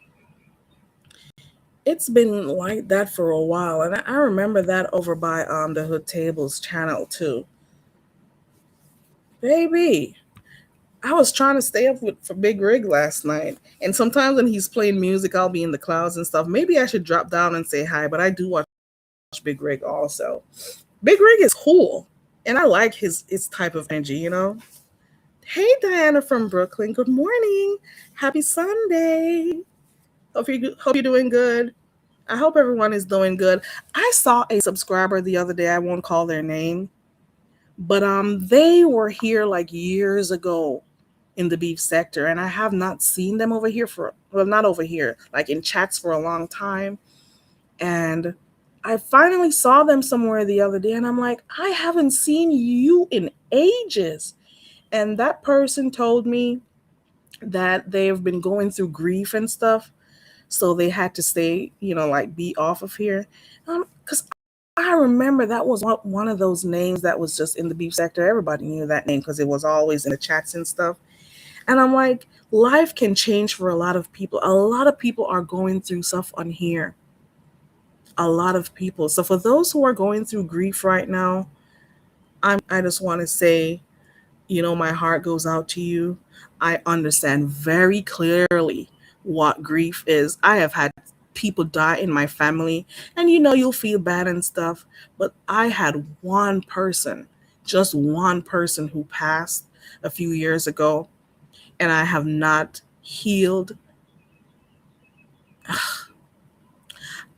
it's been like that for a while, and I remember that over by the Hood Tables channel too. Baby, I was trying to stay up with for Big Rig last night, and sometimes when he's playing music, I'll be in the clouds and stuff. Maybe I should drop down and say hi, but I do watch Big Rig also. Big Rig is cool, and I like his type of energy, you know. Hey, Diana from Brooklyn. Good morning. Happy Sunday. Hope you're doing good. I hope everyone is doing good. I saw a subscriber the other day. I won't call their name, but they were here like years ago in the beef sector, and I have not seen them over here for, well, not over here, like in chats for a long time. And I finally saw them somewhere the other day, and I'm like, I haven't seen you in ages. And that person told me that they've been going through grief and stuff, so they had to stay, like be off of here. Because I remember that was one of those names that was just in the beef sector. Everybody knew that name because it was always in the chats and stuff. And I'm like, life can change for a lot of people. A lot of people are going through stuff on here. A lot of people. So for those who are going through grief right now, I just want to say, my heart goes out to you. I understand very clearly what grief is. I have had people die in my family, and you'll feel bad and stuff. But I had one person, just one person who passed a few years ago, and I have not healed.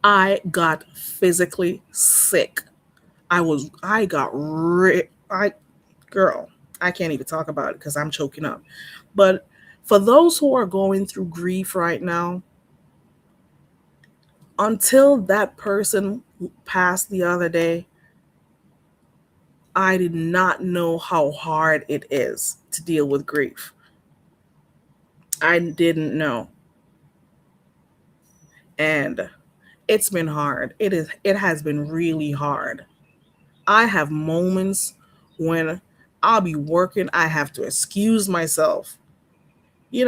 I got physically sick. I got girl, I can't even talk about it because I'm choking up. But for those who are going through grief right now, until that person passed the other day, I did not know how hard it is to deal with grief. I didn't know. And it's been hard. It has been really hard. I have moments when I'll be working, I have to excuse myself. Man,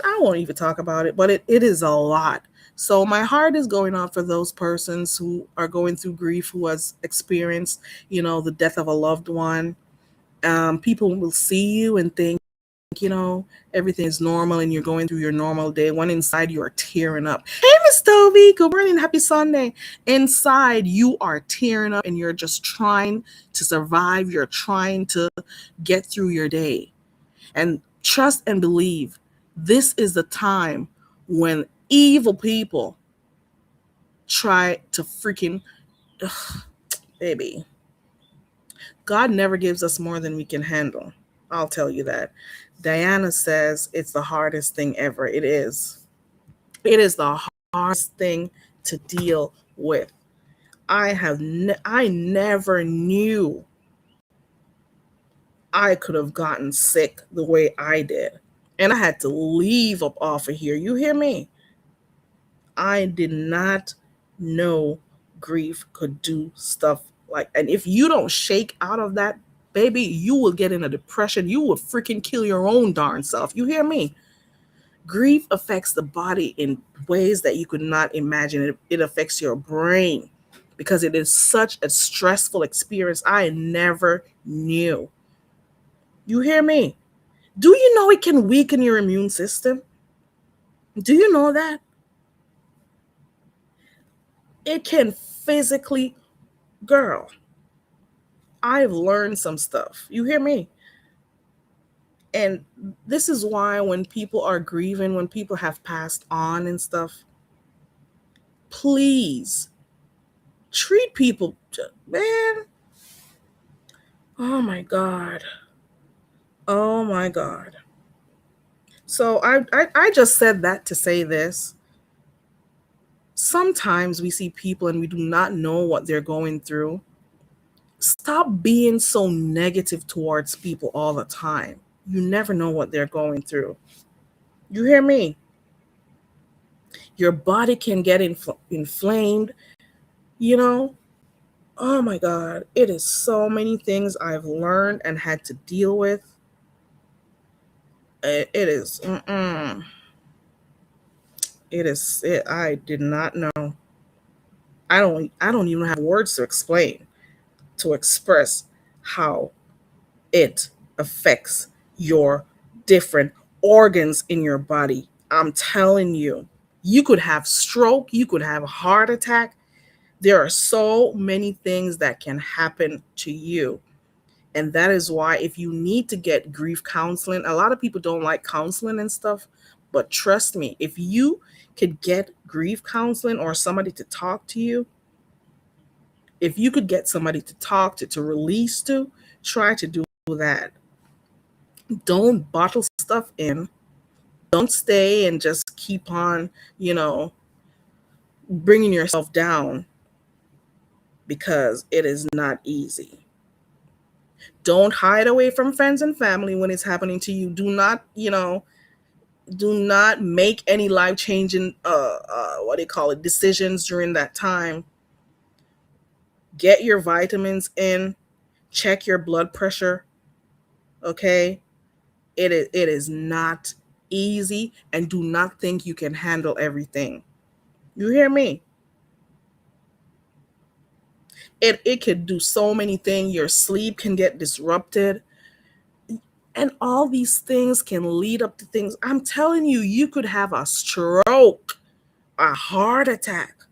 I won't even talk about it, but it is a lot. So my heart is going out for those persons who are going through grief, who has experienced, the death of a loved one. People will see you and think, everything is normal and you're going through your normal day, when inside you are tearing up. Hey, Miss Toby, good morning, happy Sunday. Inside you are tearing up and you're just trying to survive. You're trying to get through your day. And trust and believe, this is the time when evil people try to freaking, baby. God never gives us more than we can handle. I'll tell you that. Diana says it's the hardest thing ever. It is. It is the hardest thing to deal with. I never knew I could have gotten sick the way I did. And I had to leave up off of here. You hear me? I did not know grief could do stuff like, and if you don't shake out of that, baby, you will get in a depression. You will freaking kill your own darn self. You hear me? Grief affects the body in ways that you could not imagine. It affects your brain because it is such a stressful experience. I never knew. You hear me? Do you know it can weaken your immune system? Do you know that? It can physically, girl, I've learned some stuff. You hear me? And this is why when people are grieving, when people have passed on and stuff, please treat people, man. Oh my God. Oh my God. So I just said that to say this. Sometimes we see people and we do not know what they're going through. Stop being so negative towards people all the time. You never know what they're going through. You hear me? Your body can get inflamed, you know? Oh my God. It is so many things I've learned and had to deal with. It is, it is, I did not know. I don't even have words to explain, to express how it affects your different organs in your body. I'm telling you, you could have stroke, you could have a heart attack. There are so many things that can happen to you. And that is why, if you need to get grief counseling, a lot of people don't like counseling and stuff. But trust me, if you could get grief counseling or somebody to talk to you, if you could get somebody to talk to release to, try to do that. Don't bottle stuff in. Don't stay and just keep on, you know, bringing yourself down, because it is not easy. Don't hide away from friends and family when it's happening to you. Do not, do not make any life changing, what do you call it, decisions during that time. Get your vitamins in, check your blood pressure, okay? It is not easy, and do not think you can handle everything. You hear me? It could do so many things. Your sleep can get disrupted, and all these things can lead up to things. I'm telling you, you could have a stroke, a heart attack,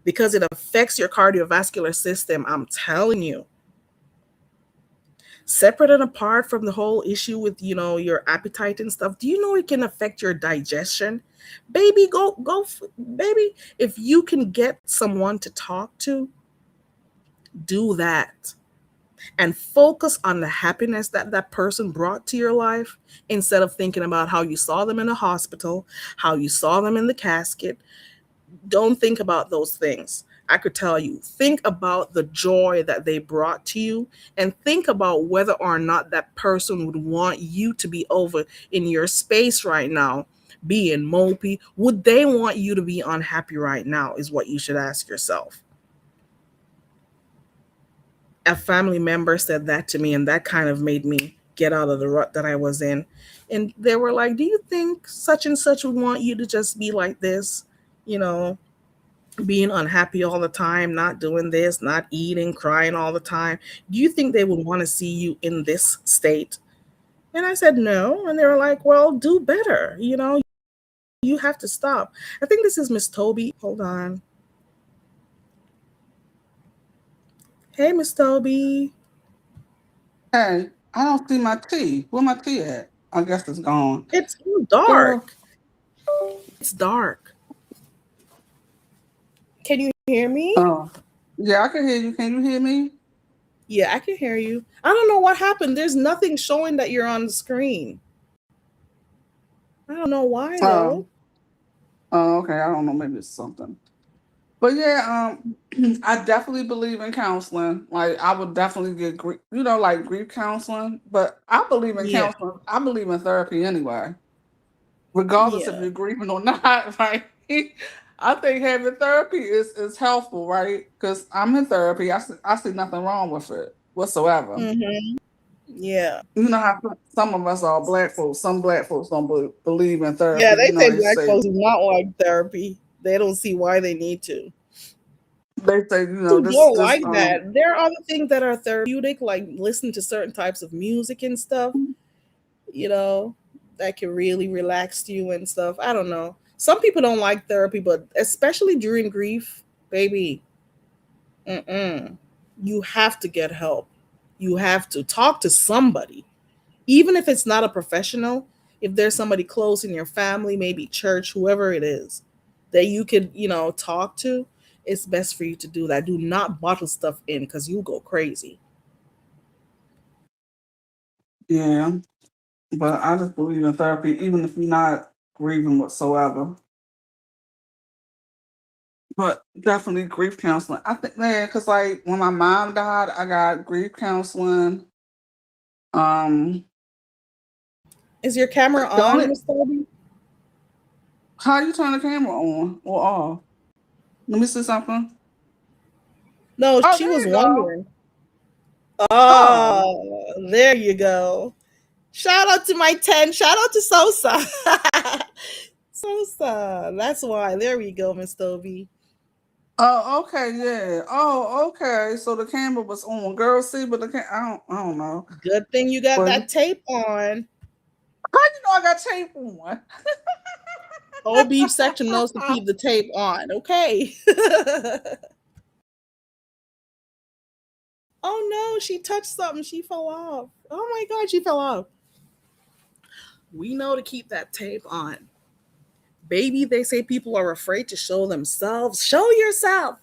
because it affects your cardiovascular system. I'm telling you. Separate and apart from the whole issue with, your appetite and stuff, do you know it can affect your digestion? Baby, baby, if you can get someone to talk to, do that, and focus on the happiness that that person brought to your life, instead of thinking about how you saw them in the hospital, how you saw them in the casket. Don't think about those things. I could tell you, think about the joy that they brought to you, and think about whether or not that person would want you to be over in your space right now, being mopey. Would they want you to be unhappy right now, is what you should ask yourself. A family member said that to me, and that kind of made me get out of the rut that I was in. And they were like, "Do you think such and such would want you to just be like this? You know, being unhappy all the time, not doing this, not eating, crying all the time. Do you think they would want to see you in this state?" And I said, "No." And they were like, "Well, do better. You have to stop." I think this is Miss Toby. Hold on. Hey, Miss Toby. Hey, I don't see my tea. Where my tea at? I guess it's gone. It's Girl, dark. It's dark. Can you hear me? oh, yeah, I can hear you. Can you hear me? Yeah, I can hear you. I don't know what happened. There's nothing showing that you're on the screen. I don't know why though. Oh, oh, okay. I don't know. Maybe it's something. But yeah, I definitely believe in counseling. Like, I would definitely get grief, like grief counseling. But I believe in Yeah, counseling. I believe in therapy anyway, regardless if yeah, you're grieving or not. Right? I think having therapy is helpful, right? Because I'm in therapy. I see nothing wrong with it whatsoever. yeah. You know how some of us are black folks. Some black folks don't believe in Yeah, therapy. they say They black say folks do not like therapy. They don't see why they need to. Who this don't this like that. There are other things that are therapeutic, like listening to certain types of music and stuff, you know, that can really relax you and stuff. I don't know. Some people don't like therapy, but especially during grief, baby, you have to get help. You have to talk to somebody, even if it's not a professional. If there's somebody close in your family, maybe church, whoever it is, that you could, talk to, it's best for you to do that. Do not bottle stuff in because you go crazy. Yeah, but I just believe in therapy, even if you're not grieving whatsoever. But definitely grief counseling. I think, man, because like when my mom died, I got grief counseling. Um, Is your camera the on, only Miss Toby? how you turn the camera on or off? Let me see something. No, Oh, she there was you go. wondering. Oh, Oh, there you go. Shout out to my 10. Shout out to Sosa. Sosa. That's why. There we go, Miss Toby. oh, okay, yeah. Oh, okay. So the camera was on. Girl, see, but I don't know. Good thing you got But that tape on. how you know I got tape on? Whole beef section knows to keep the tape on. Okay. Oh no, she touched something. She fell off. Oh my god, she fell off. We know to keep that tape on. Baby, they say people are afraid to show themselves. Show yourself.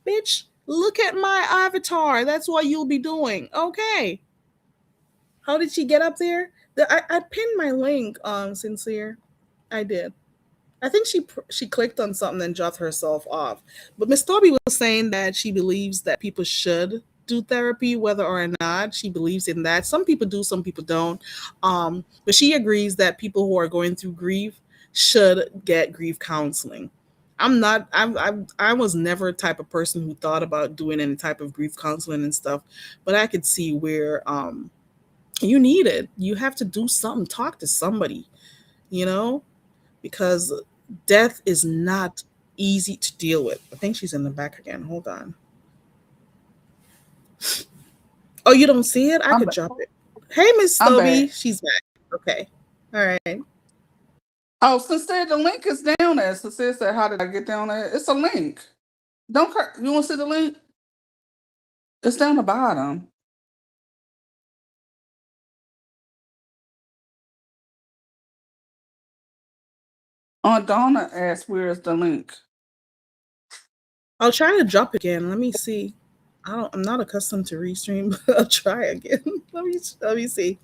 Bitch, look at my avatar. That's what you'll be doing. Okay. How did she get up there? I pinned my link, Sincere. I did. I think she clicked on something and dropped herself off. But Miss Toby was saying that she believes that people should do therapy, whether or not she believes in that. Some people do, some people don't. But she agrees that people who are going through grief should get grief counseling. I'm not. I was never a type of person who thought about doing any type of grief counseling and stuff, but I could see where you need it. You have to do something. Talk to somebody. You know, because death is not easy to deal with. I think she's in the back again. Hold on. Oh, you don't see it? I I'm could back. drop it. Hey, Miss I'm Stobie. back. She's back. Okay. All right. Oh, Sincere, the link is down there. Sincere said, "How did I get down there?" It's a link. Don't you want to see the link? It's down the bottom. Donna asked, "Where's the link?" I'll try to drop again. Let me see. I'm not accustomed to restream, but I'll try again. let me see.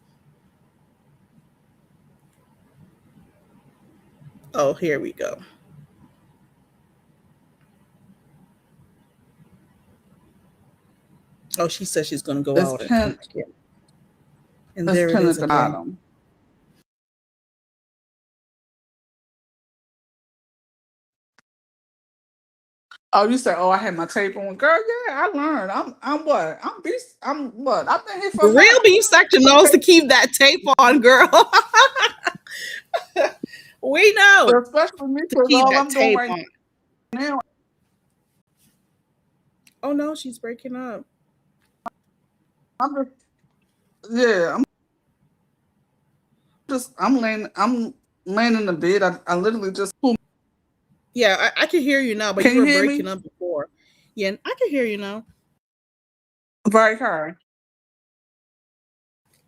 Oh, here we go. Oh, she says she's gonna go It's out and come pinned. back in. And It's there it pinned is at the again. bottom. Oh, you said, "Oh, I had my tape on." Girl, yeah, I learned. I'm what? I'm beast. I'm what? I've been here The for real beef section knows to keep that tape on, girl. We know especially me to because keep all that I'm doing tape right on. now. Oh no, she's breaking up. I'm just yeah. I'm laying in the bed. I literally just. Yeah, I can hear you now, but Can you you were hear breaking me? up before. Yeah, I can hear you now. Very hard.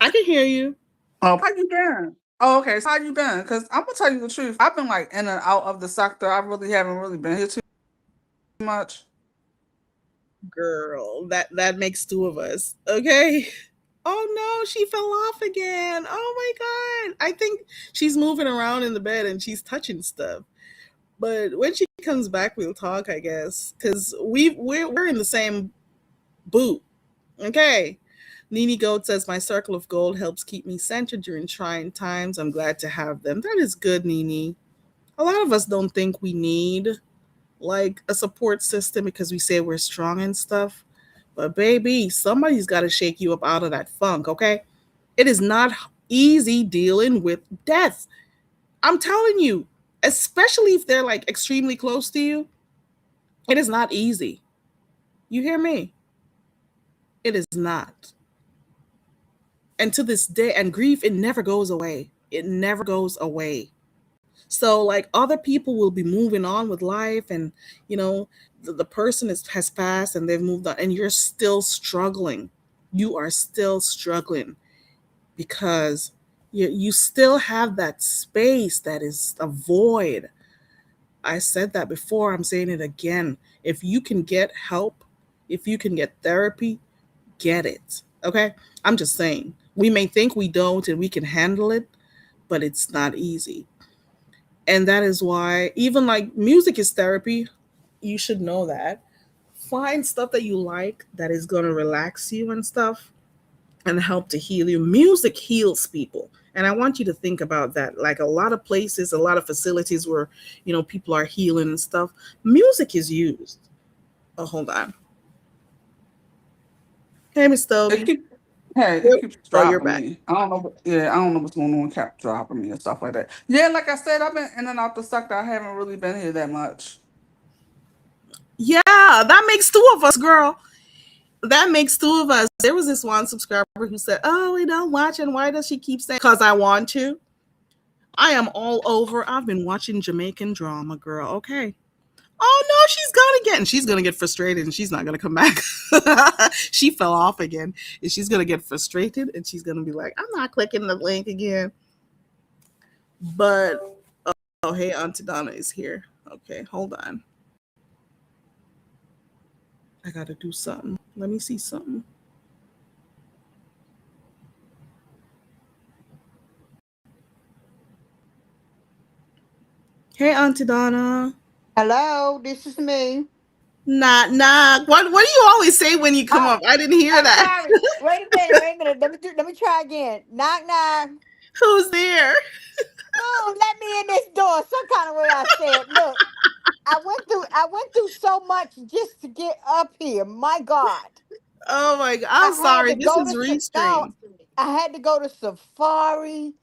I can hear you. Oh, how you been? Oh, okay. So how you been? Because I'm gonna tell you the truth. I've been like in and out of the sector. I really haven't really been here too much. Girl, that makes two of us. Okay. Oh no, she fell off again. Oh my god. I think she's moving around in the bed and she's touching stuff. But when she comes back, we'll talk, I guess, because we're in the same boot. Okay. Nini Goat says, my circle of gold helps keep me centered during trying times. I'm glad to have them. That is good, Nini. A lot of us don't think we need like a support system because we say we're strong and stuff. But baby, somebody's got to shake you up out of that funk, okay? It is not easy dealing with death. I'm telling you, especially if they're like extremely close to you, it is not easy. You hear me? It is not. And to this day, and grief, it never goes away. It never goes away. So like other people will be moving on with life, and you know the person has passed and they've moved on, and you're still struggling. You are still struggling because you still have that space that is a void. I said that before, I'm saying it again. If you can get help, if you can get therapy, get it. Okay? I'm just saying. We may think we don't and we can handle it, but it's not easy. And that is why, even like music is therapy, you should know that. Find stuff that you like that is going to relax you and stuff and help to heal you. Music heals people. And I want you to think about that. Like a lot of places, a lot of facilities where, people are healing and stuff, music is used. Oh, hold on. Hey, Miss It Toby. keep, hey, it Yep. keeps Oh, you're dropping back. me. I don't know. Yeah, I don't know what's going on. Kept dropping me and stuff like that. Yeah, like I said, I've been in and out the sector. I haven't really been here that much. Yeah, that makes two of us, girl. That makes two of us. There was this one subscriber who said, "Oh, we don't watch, and why does she keep saying?" Because I want to. I am all over. I've been watching Jamaican drama, girl. Okay. Oh no, she's gonna get frustrated, and she's not gonna come back. She fell off again, and she's gonna get frustrated, and she's gonna be like, "I'm not clicking the link again." But oh, hey, Auntie Donna is here. Okay, hold on. I gotta do something. Let me see something. Hey, Auntie Donna. Hello, this is me. Knock knock. What do you always say when you come Oh, up? I didn't hear I'm that. sorry. Wait a minute. Wait a minute. Let me try again. Knock knock. Who's there? Oh, let me in this door. Some kind of way I said. Look, I went through so much just to get up here. My God, Oh my god. I'm I had sorry. to This go is to no. Restream. I had to go to Safari.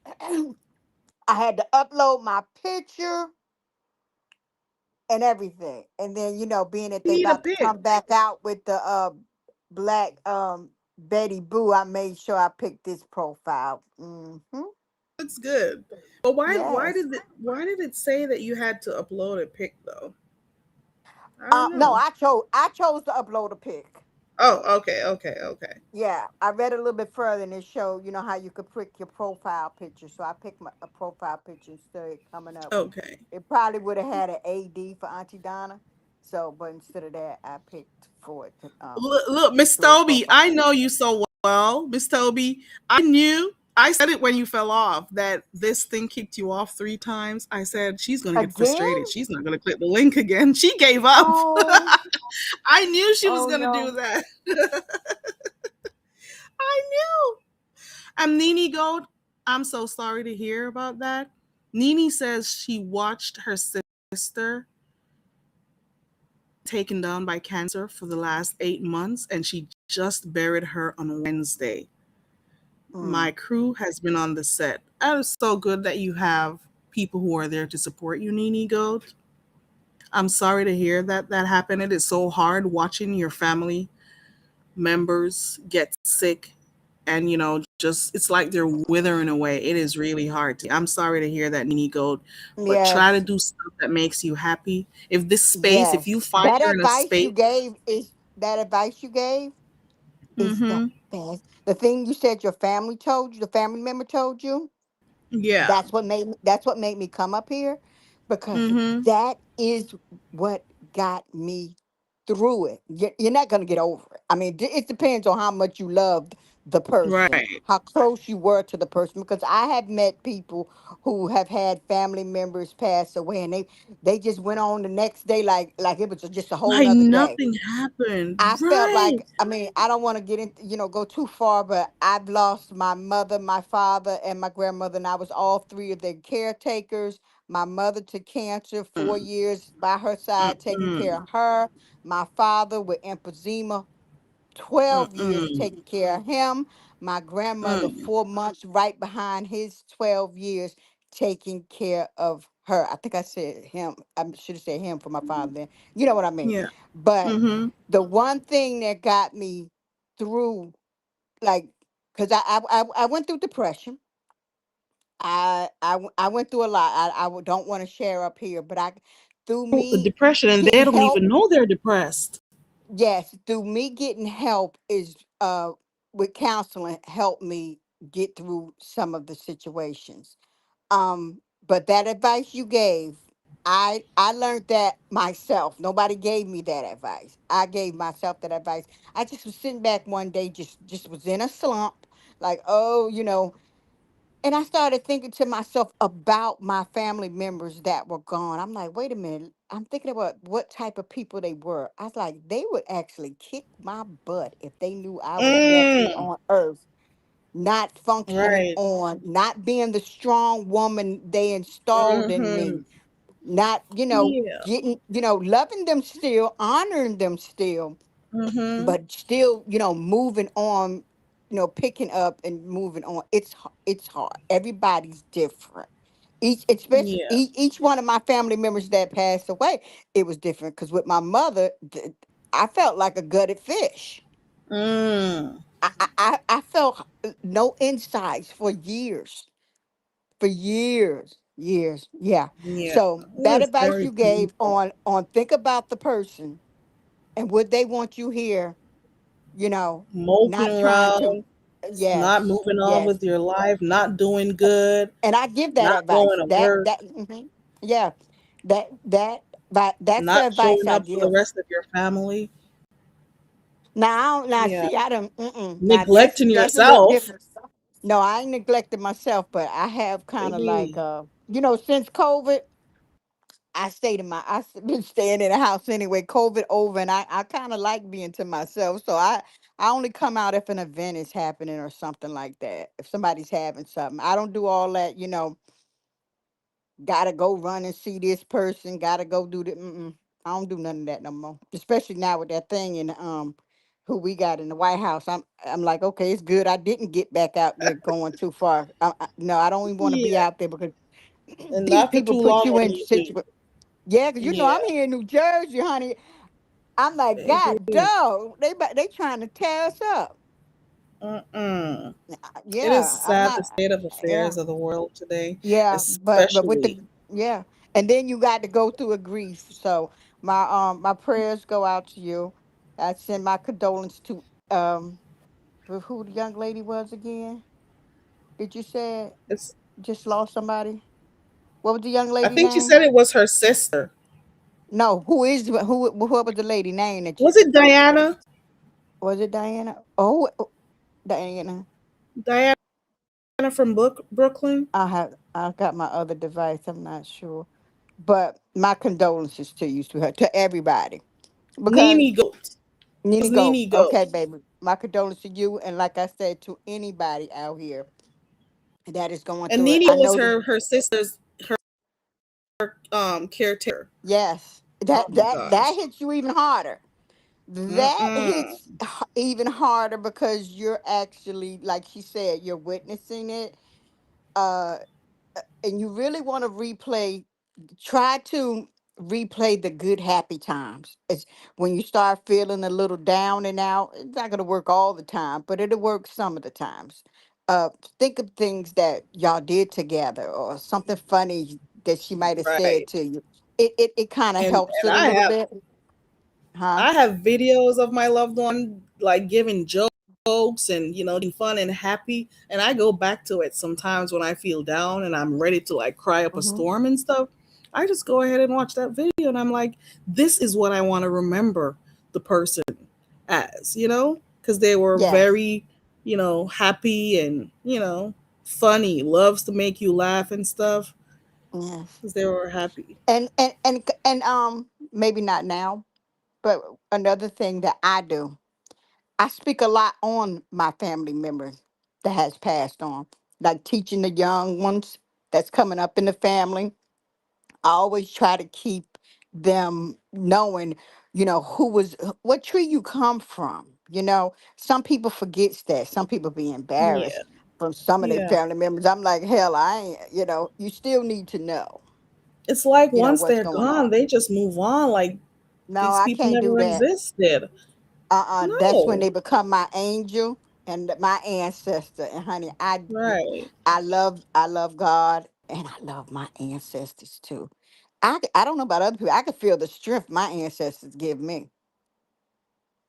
I had to upload my picture and everything, and then being that You they need a about to pic. come back out with the black Betty Boo, I made sure I picked this profile. Looks good. But why Yes. did it say that you had to upload a pic though? I don't No, know. I chose to upload a pic. Oh, okay, okay, okay. Yeah, I read a little bit further and it showed, how you could pick your profile picture. So I picked a profile picture instead of it coming up. Okay. It probably would have had an AD for Auntie Donna. So, but instead of that, I picked for it to Look, Miss do a Toby, profile I know picture. you so well, Miss Toby. I said it when you fell off that this thing kicked you off 3 times. I said she's gonna get Again? frustrated. She's not gonna click the link again. She gave up. Oh, I knew she was oh gonna do no. that. I knew. Nini Gold, I'm so sorry to hear about that. Nini says she watched her sister taken down by cancer for the last 8 months, and she just buried her on Wednesday. Mm. My crew has been on the set. And it's so good that you have people who are there to support you, Nini Goat. I'm sorry to hear that that happened. It is so hard watching your family members get sick, and just it's like they're withering away. It is really hard. I'm sorry to hear that, Nini Goat, but try to Yes. do stuff that makes you happy. If you Yes. find you're in a space. That advice you gave is the Mhm. best. The thing you said your family told you, the family member told you, Yeah. that's what made me come up here, because Mhm. that is what got me through it. You're not going to get over it. I mean, it depends on how much you loved the person, Right. how close you were to the person, because I have met people who have had family members pass away, and they just went on the next day like it was just a whole Like nother day. nothing happened. I felt Right. like, I mean, I don't want to get into, go too far, but I've lost my mother, my father, and my grandmother, and I was all three of their caretakers. My mother to cancer, 4 years by her side, taking Mm-mm. care of her. My father with emphysema, 12 years Mm-mm. taking care of him. My grandmother, Mm. 4 months right behind his 12 years taking care of her. I think I said him. I should have said him for my father then. You know what I mean? Yeah. But Mhm. the one thing that got me through, like, because I went through depression. I went through a lot. Don't want to share up here, but I through me Depression, and they getting don't help. even know they're depressed. Yes, through me getting help is with counseling helped me get through some of the situations. But that advice you gave, I learned that myself. Nobody gave me that advice. I gave myself that advice. I just was sitting back one day, just was in a slump, like, oh, and I started thinking to myself about my family members that were gone. I'm like, wait a minute. I'm thinking about what type of people they were. I was like, they would actually kick my butt if they knew I was left here Mm, on earth, not functioning right. on, not being the strong woman they installed in Mm-hmm. me, not, Yeah. getting, loving them still, honoring them still, Mm-hmm. but still, moving on, picking up and moving on. It's hard. Everybody's different. Each, especially Yeah. each one of my family members that passed away, it was different. Because with my mother, I felt like a gutted fish. Mm. I felt no insides for years. Yeah. Yeah. So that That's advice very you gave painful. on think about the person and would they want you here, Moping not trying to, around, not yes, moving on yes. with your life, not doing good, And I give that not going advice. to work, Yeah, that's the not advice showing I up for the give. rest of your family. Now Yeah. see, I don't, now Neglecting that's a little yourself. different. No, I ain't neglected myself, but I have kind of like, Hey. since COVID, been staying in the house anyway. COVID over, and I kind of like being to myself. So I only come out if an event is happening or something like that. If somebody's having something, I don't do all that. Gotta go run and see this person. Gotta go do the. I don't do none of that no more. Especially now with that thing in who we got in the White House. I'm like, okay, it's good. I didn't get back out there going too far. No, I don't even want to be Yeah. out there because And these not for people too put long you when in you do. situations. Yeah, because Yeah. I'm here in New Jersey, honey. I'm like, God, Baby. dog, they trying to tear us up. Mm-mm. It is Yeah, I'm sad not. the state of Yeah, affairs of the world today, yeah, but with especially. the yeah, and then you got to go through a grief. So my prayers go out to you. I send my condolence to who the young lady was again. Did you say It's. just lost somebody? What was the young I lady think she name? said it was her sister. No, who what was the lady name that you Was it Diana? was it Diana? Oh, Diana. Diana from Brooklyn. I got my other device. I'm not sure, but my condolences to you, sweetheart, to everybody, because Nene Goat. It Nina was go. Nene Goat. Okay, baby. My condolences to you, and like I said, to anybody out here that is going And through it. Nene I was know that. her sister's caretaker. Yes, Oh my that gosh. hits you even harder. That Mm-mm. hits even harder because you're actually, like she said, you're witnessing it. Uh, and you really want to try to replay the good happy times. It's when you start feeling a little down and out, it's not going to work all the time, but it'll work some of the times. uh think of things that y'all did together or something funny that she might have said Right. to you. It kind of And helps it a little bit, huh? I have videos of my loved one like giving jokes and being fun and happy, and I go back to it sometimes when I feel down and I'm ready to like cry up a Hmm. storm and stuff. I just go ahead and watch that video and I'm like, this is what I want to remember the person as, because they were Yes, very, happy and, funny, loves to make you laugh and stuff yes. because they were happy. And maybe not now, but another thing that I do, I speak a lot on my family members that has passed on, like teaching the young ones that's coming up in the family. I always try to keep them knowing, what tree you come from. Some people forgets that. Some people be Yeah. embarrassed from some of their Yeah. family members. I'm like, hell, I ain't. You still need to know, It's like once what's they're going gone, on. they just move on like No, these I people can't do never that. existed. That's when No. they become my angel, and my ancestor. And honey, Right. I love God, and I love my ancestors too. I don't know about other people. I can feel the strength my ancestors give me,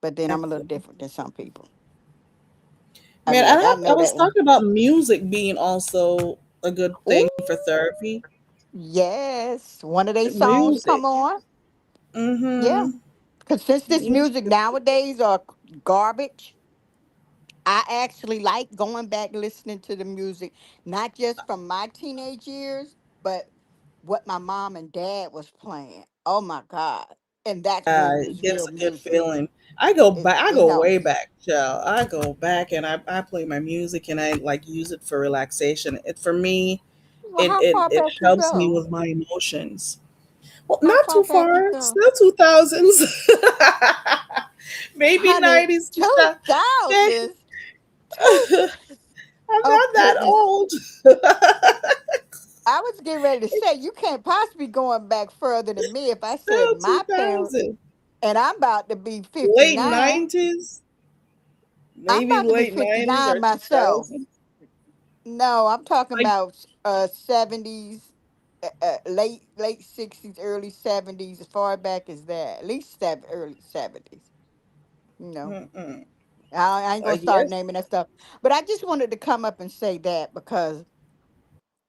but then I'm a little Excellent. different than some people. Man, I I know was that. talking about music being also a good thing Ooh, for therapy. yes. One of their songs Music. come on. Yeah. Mm-hmm. Because since this Music music is nowadays are garbage, I actually like going back listening to the music, not just from my teenage years, but what my mom and dad was playing. Oh my God. And that's when it it was gives real a good music. feeling. I go It back. I it go way helps. back, child. I go back and I play my music and I like use it for relaxation. It for me, Well, how far it back you helps me go? with my emotions. Well, How not far too back you far. go? Still 2000s. Maybe Honey, 90s. 2000s. Two, I'm oh not that goodness. old. I was getting ready to say you can't possibly going back further than me if I said Still my parents, 2000. and I'm about to be Late 59. 90s. I'm Maybe about to be late 90s 59 or myself. 2000. No, I'm talking Like, about 70s, late 60s, early 70s, as far back as that. At least early 70s. You know, mm-mm. I ain't gonna Like, start yes. naming that stuff. But I just wanted to come up and say that because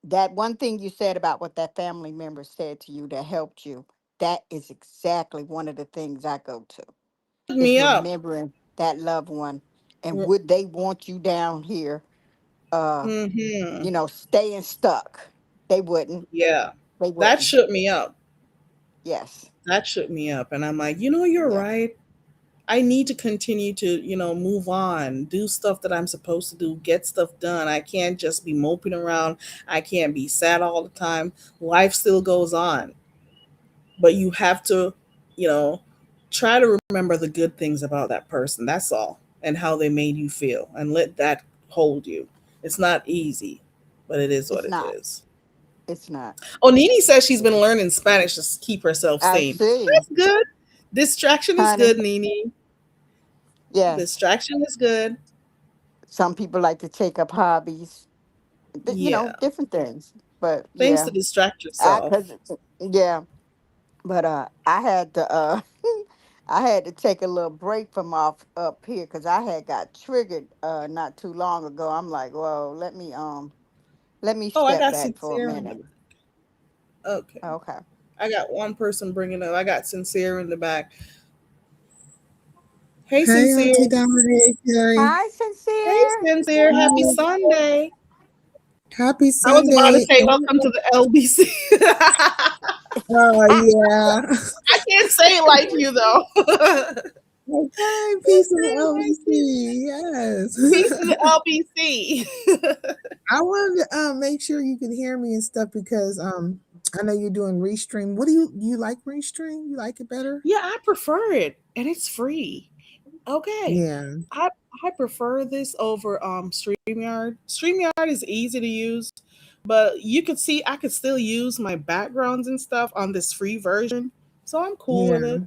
that one thing you said about what that family member said to you that helped you, that is exactly one of the things I go to, is Me up. remembering that loved one, and would they want you down here, uh Mm-hmm. staying stuck? They wouldn't. Yeah. They That wouldn't. shook me up. Yes. That shook me up. And I'm like, you're Yeah. right. I need to continue to, move on, do stuff that I'm supposed to do, get stuff done. I can't just be moping around. I can't be sad all the time. Life still goes on. But you have to, you know, try to remember the good things about that person. That's all. And how they made you feel. And let that hold you. It's not easy, but it is what It's it not. is. It's not. Oh, Nini says she's been learning Spanish to keep herself I sane. see. That's good. Distraction is Honey. good, Nini. Yes. Distraction is good. Some people like to take up hobbies, Yeah. different things. But Things to yeah, distract I cause yourself. yeah, but I had to I had to take a little break from off up here because I had got triggered not too long ago. I'm like, whoa, let me Oh, I step got back for a sincere in the minute. back. Okay. Okay. I got one person bringing up. I got sincere in the back. Hey, Hey, Auntie sincere. Donna. Hey, Carrie. Hi, Hey, sincere. sincere. Happy Hi. Sunday. Happy I was about to Sunday. say welcome to the LBC. Oh, yeah. I can't say it like you though. Okay, Can't peace in the say it like you. LBC. Yes. Peace to the LBC. I wanted to make sure you can hear me and stuff because I know you're doing Restream. What do you like Restream? You like it better? Yeah, I prefer it, and it's free. Okay, Yeah. I I prefer this over Streamyard. Streamyard is easy to use, but you could see I could still use my backgrounds and stuff on this free version, so I'm cool with Yeah. it.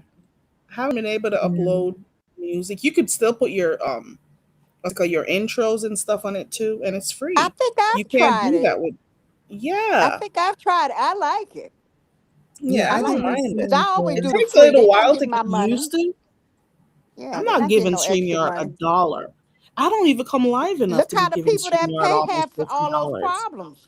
I haven't been able to Yeah. upload music. You could still put your what's it called, your intros and stuff on it too, and it's I free. think You I've can't tried do it. that with I yeah. think I've tried it. I like it. Yeah, Yeah, I I I don't do like it mind because it. I Restream always It do the too. takes a free. little They not while to getting get my money. used to. Yeah, I'm they're not not getting giving no extra StreamYard a money. dollar. I don't even come live enough Look to be how the giving people that StreamYard pay almost have all those $50. problems.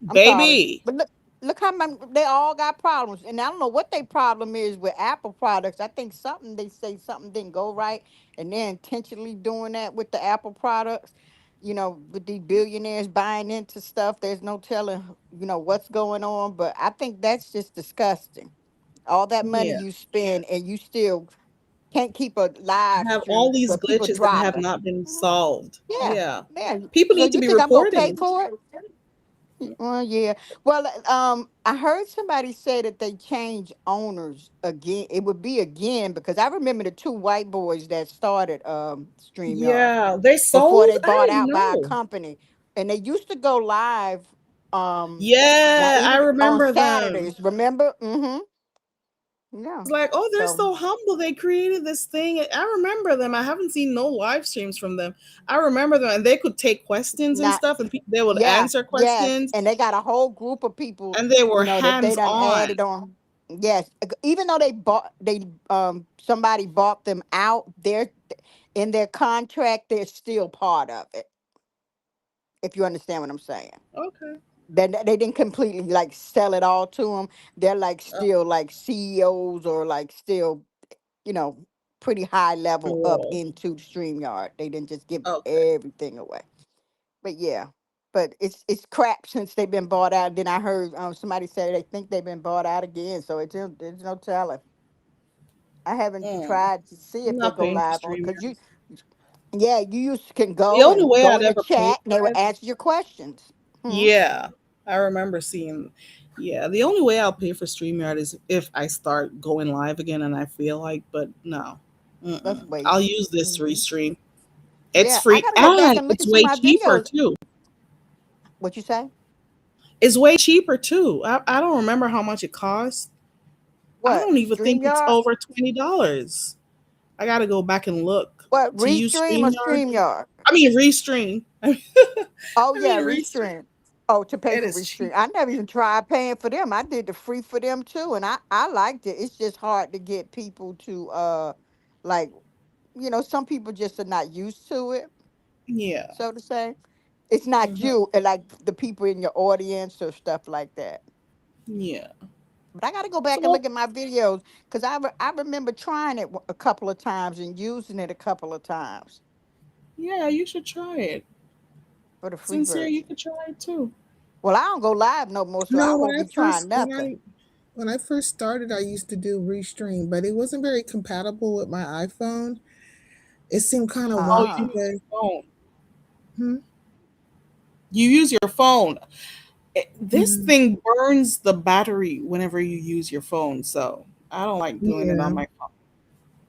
I'm sorry, Baby. but look how many, they all got problems, and I don't know what their problem is with Apple products. I think something they say something didn't go right, and they're intentionally doing that with the Apple products. With these billionaires buying into stuff, there's no telling what's going on. But I think that's just disgusting. All that money Yeah. you spend, and you still can't keep a live Have all stream these where people glitches that have dropping. not been Mhm. solved. Yeah, Yeah. yeah. People So need to you be think I'm gonna pay reporting. for it? Well, yeah. Well, I heard somebody say that they changed owners again. It would be again because I remember the two white boys that started StreamYard Yeah. They before sold? they I bought didn't out by a know. company, and they used to go live. Um, now Yeah, I even on remember them. Saturdays, remember? Mm-hmm. Yeah. It's like, oh, they're So so humble. They created this thing. I remember them. I haven't seen no live streams from them. I remember them, and they could take questions and not stuff, and they would yeah, answer yes. questions, And they got a whole group of people, and they were that they hands done on. added on. Yes. Even though they somebody bought them out, they're in their contract, they're still part of it, if you understand what I'm saying. Okay. They didn't completely like sell it all to them. They're like still like CEOs, or like still, you know, pretty high level up Cool. into StreamYard. They didn't just give Okay. everything away. But yeah, but it's crap since they've been bought out. Then I heard somebody say they think they've been bought out again. So there's no telling. I haven't Mm. tried to see I'm if they not go paying for live on, streaming. because yeah, can The go only and way go I'd in the ever pay chat and they for will it, answer your questions. Hmm? yeah, I remember seeing. Yeah, the only way I'll pay for StreamYard is if I start going live again and I feel like, but no. That's I'll waste. use this Hmm. Restream. It's Yeah, I free gotta go back and and look it's at some way of my cheaper videos. too. What you say? It's way cheaper too. I don't remember how much it costs. I What, don't even think it's StreamYard? over $20. I gotta go back and look What, to use Restream or StreamYard. StreamYard? I mean Restream. I Oh yeah, mean Restream. Restream. Oh, to pay It for is Restream. cheap. I never even tried paying for them. I did the free for them too, and I liked it. It's just hard to get people to like, some people just are not used to it, Yeah. so to say. It's not Hmm. you, and like the people in your audience or stuff like that. Yeah. But I got to go So back and well, look at my videos, because I remember trying it a couple of times and using it a couple of times yeah, you should try it. for the free Sincere, you version. could try it too. Well, I don't go live no more, so I No, won't be trying nothing. when I first started, I used to do Restream, but it wasn't very compatible with my iPhone. It seemed kind of Oh, wonky, you Ah, use but your phone. hmm, You use your phone. This mhm. thing burns the battery whenever you use your phone, so I don't like doing it on Yeah. my phone.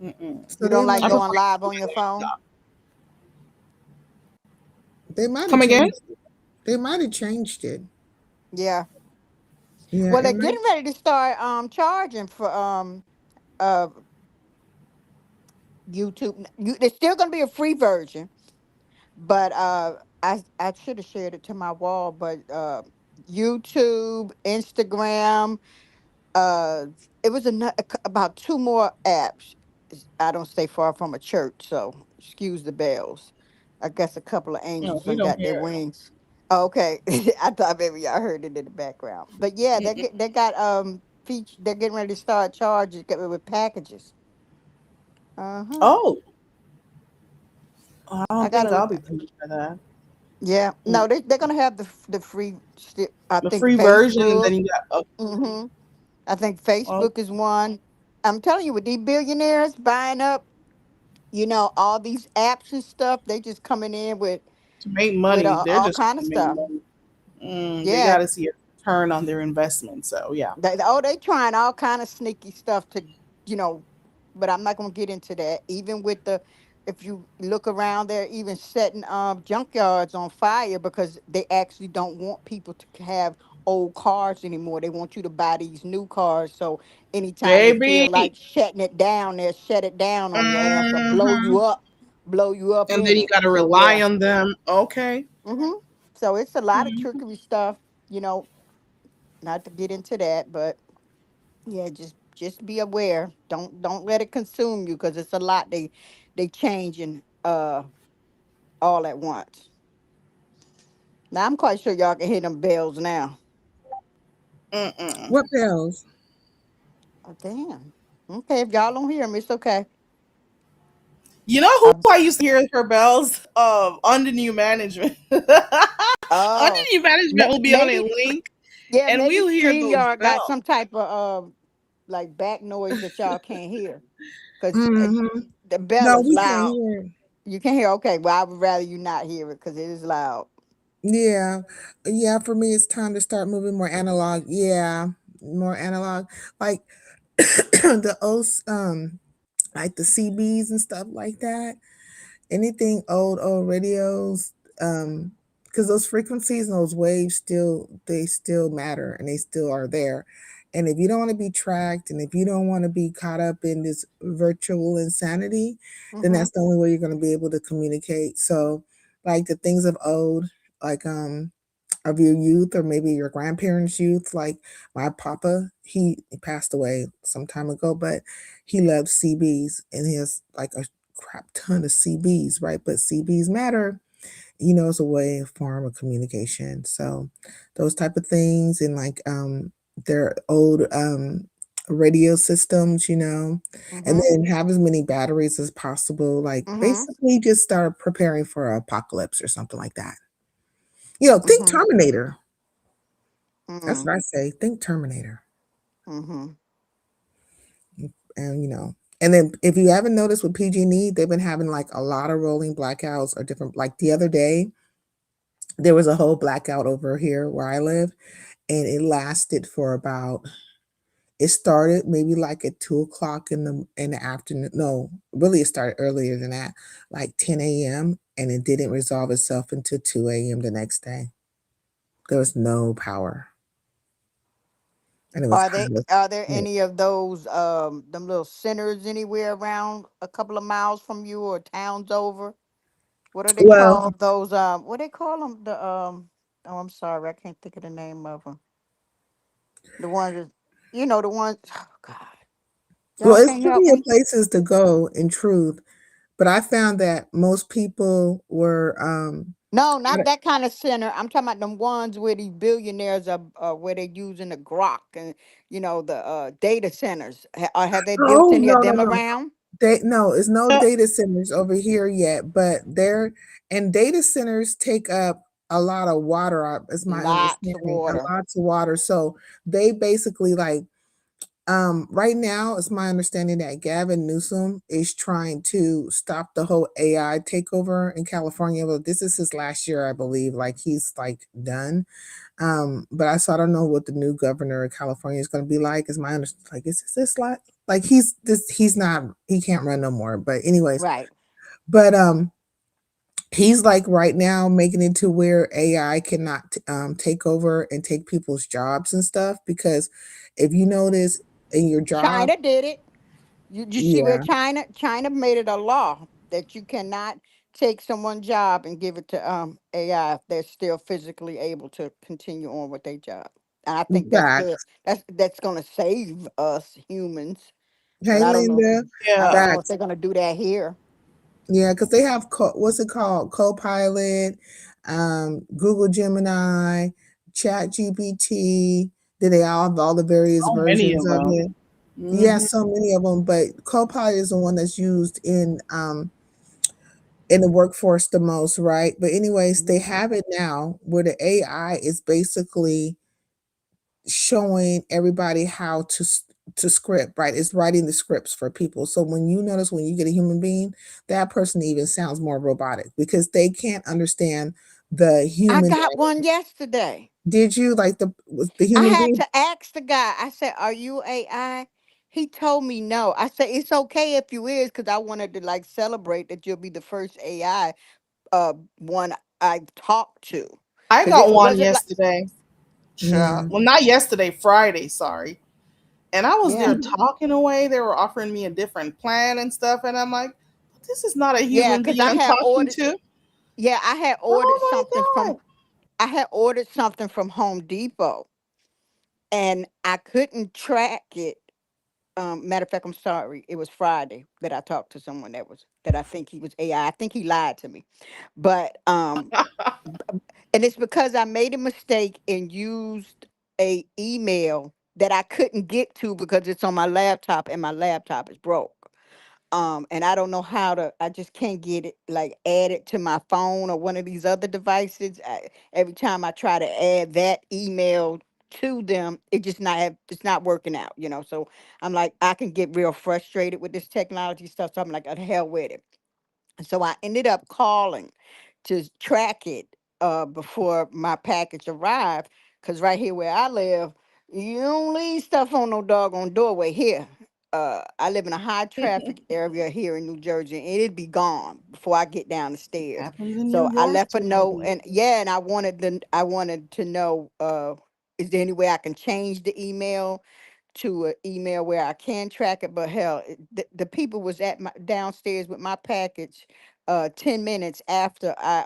Mm-mm. So you don't like I prefer going to live do on your my phone? laptop. they might have Come again? changed it. They might have changed it. Yeah. Yeah, Well, it they're might. getting ready to start charging for uh YouTube. There's still gonna be a free version, but I should have shared it to my wall, but YouTube, Instagram, uh it was about two more apps. I don't stay far from a church, so excuse the bells. I guess a couple of No, angels we done don't got their hear wings. Oh, okay. I thought maybe y'all heard it in the background, but yeah, it. Mm-mm. they got they're getting ready to start charging with packages. Uh-huh. Oh, I I don't think gotta I'll be paying for that. Yeah, Mm. no, they're gonna have the free. I The think free version, and Facebook. then you got. Oh, Hmm. I think oh, Facebook is one. I'm telling you, with these billionaires buying up, all these apps and stuff, they just coming in to make with money, they're all just kind trying of to make stuff. money. They got Yeah, to see a return on their investment. So yeah. they trying all kind of sneaky stuff to, you know, but I'm not gonna get into that. Even with if you look around, they're even setting junkyards on fire because they actually don't want people to have old cars anymore. They want you to buy these new cars. So anytime they feel Baby. like shutting it down, they'll shut it down on your ass or Hmm. blow you up And in then you it. got to So rely yeah. on them. Okay. Hmm. So it's a lot of Mhm. trickery stuff, you know, not to get into that, but yeah, just be aware. Don't let it consume you, because it's a lot they changing all at once. Now I'm quite sure y'all can hear them bells now. Mm-mm. What bells? Oh damn. Okay, if y'all don't hear them, it's okay. You know I, who I used to hear her bells? Under new management. Under oh, new management will be on a maybe, link, yeah, and maybe we'll hear those StreamYard got bells. some type of like back noise that y'all can't hear, because Hmm. the bell No, is we can't loud. hear it. You can hear. Okay, well, I would rather you not hear it because it is loud. Yeah, yeah. For me, it's time to start moving more analog. Yeah, more analog, like the like the CBs and stuff like that. Anything old radios, because those frequencies and those waves still matter and they still are there. And if you don't want to be tracked and if you don't want to be caught up in this virtual insanity, then Mm-hmm. that's the only way you're going to be able to communicate. So, like the things of old, like of your youth or maybe your grandparents' youth, like my papa, he passed away some time ago, but he loved CBs and he has like a crap ton of CBs, right? But CBs matter, it's a way of form of communication. So those type of things and like their old radio systems, and Mm-hmm. then have as many batteries as possible. Like Mm-hmm. basically just start preparing for an apocalypse or something like that. Think Mm-hmm. Terminator. That's Mm-hmm. what I say. Think Terminator. Mm-hmm. And and then if you haven't noticed with PG&E, they've been having like a lot of rolling blackouts or different, like the other day, there was a whole blackout over here where I live, and it lasted for about, it started maybe like at 2 o'clock in the afternoon. No, really it started earlier than that, like 10 a.m. and it didn't resolve itself until 2 a.m. the next day. There was no power. And it was Are kind they of are there yeah. any of those them little centers anywhere around a couple of miles from you or towns over? What do they Well, call those? What they call them? The oh, I'm sorry, I can't think of the name of them. The ones that, the ones. Oh God, y'all it's can't help plenty of me. places to go in truth, but I found that most people were No, not that kind of center. I'm talking about them ones where these billionaires are, where they're using the grok and the data centers. Have they built oh any of no, no, them no. around? No, it's no data centers over here yet, but data centers take up a lot of water, is my Lots of understanding, a water. lots of water. So they basically like right now it's my understanding that Gavin Newsom is trying to stop the whole AI takeover in California. Well, this is his last year, I believe. Like he's like done. But I don't know what the new governor of California is going to be like. Is my understanding, like is this like he's not, he can't run no more. But anyways, Right. but he's like right now making it to where AI cannot take over and take people's jobs and stuff, because if you notice in your job, China did it. You see where yeah, China made it a law that you cannot take someone's job and give it to AI if they're still physically able to continue on with their job. And I think that's good. facts. That's gonna save us humans. But Hey, I don't know. Linda, I Yeah. don't know if facts. they're gonna do that here. Yeah, because they have what's it called? Copilot, Google Gemini, Chat GPT. Then they all have all the various So many versions of of them. it. Yeah, Hmm. so many of them. But Copilot is the one that's used in the workforce the most, right? But anyways, they Hmm. have it now where the AI is basically showing everybody how to script, right? It's writing the scripts for people. So when you notice when you get a human being, that person even sounds more robotic because they can't understand the I human. got one yesterday. Did you like the I human had being? to ask the guy. I said, "Are you AI?" He told me no. I said, "It's okay if you is, because I wanted to like celebrate that you'll be the first AI one I talked to, I because got it one wasn't like yesterday. Yeah, Well, not yesterday, Friday, sorry. And I was yeah, there talking away. They were offering me a different plan and stuff. And I'm like, this is not a yeah, human because being I'm talking to. I had ordered Oh something my from God. Home Depot, and I couldn't track it. Matter of fact, I'm sorry. It was Friday that I talked to someone that I think he was AI. I think he lied to me, but and it's because I made a mistake and used a email that I couldn't get to because it's on my laptop and my laptop is broke. And I don't know how to, I just can't get it like added to my phone or one of these other devices. Every time I try to add that email to them, it's not working out, so I'm like, I can get real frustrated with this technology stuff, so I'm like, the hell with it. So I ended up calling to track it before my package arrived. Cause right here where I live, you don't leave stuff on no doggone doorway here. I live in a high traffic area here in New Jersey, and it'd be gone before I get down the stairs. Happens in New So I York left a too, note, believe and me. yeah, and I wanted to know. is there any way I can change the email to an email where I can track it? But hell, the people was at my downstairs with my package 10 minutes after I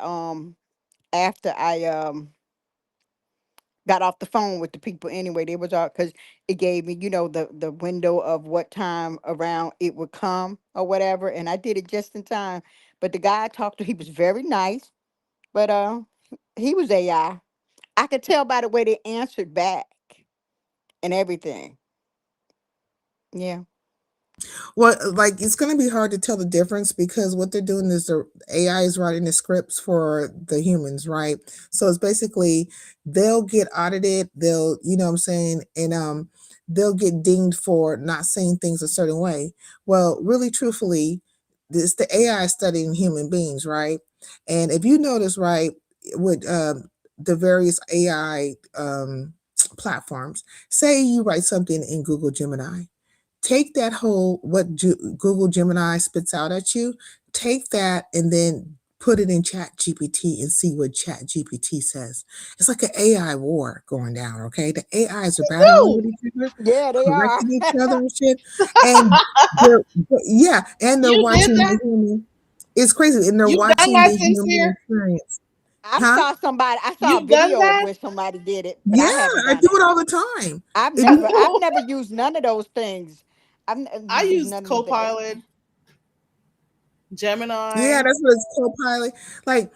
got off the phone with the people anyway. They was all because it gave me, the window of what time around it would come or whatever, and I did it just in time. But the guy I talked to, he was very nice, but he was AI. I could tell by the way they answered back and everything. Yeah. Well, like it's going to be hard to tell the difference because what they're doing is the AI is writing the scripts for the humans, right? So it's basically they'll get audited, they'll, you know what I'm saying, and they'll get dinged for not saying things a certain way. Well, really truthfully, this the AI is studying human beings, right? And if you notice, right, with the various AI platforms, say you write something in Google Gemini, take that whole Google Gemini spits out at you, take that and then put it in Chat GPT and see what Chat GPT says. It's like an AI war going down, okay? The AIs are battling with each other, Yeah, they are. correcting each other and shit. And they're You did watching the that? human. It's crazy. And they're You've done watching that, the human Sincere? experience. I Huh? saw a You've done video of that? where somebody did it, but Yeah, I haven't I done do it. it all the time. I've If never you I've never used none of those things. I Used used none of the Copilot, yeah, Gemini. that's what it's Copilot. Like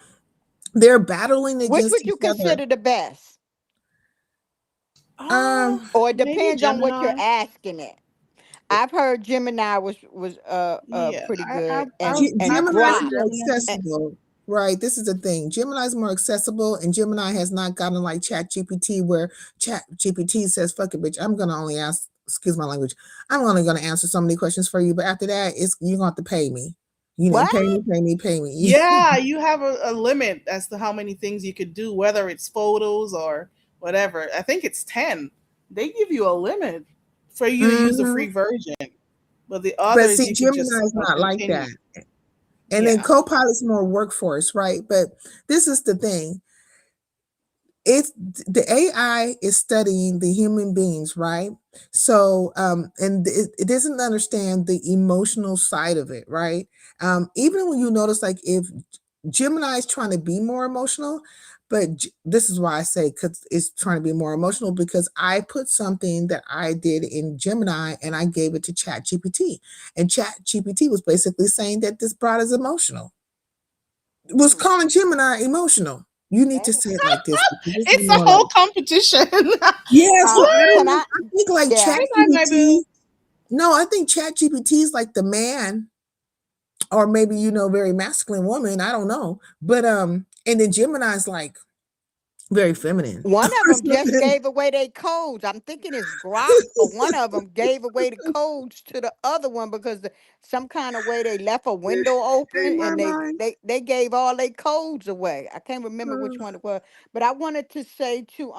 they're battling which against would each you other. consider the best? Um, Or it Maybe depends on what you're Gemini. asking it. I've heard Gemini was Yeah, pretty I good, I and I Gemini is prefer Grok. more Gemini. And accessible, right? This is the thing. Gemini is more accessible, and Gemini has not gotten like Chat GPT, where Chat GPT says, "Fuck it, bitch. I'm gonna only ask. Excuse my language. I'm only gonna answer so many questions for you, but after that, it's you're gonna have to pay me. You know, what? pay me." Yeah, you have a limit as to how many things you could do, whether it's photos or whatever. I think it's 10. They give you a limit for you to use the hmm free version, but the But others see, you could Gemini just is not like continue. that. And then Yeah. Copilot's more workforce, right? But this is the thing. It's the AI is studying the human beings, right? So and it doesn't understand the emotional side of it, right? Even when you notice, like if Gemini is trying to be more emotional, but this is why I say because it's trying to be more emotional because I put something that I did in Gemini and I gave it to Chat GPT, and Chat GPT was basically saying that this broad is emotional, was Hmm. calling Gemini emotional. You need to Dang. say it like this because this is It's a more whole like, competition. yeah. So I don't Can know. I? I think like Yeah. Chat Hey, my GPT. boo. No, I think Chat GPT is like the man, or maybe very masculine woman. I don't know, but and then Gemini is like very feminine One of or them just something. gave away their codes. I'm thinking it's Grok, or one of them gave away the codes to the other one because some kind of way they left a window open In my and they mind. they they gave all their codes away. I can't remember which Uh, one it was, but I wanted to say to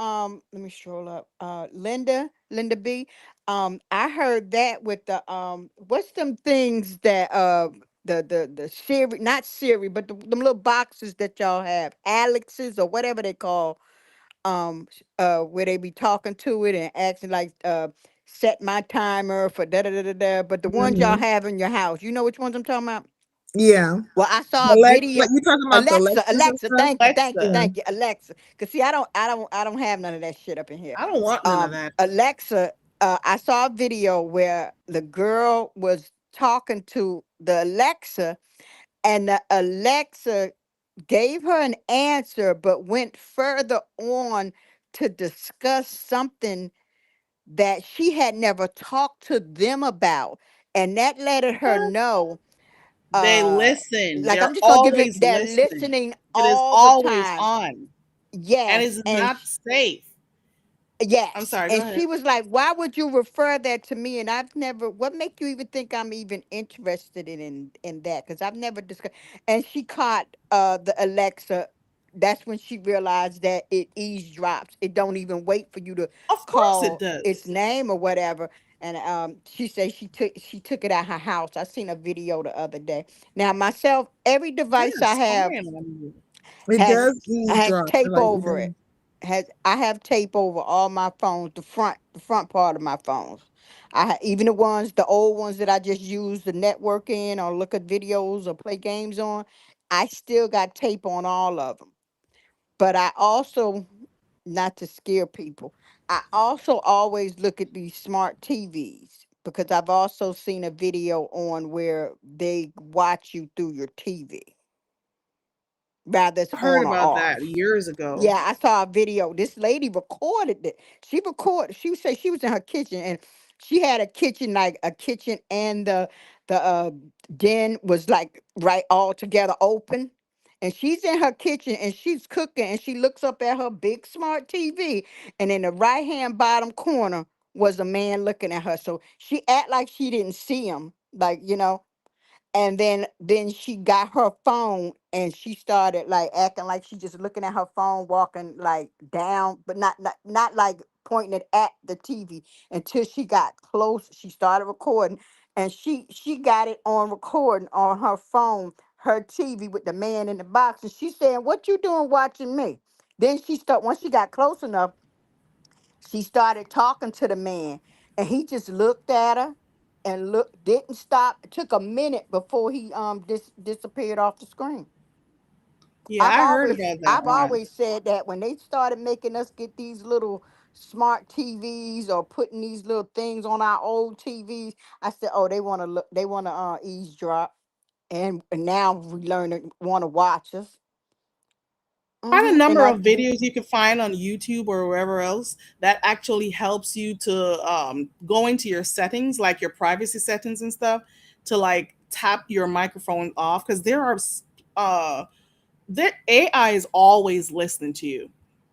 let me scroll up. Linda B. I heard that with the what's them things that the Siri, not Siri, but them little boxes that y'all have, Alex's or whatever they call, where they be talking to it and acting like set my timer for da da da da da. But the ones y'all mhm. have in your house, you know which ones I'm talking about? Yeah, Well, I saw a Alexa, video. like you talking about the Alexa, Alexas and Alexa, stuff. Alexa. Yeah. thank you, Alexa. Cause see, I don't have none of that shit up in here. I don't want none of that. Alexa, I saw a video where the girl was talking to the Alexa, and the Alexa gave her an answer, but went further on to discuss something that she had never talked to them about. And that let her What? know, They uh, listen. like They're I'm just gonna give it, always they're listening. listening It is all the always time. on, and Yes. it's not safe. I'm Yes. sorry. Go And ahead. she was like, why would you refer that to me? And I've never, what make you even think I'm even interested in that? Because I've never discussed. And she caught the Alexa. That's when she realized that it eavesdrops. It don't even wait for you to Of course it call its does. name or whatever. And she said she took it at her house. I seen a video the other day. Now myself, every They're device I have spying on you. It has does has eavesdrop. tape Like, over it. I have tape over all my phones, the front part of my phones. Even the ones, the old ones that I just use the network in or look at videos or play games on. I still got tape on all of them. But I also, not to scare people, I also always look at these smart TVs because I've also seen a video on where they watch you through your TV, rather it's I heard on or about that off. years ago. Yeah, I saw a video. This lady recorded it. She said she was in her kitchen and she had a kitchen, like a kitchen, and the den was like right all together open. And she's in her kitchen and she's cooking and she looks up at her big smart TV, and in the right hand bottom corner was a man looking at her. So she act like she didn't see him, like, and then she got her phone and she started like acting like she just looking at her phone, walking like down, but not like pointing it at the TV, until she got close. She started recording, and she got it on recording on her phone, her TV, with the man in the box, and she saying, "What you doing watching me?" Then once she got close enough, she started talking to the man, and he just looked at her and didn't stop. It took a minute before he disappeared off the screen. Yeah, I heard about that I've one. always said that when they started making us get these little smart TVs or putting these little things on our old TVs, I said, "Oh, they want to look, they want to eavesdrop," and now we learn to want to watch us. Quite a And number I of videos you can find on YouTube or wherever else that actually helps you to go into your settings, like your privacy settings and stuff, to like tap your microphone off, because uh their AI is always listening to you.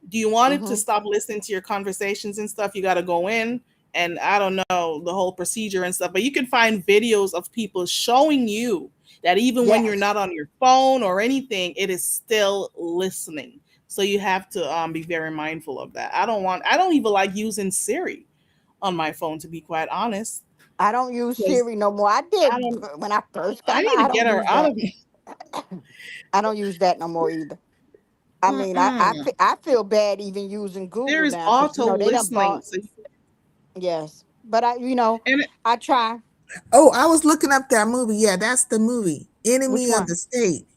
Do you want it to mm-hmm, stop listening to your conversations and stuff? You got to go in, and I don't know the whole procedure and stuff, but you can find videos of people showing you that even when you're yes, not on your phone or anything, it is still listening. So you have to be very mindful of that. I don't even like using Siri on my phone, to be quite honest, I don't use because Siri no more. I I did don't. when I first I got my. need to I get don't her use out that. of me. I don't use that no more either. I mean, Mm-mm. I feel bad even using There Google is now because auto they done listening, bought. so Yes, but and I try. Oh, I was looking up that movie. Yeah, that's the movie. Which Enemy of one? the State.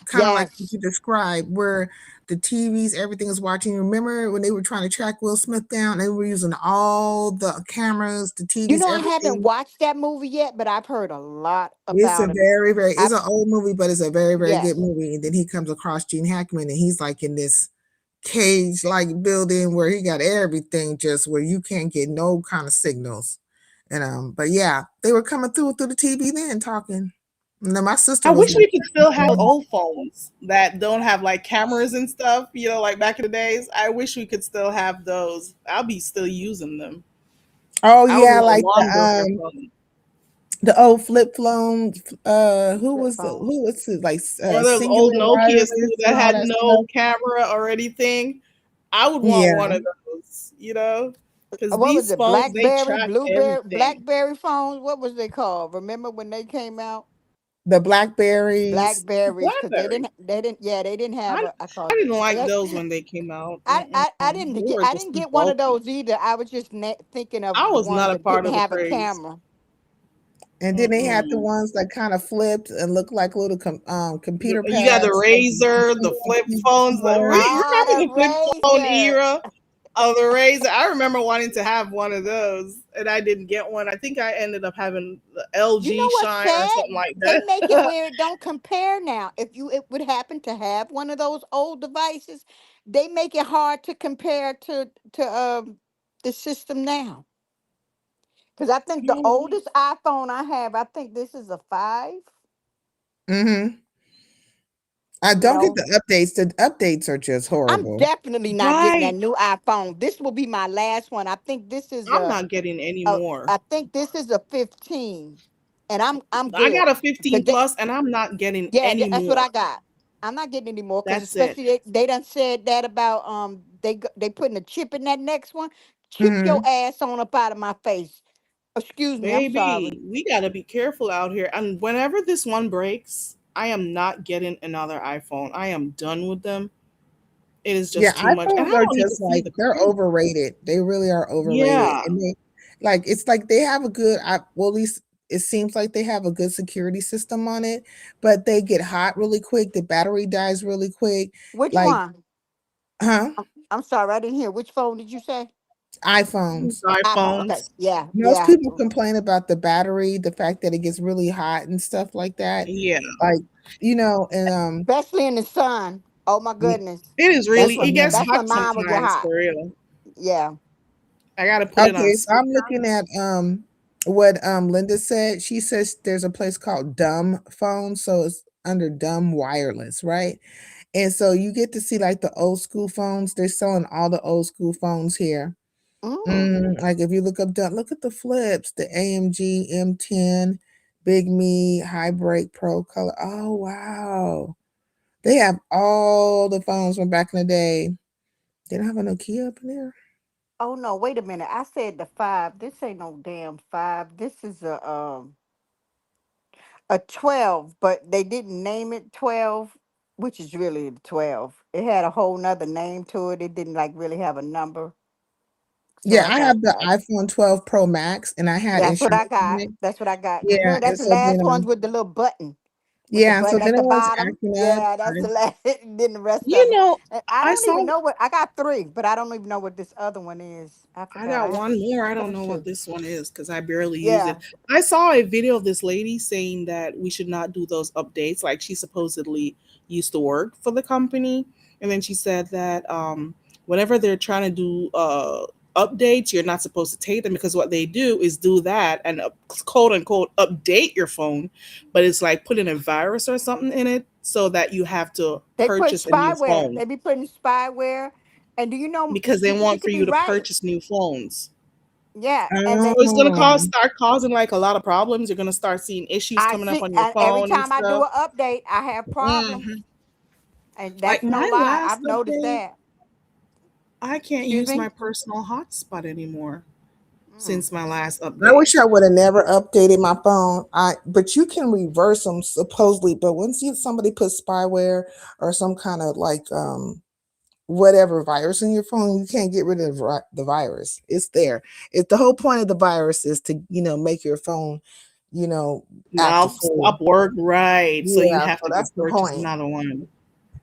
Kind of like what Yes. you described, where the TVs, everything is watching. Remember when they were trying to track Will Smith down? They were using all the cameras, the TVs, I haven't everything. watched that movie yet, but I've heard a lot It's a about it. very, very, I it's an old movie, but it's a very, very good Yes. movie. And then he comes across Gene Hackman and he's like in this cage like building where he got everything just where you can't get no kind of signals. And but yeah, they were coming through the TV then talking. And then my I sister was wish like, we could still have old phones that don't have like cameras and stuff, like back in the days. I wish we could still have those. I'll be still using them. oh I would yeah, want like longer for phone. the old flip phone. Flip phone. who was it? Like Or those old singular Nokias too wireless that and all had that no stuff. camera or anything. I would want Yeah. one of those, because What was these it? phones, they Blackberry, track Blueberry, everything. Blackberry phones? What was they called? Remember when they came out? The Blackberries. Blackberries, because BlackBerry. they didn't have I, a. I I called didn't like it. those when they came out. Mm-mm. They were I just didn't too get one of bulky. those either. I was just thinking of I the was ones not a that part didn't of the have a craze. camera. And then they had the Mm-mm. ones that kind of flipped and looked like little computer You got the pads. So you could Razor, see the on flip the phones. keyboard. Remember Oh, the the flip phone razor. era of the Razor? I remember wanting to have one of those, and I didn't get one. I think I ended up having the You LG know what's Shine or sad? something like They make it that. where it don't compare now. If you it would happen to have one of those old devices, they make it hard to compare to the system now. Because I think the Mm, oldest iPhone I have, I think this is a 5. Mm-hmm. I You don't get know, the updates. The updates are just I'm horrible. definitely not getting that right. new iPhone. This will be my last one. I think this is I'm not getting any more. I think this is a 15, and I'm I good. got a 'Cause 15 plus, and I'm not getting yeah, any that's what more. I got. I'm not getting any more because That's it. especially they done said that about they putting a chip in that next one. Chip your Mm-hmm. ass on up out of my face. Excuse me, I'm sorry. Baby, we got to be careful out here. And whenever this one breaks, I am not getting another iPhone. I am done with them. It is Yeah, just too much, and I iPhones are don't even just see like the they're code. overrated. They really are overrated. Yeah. And they like it's like they have a good well at least it seems like they have a good security system on it, but they get hot really quick. The battery dies really quick. Which Like, one? huh? I'm sorry, I didn't hear. Which phone did you say? iPhones. iPhone. Okay. iPhones. Yeah. Most Yeah. people complain about the battery, the fact that it gets really hot and stuff like that. Yeah. Like, and Especially in the sun. Oh my yeah, goodness. It is yes, really, I it gets know. That's hot when mine would get sometimes hot. for real. Yeah. I gotta put it on Okay, so I'm speaker. looking at what Linda said. She says there's a place called Dumb Phone, so it's under Dumb Wireless, right? And so you get to see like the old school phones. They're selling all the old school phones here. Mm. Like if you look up look at the flips, the AMG M10, Big Me, High Break Pro Color. Oh wow. They have all the phones from back in the day. They don't have a Nokia up in there. Oh no, wait a minute. I said the 5. This ain't no damn 5. This is a 12, but they didn't name it 12, which is really the 12. It had a whole nother name to it. It didn't like really have a number. So Yeah, I I got have the iPhone 12 Pro Max and I had that's what I insurance on got. it. That's what I got. Yeah, That's and the so last ones then with the little button. With the yeah, so button at then the it was bottom. acting up. Yeah, that's the last. Then the rest of You them. know, And I I don't saw, even know what I got 3, but I don't even know what this other one is. I I forgot. got I one more. I don't have know what 2. this one is because I barely use Yeah. it. I saw a video of this lady saying that we should not do those updates. Like she supposedly used to work for the company, and then she said that whenever they're trying to do updates, you're not supposed to take them because what they do is do that and quote unquote update your phone, but it's like putting a virus or something in it so that you have to They put purchase a new spyware. phone They be putting spyware. And do you know because they you want for could be you to right. purchase new phones. Yeah. And then So it's gonna Oh, start causing like a lot of problems. You're gonna start seeing issues I coming up see on your and every phone and time I do stuff. an update, I have problems. hmm And Like that's no my lie. last I've noticed update, that. I can't Excuse use me? my personal hotspot anymore Mm. since my last I update. wish I would have never updated my phone. But you can reverse them supposedly. But once somebody puts spyware or some kind of like whatever virus in your phone, you can't get rid of the virus. It's there. It's the whole point of the virus is to make your phone, you know, act a Now fool. stop work, right? So you Yeah, have so to go that's the purchase point. another one.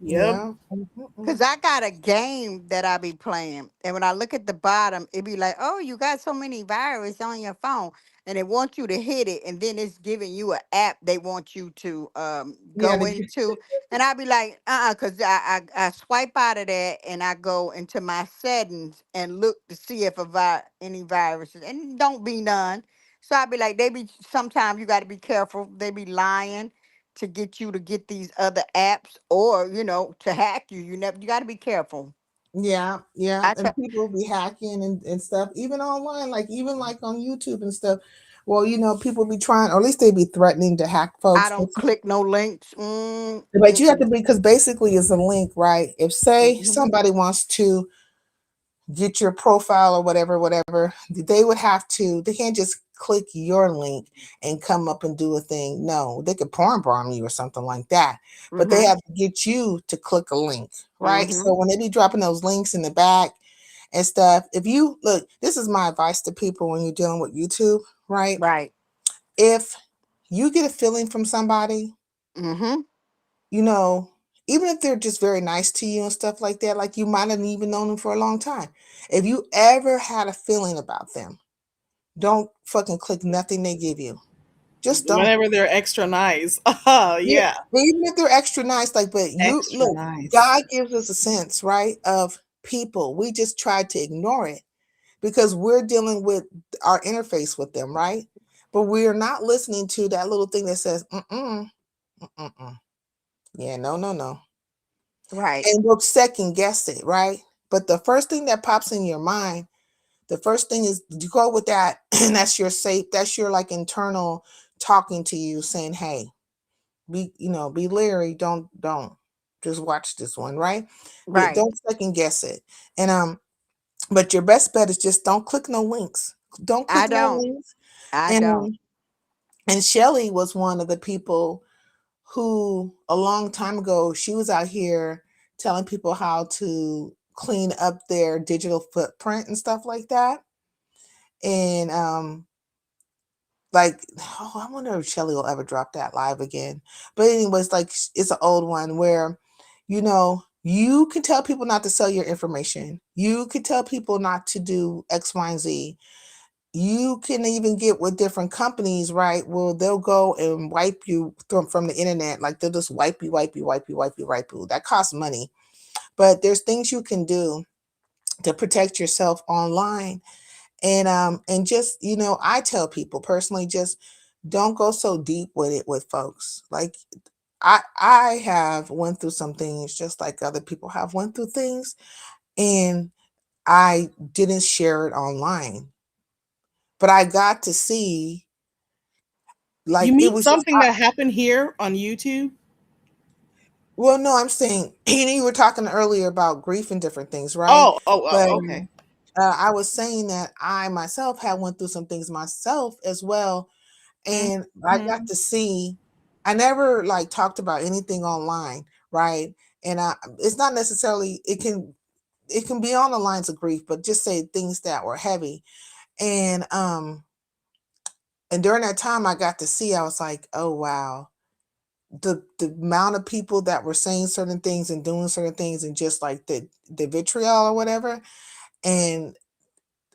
Yep. Yeah. Mhm. Cause I got a game that I be playing, and when I look at the bottom, it be like, "Oh, you got so many viruses on your phone," and they want you to hit it, and then it's giving you an app they want you to Yeah. go into, and I be like, cause I swipe out of that and I go into my settings and look to see if any viruses, and don't be none. So I be like, they be sometimes you got to be careful. They be lying to get you to get these other apps or to hack you. You got to be careful. Yeah, yeah, I try. and people be hacking and stuff, even online, like even like on YouTube and stuff. Well, people be trying, or at least they be threatening to hack I folks, don't click no links. but you have to be because basically it's a link, right? If say Mm-hmm. somebody wants to get your profile or whatever, they would have to. They can't just click your link and come up and do a thing. No, they could porn bomb you or something like that. But they Mm-hmm. have to get you to click a link, right? Mm-hmm. So when they be dropping those links in the back and stuff. If you look, this is my advice to people when you're dealing with YouTube, right? Right. If you get a feeling from somebody, Mm-hmm. you know, even if they're just very nice to you and stuff like that, like you might have even known them for a long time. If you ever had a feeling about them, don't fucking click nothing they give you. Just don't. Whenever they're extra nice. Yeah, Yeah. even if they're extra nice, like, but you Extra look, nice. God gives us a sense, right, of people. We just try to ignore it because we're dealing with our interface with them, right? But we are not listening to that little thing that says, mm-mm. Yeah, no, no, no. Right. And we'll second guess it, right? But the first thing that pops in your mind, the first thing is you go with that, and that's your safe, that's your like internal talking to you saying, hey, be leery, don't just watch this one, right? Right. Don't second guess it. And but your best bet is just don't click no links. Don't I click no don't. links. I And don't. Shelly was one of the people who a long time ago she was out here telling people how to clean up their digital footprint and stuff like that. And like, oh, I wonder if Shelly will ever drop that live again. But anyways, like it's an old one where, you can tell people not to sell your information. You can tell people not to do X, Y, and Z. You can even get with different companies, right? Well, they'll go and wipe you from the internet. Like they'll just wipe you. That costs money. But there's things you can do to protect yourself online. And just, I tell people personally, just don't go so deep with it with folks. Like I have went through some things just like other people have went through things, and I didn't share it online. But I got to see, like, You it mean was just something that happened here on YouTube? well, no, I'm saying, you were talking earlier about grief and different things, right? But Okay. I was saying that I myself had went through some things myself as well, and I got to see. I never like talked about anything online, right? And it's not necessarily it can be on the lines of grief, but just say things that were heavy. And during that time, I got to see. I was like, oh wow, the amount of people that were saying certain things and doing certain things, and just like the vitriol or whatever. And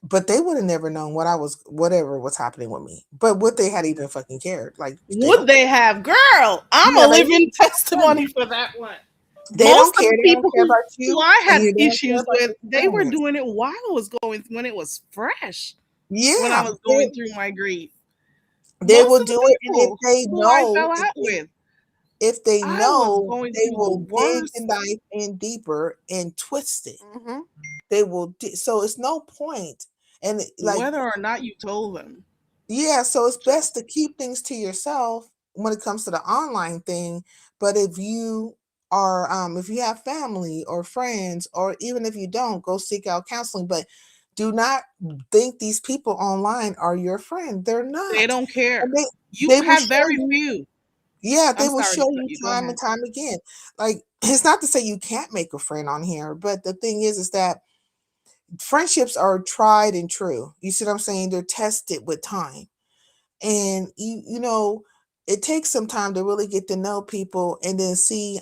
but they would have never known whatever was happening with me. But would they had even fucking cared? Like they Would don't. they have? Girl, I'm Yeah, a they living testimony for that one. they Most don't of care. the They don't people care about who you, I and had you don't care issues about with, your they were experience. doing it when it was fresh, when I Yeah, was going through my grief. they Most will of the do it, and if people they who I know, fell out with, I was going they through the will dig the worst. knife in deeper and twist it. Mm-hmm. They will. So it's no point. And like, Whether or not you told them. yeah, so it's best to keep things to yourself when it comes to the online thing. But if you have family or friends, or even if you don't, go seek out counseling. But do not think these people online are your friend. They're They not. don't And care. You they will have show very you, few. yeah, they I'm will sorry show to cut you you. Go time and ahead. time again. Like, it's not to say you can't make a friend on here, but the thing is that friendships are tried and true. You see what I'm saying? They're tested with time. And it takes some time to really get to know people and then see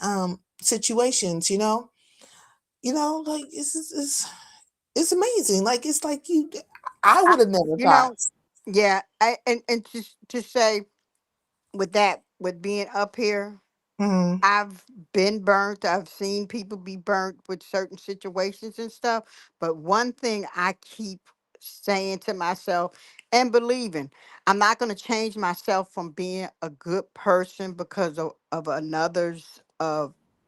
situations, like it's amazing. Like, it's like I I, would have never you thought. know, yeah. And just to say with that, with being up here, Mhm. I've been burnt. I've seen people be burnt with certain situations and stuff. But one thing I keep saying to myself and believing, I'm not going to change myself from being a good person because of another's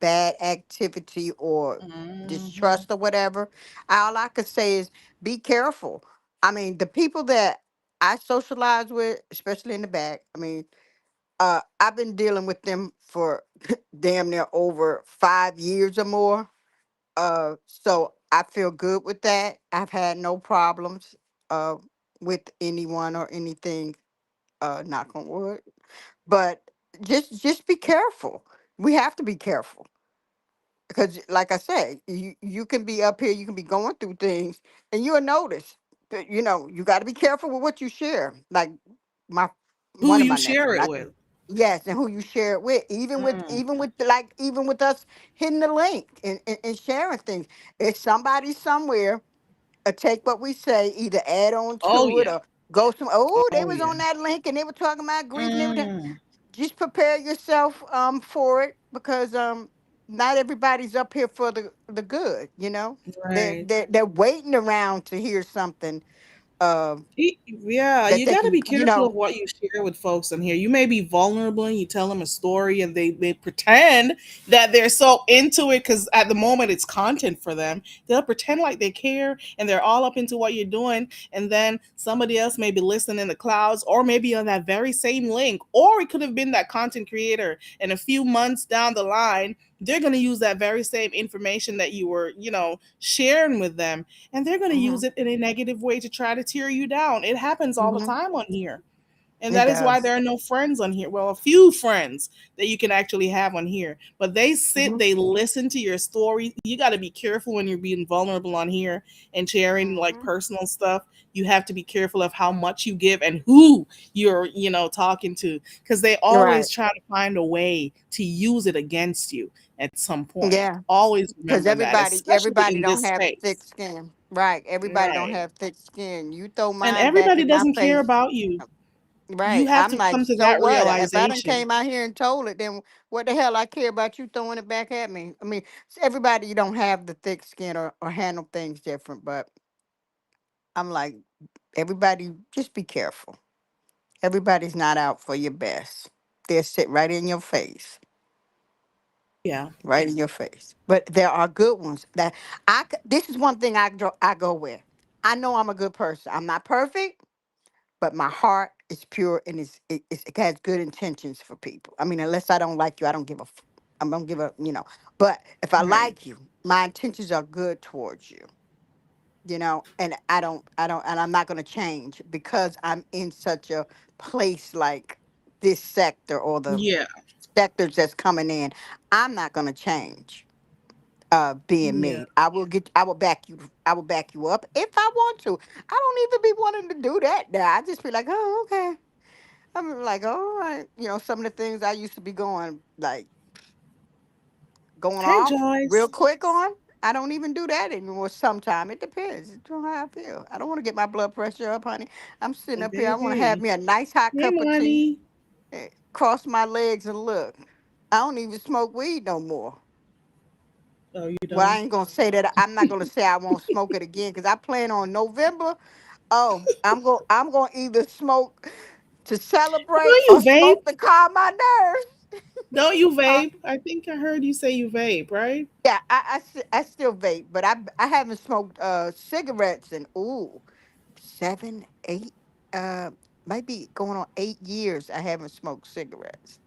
bad activity or Mhm. distrust or whatever. All I could say is be careful. I mean, the people that I socialize with, especially in the back, I mean, I've been dealing with them for damn near over 5 years or more. So I feel good with that. I've had no problems uh with anyone or anything, knock on wood. But just be careful. We have to be careful. Because like I said, you can be up here, you can be going through things, and you'll notice that you got to be careful with what you share. Like my Who one of you my nephews. share it with. Yes, and who you share it with, Mm. even with us hitting the link and sharing things. If somebody somewhere take what we say, either add on Oh to it yeah. or go some. Oh, they Oh was yeah. on that link and they were talking about grief and everything. Mm. Just prepare yourself for it because not everybody's up here for the good. They're Right. they're they're waiting around to hear something Yeah, that you they got to can be careful of what you share with folks in here. You may be vulnerable and you tell them a story and they pretend that they're so into it because at the moment it's content for them. They'll pretend like they care and they're all up into what you're doing. And then somebody else may be listening in the clouds or maybe on that very same link. Or it could have been that content creator. And a few months down the line, they're going to use that very same information that you were, sharing with them, and they're going to hmm use it in a negative way to try to tear you down. It happens all the hmm time on here. And It that is why does. there are no friends on here. Well, a few friends that you can actually have on here, but they sit, Hmm. they listen to your story. You got to be careful when you're being vulnerable on here and sharing like Hmm. personal stuff. You have to be careful of how much you give and who you're, talking to, because they Right. always try to find a way to use it against you at some point. Yeah. Always Because remember that, especially everybody in don't this have thick space. skin. Right. Everybody don't Right. have thick skin. You throw And mine back everybody in my doesn't care face. about you. You Right. have I'm to like, come to so that what? If I done realization. came out here and told it, then what the hell I care about you throwing it back at me? I mean, everybody don't have the thick skin or handle things different, but I'm like, everybody just be careful. Everybody's not out for your best. They'll sit right in your face. Yeah. Right in your face. But there are good ones that this is one thing I go with. I know I'm a good person. I'm not perfect, but my heart is pure and it has good intentions for people. I mean, unless I don't like you, I don't give a I don't give a. But if I Right. like you, my intentions are good towards you, and and I'm not going to change because I'm in such a place like this sector or the Yeah. sectors that's coming in. I'm not going to change being Yeah. me. I will back you up if I want to. I don't even be wanting to do that now. I just be like, oh, okay. I'm like, all right. Some of the things I used to be going Hey, off real Joyce. quick on. I don't even do that anymore. Sometime it depends. It's on how I feel. I don't want to get my blood pressure up, honey. I'm sitting up here. I want to have Baby. me a nice hot Hey, cup of tea, money. cross my legs and look. I don't even smoke weed no more. Oh, you Well, I don't? ain't gonna say that. I'm not gonna say I won't smoke it again because I plan on November. Oh, I'm gonna either smoke to celebrate Don't or you vape? smoke to calm my nerves. Don't you Huh? vape? I think I heard you say you vape, right? Yeah, I still vape, but I haven't smoked cigarettes in 7, 8, uh might be going on 8 years. I haven't smoked cigarettes,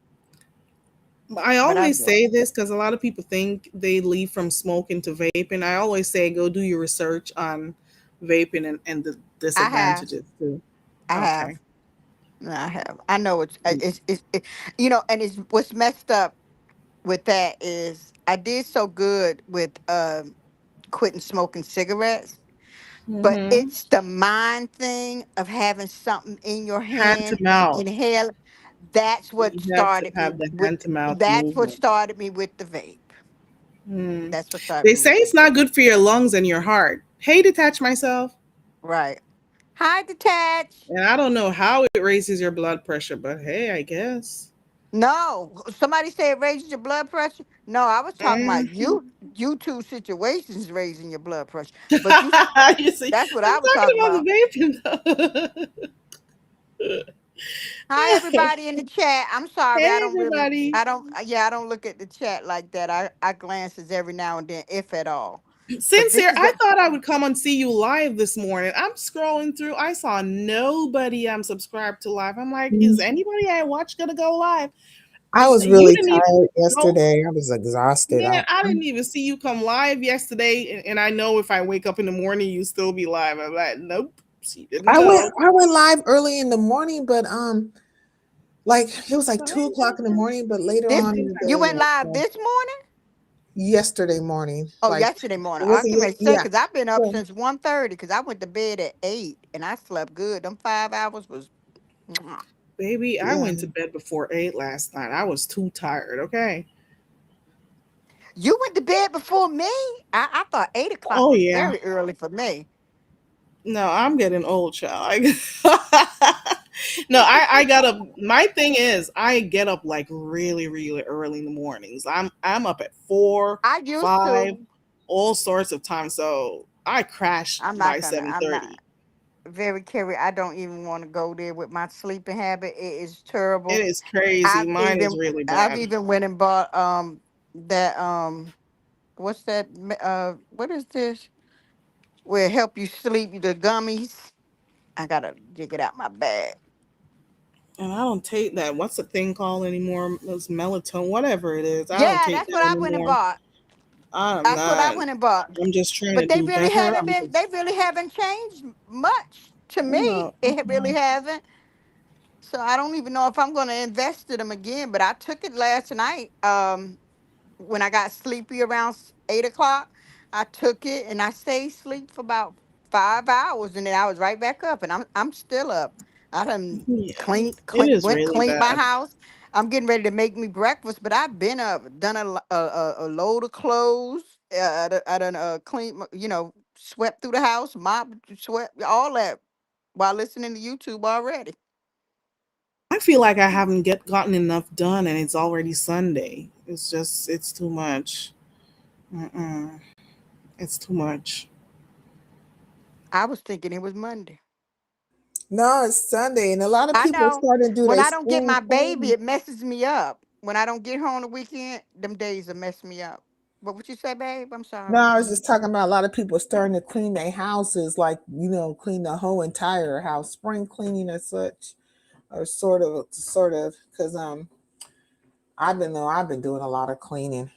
I but I always do. say this because a lot of people think they leave from smoking to vaping. I always say go do your research on vaping and the I have, disadvantages too. I have, Okay. I have. I know and it's what's messed up with that is I did so good with quitting smoking cigarettes, but Mm-hmm. it's the mind thing of having something in your Hand to hand and mouth. inhale. That's what You have to started me have the with. hand to mouth That's what movement. started me with the vape. Mm. That's what started They me say with the it's not vape. good for your lungs and your heart. Hey, detach myself. Right. Hi, detach. And I don't know how it raises your blood pressure, but hey, I guess. No, somebody said it raises your blood pressure. No, I was talking about Mhm. you two situations raising your blood pressure. But You see, that's what I'm I was talking talking about about. the vaping though. Hi, everybody in the chat. I'm sorry, Hey, everybody. I don't look at the chat like that. I glances every now and then, if at all. But this Sincere, is I a thought I would come and see you live this morning. I'm scrolling through. I saw nobody I'm subscribed to live. I'm like, is anybody I watch gonna go live? I was You really didn't even tired go. yesterday. I was exhausted. Man, I didn't even see you come live yesterday, and I know if I wake up in the morning, you still be live. I'm like, nope, she didn't I went go. I went live early in the morning, but like it was like But 2 o'clock in the morning, but later this. on in the You day, went live this morning? yesterday morning, Oh, like yesterday it morning. I wasn't can say yeah. because I've been up So, since 1:30 because I went to bed at 8 and I slept good. Them 5 hours was. Mwah. baby, I yeah. went to bed before 8 last night. I was too tired. Okay. You went to bed before me. I thought 8 o'clock Oh was yeah. very early for me. No, I'm getting old, child. No, I got up. My thing is, I get up like really, really early in the mornings. I'm up at four, I used 5, to. all sorts of times. So I crash by I'm not 7:30. very carry. I don't even want to go there with my sleeping habit. It is terrible. It is crazy. I've Mine is even really I've bad. even went and bought that what's that what is this? Where it help you sleep, the gummies. I gotta dig it out my bag. And I don't take that. What's the thing called anymore? It's melatonin, whatever it is. I don't Yeah, take that's that what I went and anymore. bought. I'm That's what I not. went and bought. I'm just trying to But they do really better. haven't changed much to me. No. It really haven't. So I don't even know if I'm going to invest in them again. But I took it last night. When I got sleepy around 8 o'clock, I took it and I stayed asleep for about 5 hours, and then I was right back up, and I'm still up. I done Yeah, it is went really cleaned my bad. house. I'm getting ready to make me breakfast, but I've been up, done a load of clothes. I done cleaned, swept through the house, mopped, swept all that while listening to YouTube already. I feel like I haven't gotten enough done, and it's already Sunday. It's too much. Mm-mm. It's too much. I was thinking it was Monday. No, it's Sunday, and a lot of I people are know. starting to do When their I don't get spring my baby, cleaning. it messes me up. When I don't get home the weekend, them days will mess me up. But what you say, babe? I'm No, sorry. I was just talking about a lot of people starting to clean their houses, like clean the whole entire house, spring cleaning as such, or sort of, because I've been doing a lot of cleaning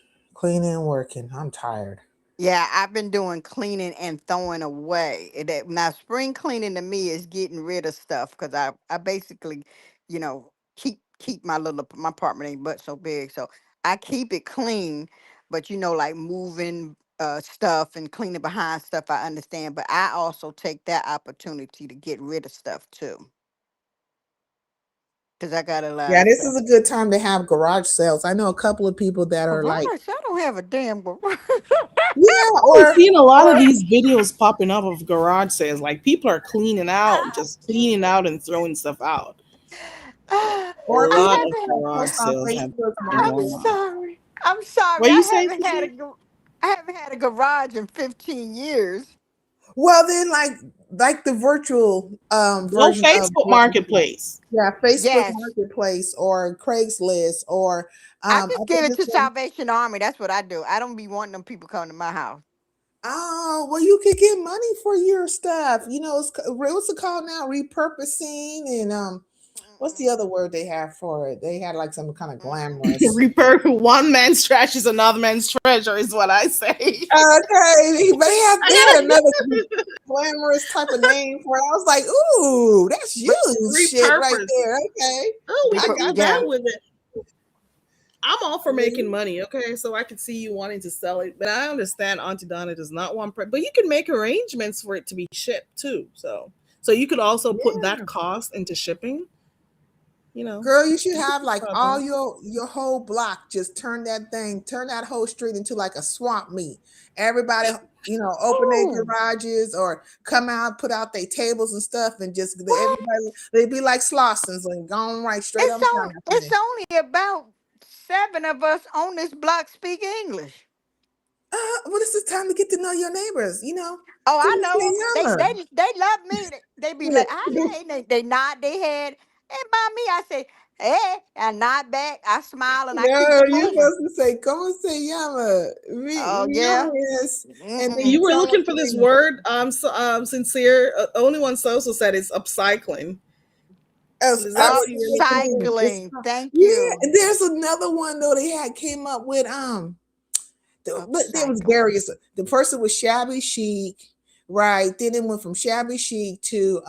and working. I'm tired. Yeah, I've been doing cleaning and throwing away. Now, spring cleaning to me is getting rid of stuff because I basically, keep my apartment ain't but so big, so I keep it clean. But like moving stuff and cleaning behind stuff, I understand. But I also take that opportunity to get rid of stuff too, because I got a lot Yeah, of this stuff. is a good time to have garage sales. I know a couple of people that are Garage? like, I don't have a damn garage. yeah, I've or seen a lot of or these videos popping up of garage sales. Like people are cleaning out, just cleaning out and throwing stuff out. A or I people lot of haven't. garage post on sales have Facebook been I'm going on. Market. sorry. I'm sorry. What you say, sincere? I haven't had a garage in 15 years. Well, then, like the virtual Go version of Facebook what you do. Marketplace. Yeah, Facebook Yes. Marketplace or Craigslist or I I just give think it this to one. Salvation Army. That's what I do. I don't be wanting them people coming to my house. Oh, well, you could get money for your stuff. What's it called now? Repurposing and what's the other word they have for it? They had like some kind of glamorous. Repair one man's trash is another man's treasure, is what I say. Okay, but they had I another glamorous type of name for it. I was like, ooh, that's gotta you shit right repurpose. there. Okay, Oh, we I can got do Yeah. that you. with it. I'm all for making money, okay? So I can see you wanting to sell it, but I understand Auntie Donna does not want, but you can make arrangements for it to be shipped too. So you could also put that Yeah. cost into shipping. You know, Girl, you should you could have think like about all that. your whole block. Just turn that whole street into like a swamp meet. Everybody, open their Oh, garages or come out, put out their tables and stuff, and just what? everybody they'd be like Slossons and going right straight on down that It's thing. only about 7 of us on this block speak English. Well, this is time to get to know your neighbors. Oh, Go I and know. say yummer. They love me. They be like, "Hi, hey," they nod their head. And by me, I say, "Hey," I nod back. I smile and I keep No, it you're moving. supposed to say, come and say yummer. Oh Yummer yeah. is, and then You Mm-mm. were tell looking them for this say, word, sincere. Only one social said it's upcycling. As Is that what you were looking for? It's Upcycling. Thank yeah, you. and there's another one though they had came up with but there was Upcycling. various. The person was shabby chic, right? Then it went from shabby chic to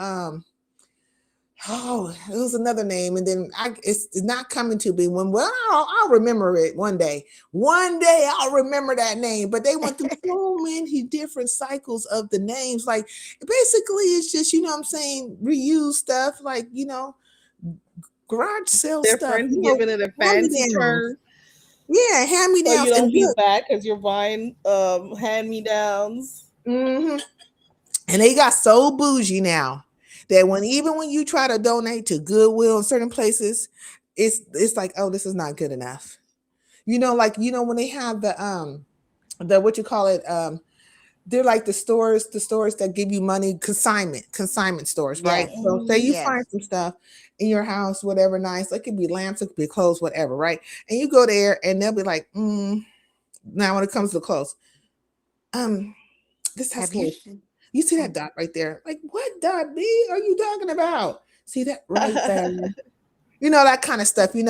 oh, it was another name, and then it's not coming to be one. Well, I'll remember it one day. One day I'll remember that name. But they went through so many different cycles of the names. Like basically, it's just what I'm saying, reuse stuff. Like garage sale stuff. Different, giving it a Hand fancy me downs. turn, Yeah, hand me so you downs. don't And feel look, bad because you're buying hand me downs. mhm. And they got so bougie now that even when you try to donate to Goodwill in certain places, it's like, oh, this is not good enough. When they have the what you call it, they're like the stores that give you money, consignment stores, right? Yes. So say you Mm. find Yes. some stuff in your house, whatever nice, it could be lamps, it could be clothes, whatever, right? And you go there and they'll be like, now when it comes to clothes, um, this has Have you holes. seen? You see that Oh, dot right there? Like, what dot B are you talking about? See that right there? That kind of stuff, And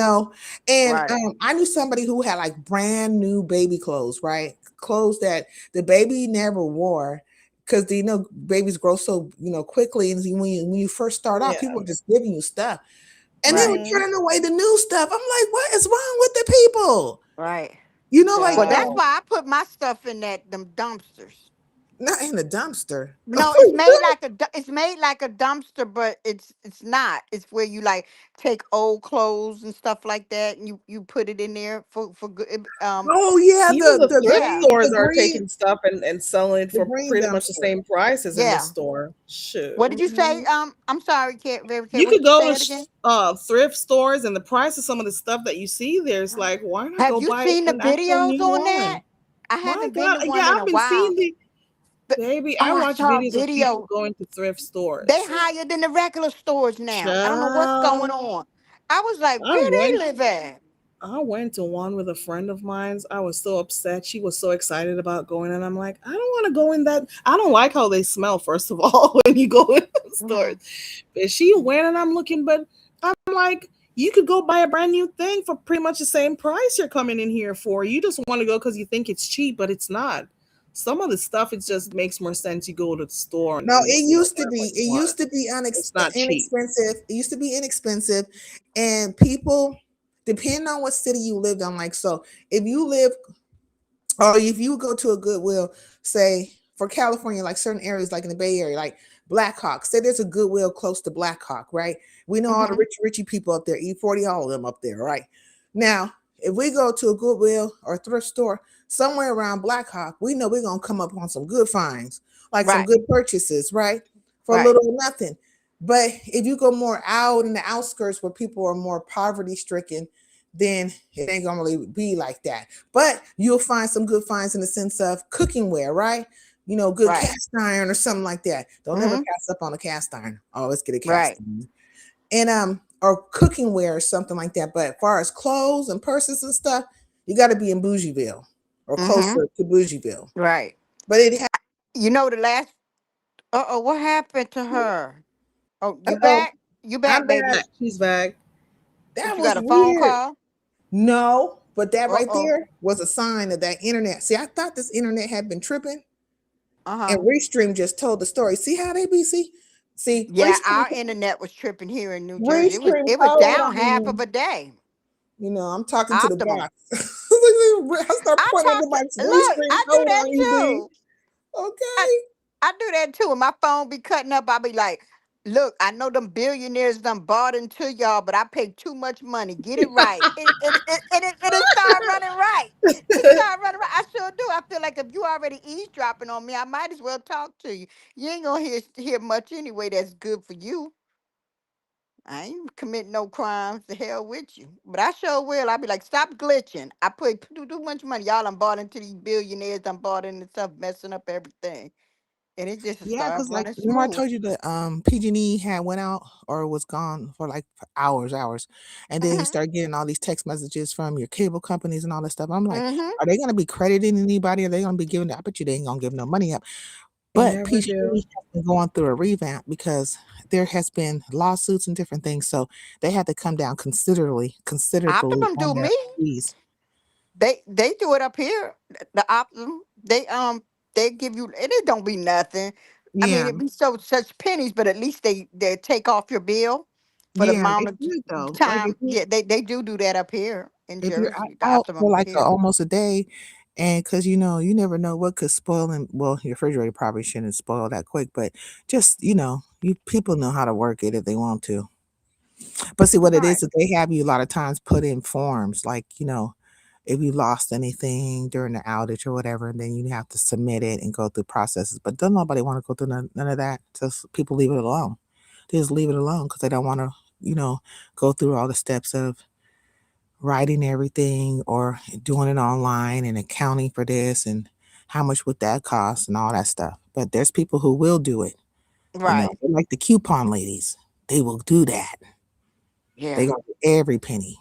right. I knew somebody who had like brand new baby clothes, right? Clothes that the baby never wore because babies grow so quickly, and when you first start off, Yeah. people are just giving you stuff. and they were Right. Mhm. turning away the new stuff. I'm like, what is wrong with the people? Right. You know, like Well, that's Child. why I put my stuff in them dumpsters. not in the dumpster. No, it's made like it's made like a dumpster, but it's not. It's where you like take old clothes and stuff like that, and you put it in there for good. Oh yeah, Even the thrift Yeah, stores the are green taking stuff and selling it the for green pretty much the dumpster. same price as in the yeah. store. Shoot. What did you say? Mhm. I'm sorry, Mary Kay. You What could did you go say to it again? thrift stores, and the price of some of the stuff that you see there is like, why not Have go you buy seen the an actual videos new on that? one? I My haven't been God, to yeah, one in I've a been seeing while. the But baby. I oh, I watch saw a videos of people video. going to thrift They stores. higher than the regular stores now. I don't know what's going Child, on. I was like, I where they went live at? I went to one with a friend of mine's. I was so upset. She was so excited about going, and I'm like, I don't want to go in that. I don't like how they smell, first of all, when you go in the stores. Mhm. But she went, and I'm looking, but I'm like, you could go buy a brand new thing for pretty much the same price you're coming in here for. You just want to go because you think it's cheap, but it's not. Some of the stuff, it just makes more sense. You go to the store No, and it see used to what be. you It want. used to be It's not cheap. inexpensive. It used to be inexpensive, and people, depending on what city you lived on, like so, if you live or if you go to a Goodwill, say for California, like certain areas, like in the Bay Area, like Blackhawk, say there's a Goodwill close to Blackhawk, right? We know all the Mhm. richy people up there, E40, all of them up there, right? Now, if we go to a Goodwill or thrift store somewhere around Blackhawk, we know we're gonna come up on some good finds, like some Right. good purchases, right? For a Right. little or nothing. But if you go more out in the outskirts where people are more poverty stricken, then it ain't gonna really be like that. But you'll find some good finds in the sense of cooking ware, right? You know, good Right. cast iron or something like that. Don't ever Mhm. pass up on a cast iron. Always get a cast Right. iron. And or cooking ware or something like that. But as far as clothes and purses and stuff, you got to be in Bougieville or Mhm. closer to Bougieville. Right. But it had You know the last. Uh-oh, what happened to her? Oh, you oh, back? You I'm back, baby? back. She's back. What That you got was a phone weird. call? No, but that right Uh-oh. there was a sign of that internet. See, I thought this internet had been tripping. And Uh-huh. Restream just told the story. See how they be? See, Yeah, our internet was tripping here in New Jersey. It was Restream it was told down on half of me. a day. You know, I'm talking to the Optimum. box. I start I pointing at the talked to box. look, Restream I do told that on you, B. too. I, Okay. I do that too. When my phone be cutting up, I'll be like, look, I know them billionaires done bought into y'all, but I paid too much money. Get it right. And it started running right. It started running right. I sure do. I feel like if you already eavesdropping on me, I might as well talk to you. You ain't gonna hear much anyway that's good for you. I ain't commit no crimes. To hell with you. But I sure will. I'll be like, stop glitching. I put too much money. Y'all done bought into these billionaires, done bought into stuff, messing up everything. And it just Yeah, started because like running remember I smooth. told you that PG&E had went out or was gone for like hours, and then you Mm-hmm. start getting all these text messages from your cable companies and all that stuff. I'm like, Mm-hmm. are they gonna be crediting anybody? Are they gonna be giving? I bet you they ain't gonna give no money up. They But never PG&E do. has been going through a revamp because there has been lawsuits and different things, so they had to come down considerably Optimum on do their me. fees. They do it up here. The Optimum. They give you and it don't be nothing. I mean Yeah, it be such pennies, but at least they take off your bill for the yeah, they amount of should though. Like time. Yeah, they do that up here in if you're Jersey. The out for Optimum like here. almost a day, and because you know you never know what could spoil, and well, your refrigerator probably shouldn't spoil that quick, but just you know, you people know how to work it if they want to. But see what it Right. is they have you a lot of times put in forms like you know if you lost anything during the outage or whatever, and then you have to submit it and go through processes. But don't nobody want to go through none of that. Just people leave it alone. They just leave it alone because they don't want to, you know, go through all the steps of writing everything or doing it online and accounting for this and how much would that cost and all that stuff. But there's people who will do it. You know, Right. they're like the coupon ladies. They will do that. They Yeah. gonna get every penny.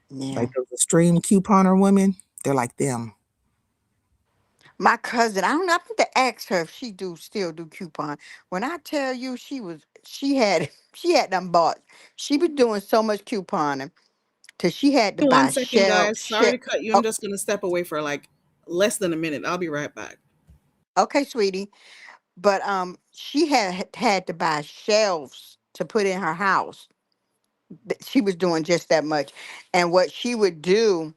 Yeah. Like those extreme couponer women, they're like them. My cousin, I don't know. I have to ask her if she do still do coupon. When I tell you she had them bought. She was doing so much couponing till she had to One buy second, guys. Sorry shell. to cut you. I'm Oh, just gonna step away for like less than a minute. I'll be right back. okay, sweetie. But she had to buy shelves to put in her house She was doing just that much. And what she would do,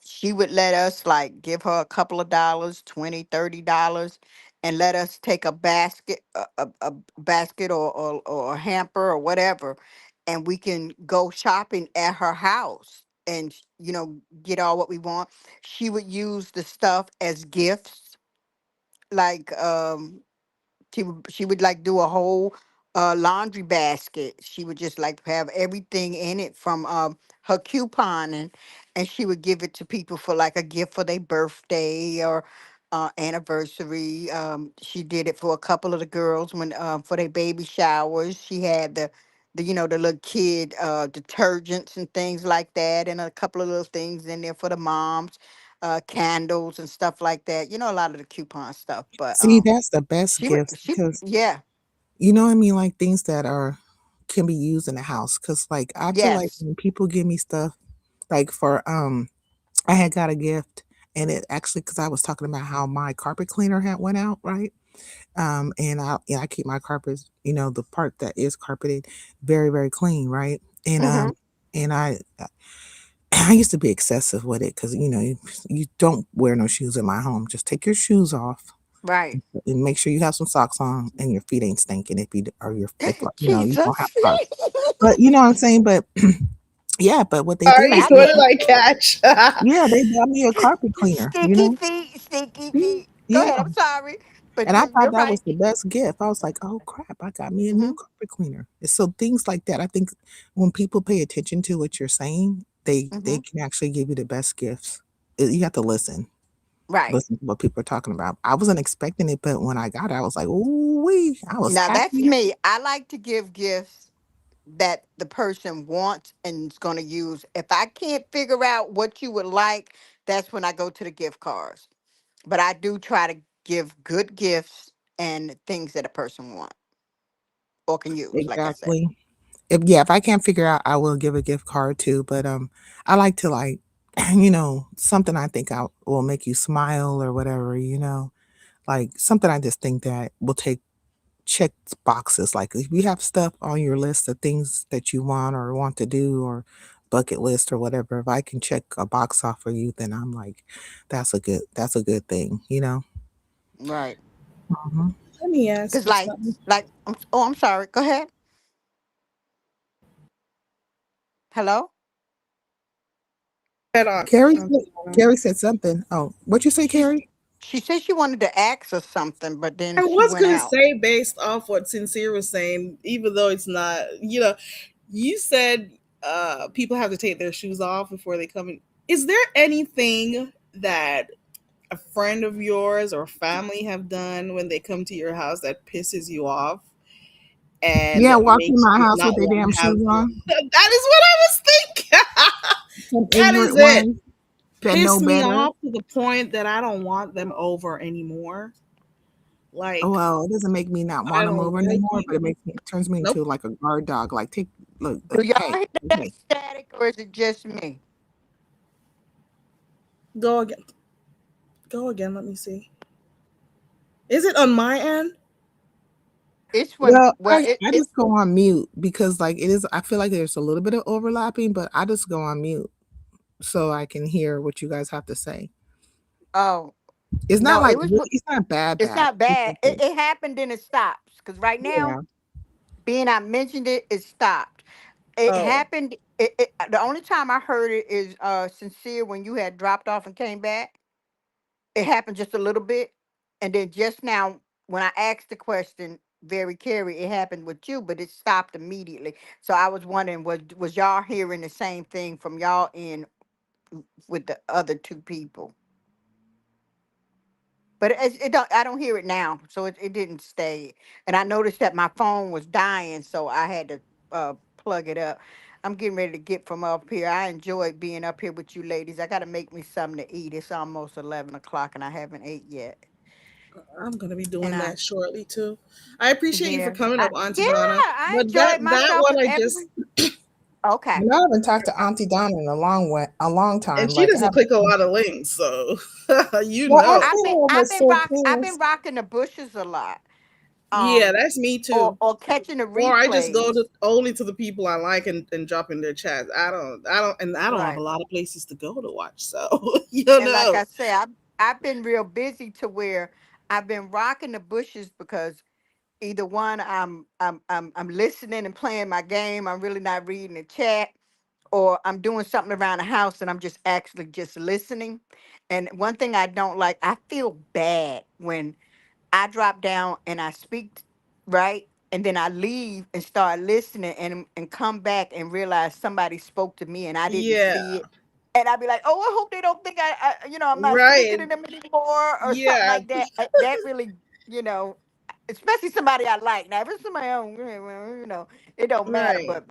she would let us like give her a couple of dollars, 20, $30, and let us take a basket, a basket or a hamper or whatever, and we can go shopping at her house and get all what we want. She would use the stuff as gifts, like she would like do a whole laundry basket. She would just like have everything in it from her coupon, and she would give it to people for like a gift for their birthday or anniversary. She did it for a couple of the girls when for their baby showers. She had the little kid detergents and things like that, and a couple of little things in there for the moms, candles and stuff like that. A lot of the coupon stuff, but See, that's the best she would gifts she because yeah, you know what I mean, like things that can be used in the house. Cause like I feel like yes. when people give me stuff, like for I had got a gift and it actually because I was talking about how my carpet cleaner had went out, right? And I keep my carpets, the part that is carpeted very, very clean, right? And Mhm. and I used to be excessive with it because you don't wear no shoes in my home. Just take your shoes off Right. and make sure you have some socks on and your feet ain't stinking if you or your if you don't have Jesus. socks. But you know what I'm saying? But yeah, but what they did Sorry, is I they what think did I catch? yeah, they bought me a carpet cleaner, sticky feet, sticky Mhm. feet. Go Yeah. ahead. I'm sorry, but And I thought you're that right. was the best gift. I was like, "Oh crap, I got me a new Hmm. carpet cleaner." And so things like that, I think when people pay attention to what you're saying, they Hmm. can actually give you the best gifts. You have to listen. Right. Listen to what people are talking about. I wasn't expecting it, but when I got it, I was like, "Ooh wee." I was Now that's happy. me. I like to give gifts that the person wants and is going to use. If I can't figure out what you would like, that's when I go to the gift cards. But I do try to give good gifts and things that a person wants or can use, like I said. Exactly. If I can't figure out, I will give a gift card too, but, I like to, like, something I think I will make you smile or whatever, like, something I just think that will take check boxes, like, if you have stuff on your list of things that you want or want to do or bucket list or whatever, if I can check a box off for you, then I'm like, that's a good thing, you know? Right. Mhm. Let me ask Cause you like, something. I'm sorry. Go ahead. Hello. Head on. Carrie said something. Oh, what you say, She's Carrie? she said she wanted to ask us something, but then I she was went gonna out. say, based off what Sincere was saying, even though it's not, you said people have to take their shoes off before they come in. Is there anything that a friend of yours or family have done when they come to your house that pisses you off and Yeah, walk in makes my you house not with their want damn to have shoes them? on. That is what I was thinking. Some That is ignorant it. ones that Piss know me better. off to the point that I don't want them over anymore. Oh, Like, well, it doesn't make me not I want them don't over like anymore, but you. it turns me Nope. into like a guard dog. Like, look, Do y'all hey, hear that hey. static, or is it just me? Go again. Go again. Let me see. Is it on my end? It's when Well, well, I just go on mute because like it is. I feel like there's a little bit of overlapping, but I just go on mute so I can hear what you guys have to say. oh It's not no, like it's not it's bad. not It's bad. okay. It happened and it stops. Because right now, Yeah. being I mentioned it, it stopped. It Oh, happened. The only time I heard it is sincere when you had dropped off and came back. It happened just a little bit, and then just now when I asked the question, very Carrie, it happened with you, but it stopped immediately. So I was wondering, was y'all hearing the same thing from y'all in with the other two people? But it don't. I don't hear it now, so it didn't stay. And I noticed that my phone was dying, so I had to plug it up. I'm getting ready to get from up here. I enjoyed being up here with you ladies. I got to make me something to eat. It's almost 11 o'clock, and I haven't ate yet. I'm gonna be And doing I, that shortly too. I appreciate you for yeah, coming up, Auntie yeah, Donna. I But that enjoyed that myself one and I just every. Okay. And I haven't talked to Auntie Donna in a long and time. she Like I doesn't haven't. click a lot of links, so you Well, I know. seen her with Sir I've been Prince. rocking the bushes a lot. Yeah, that's me too. or catching a Or I just go replays. to only to the people I like and drop in their chats. I don't have a Right. lot of places to go to watch. So And like I say, I've been real busy to where I've been rocking the bushes because either one, I'm listening and playing my game. I'm really not reading the chat, or I'm doing something around the house and I'm just actually just listening. And one thing I don't like, I feel bad when I drop down and I speak, right? And then I leave and start listening and come back and realize somebody spoke to me and I didn't yeah, see it. And I'd be like, oh, I hope they don't think I'm not speaking right. to them anymore or something Yeah, like that. That really, you know, especially somebody I like. Now, if it's somebody I don't, it don't matter. right. But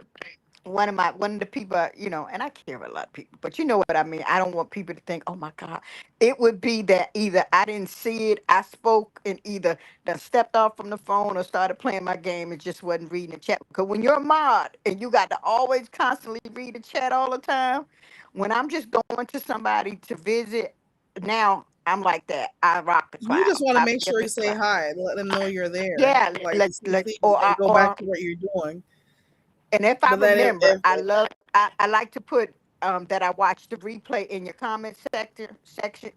one of the people, and I care about a lot of people, but you know what I mean. I don't want people to think, oh my God, it would be that either I didn't see it, I spoke, and either done stepped off from the phone or started playing my game and just wasn't reading the chat. Because when you're a mod and you got to always constantly read the chat all the time, when I'm just going to somebody to visit, now I'm like that. I rock the You crowd. just want to I make forget sure the you say crowd. hi, let them know you're there, Yeah, like to see things, or and go back to what you're doing. and if I But then remember, if I like to put that I watched the replay in your comment section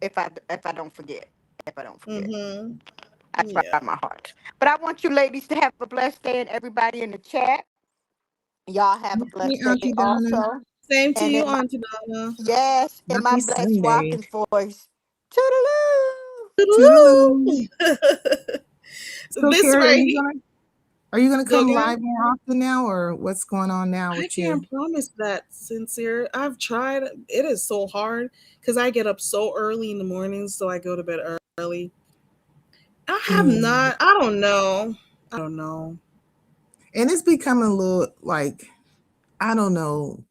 if I don't forget. If I don't forget. mm-hmm, I try yeah. my heart. But I want you ladies to have a blessed day and everybody in the chat. Y'all have a Hey, blessed day Auntie Donna. also. Same to And you, in my Auntie Donna. yes, in my Happy blessed Sunday. rocking voice. Toodaloo. Toodaloo. Toodaloo. So This Carrie, right are you gonna go come again. live more often now, or what's going on now I with can't you? promise that, Sincere. I've tried. It is so hard because I get up so early in the mornings, so I go to bed early. I have Mm. not. I don't know. I don't know. And it's becoming a little like, I don't know.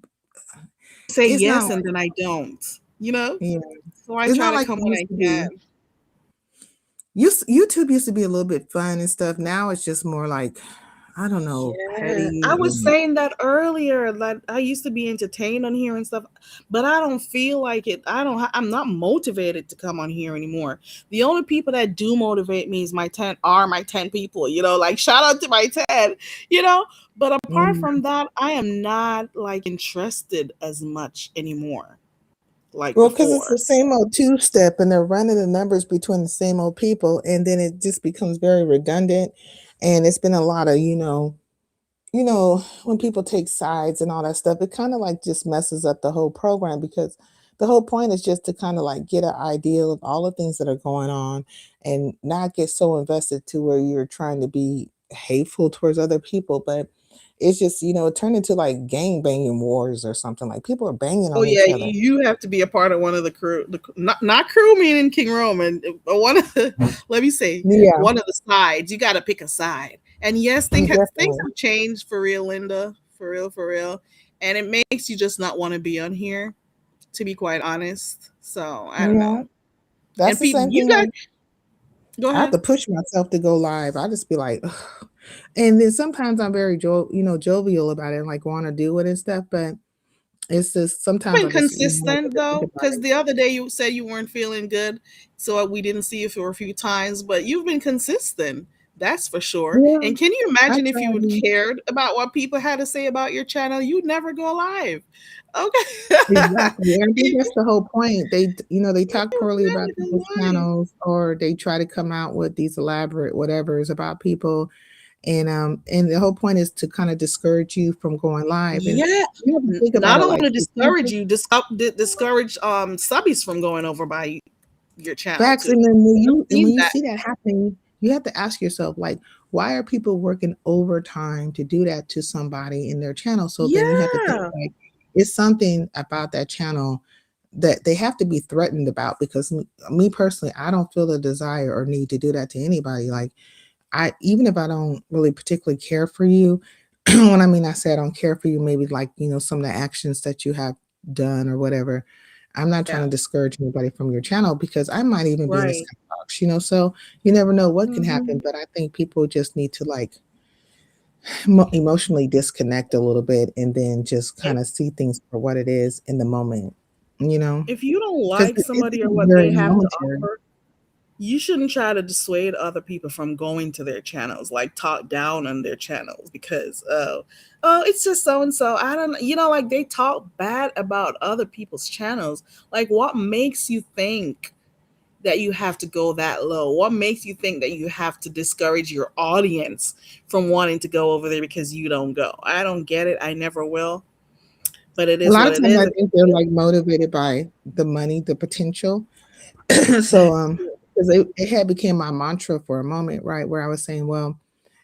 Say It's not yes like, and then I don't. You know. yeah, So I it's try not to like come it when used I to be. can. YouTube used to be a little bit fun and stuff. Now it's just more like, I don't know, Yeah, I petty was and saying that earlier. Like I used to be entertained on here and stuff, but I don't feel like it. I don't. I'm not motivated to come on here anymore. The only people that do motivate me is my 10 people. Like shout out to my 10. You know, but apart mm. from that, I am not like interested as much anymore like Well, because it's before. the same old two-step and they're running the numbers between the same old people, and then it just becomes very redundant. And it's been a lot of, when people take sides and all that stuff, it kind of like just messes up the whole program because the whole point is just to kind of like get an idea of all the things that are going on and not get so invested to where you're trying to be hateful towards other people. But it's just, it turned into like gang banging wars or something. Like people are banging Oh on yeah, each other. you have to be a part of one of the crew. Not crew meaning King Roman, but one of the let me say Yeah, one of the sides. You got to pick a side. And yes, things definitely. have changed for real, Linda. For real, and it makes you just not want to be on here. To be quite honest, so I don't Yeah, know. that's And the people, same you thing. got Like, go I have ahead. to push myself to go live. I just be like, ugh. And then sometimes I'm very jovial about it and like want to do it and stuff. But it's just sometimes Been I just like consistent to think though, about because it. the other day you said you weren't feeling good, so we didn't see you for a few times. But you've been consistent, that's for sure. Yeah, And can you I imagine if try you would to. cared about what people had to say about your channel? You'd never go live. Okay, Exactly. And I think you that's the whole point. They talk would poorly about never go people's live. channels, or they try to come out with these elaborate whatevers about people. And the whole point is to kind of discourage you from going live. And Yeah, you have to think about not it like only this. discourage you, discourage subbies from going over by your channel Facts, too. and then when I've when seen you that. see that happening, you have to ask yourself, like, why are people working overtime to do that to somebody in their channel? So then you have to think, Yeah, like, it's something about that channel that they have to be threatened about because me personally, I don't feel a desire or need to do that to anybody. Like, even if I don't really particularly care for you, when I say I don't care for you, maybe like, some of the actions that you have done or whatever. I'm not trying yeah, to discourage anybody from your channel because I might even be in the right. same box. So you never know what can Hmm. happen. But I think people just need to like emotionally disconnect a little bit and then just kind of see things for what it is in the moment, you know, If you don't because like it somebody or becomes what they very have to momentary. offer, you shouldn't try to dissuade other people from going to their channels, like talk down on their channels because it's just so and so. I don't, like they talk bad about other people's channels. Like, what makes you think that you have to go that low? What makes you think that you have to discourage your audience from wanting to go over there because you don't go? I don't get it. I never will. But it A is lot what of it times is. I think they're like motivated by the money, the potential. So because it had became my mantra for a moment, right? Where I was saying, well,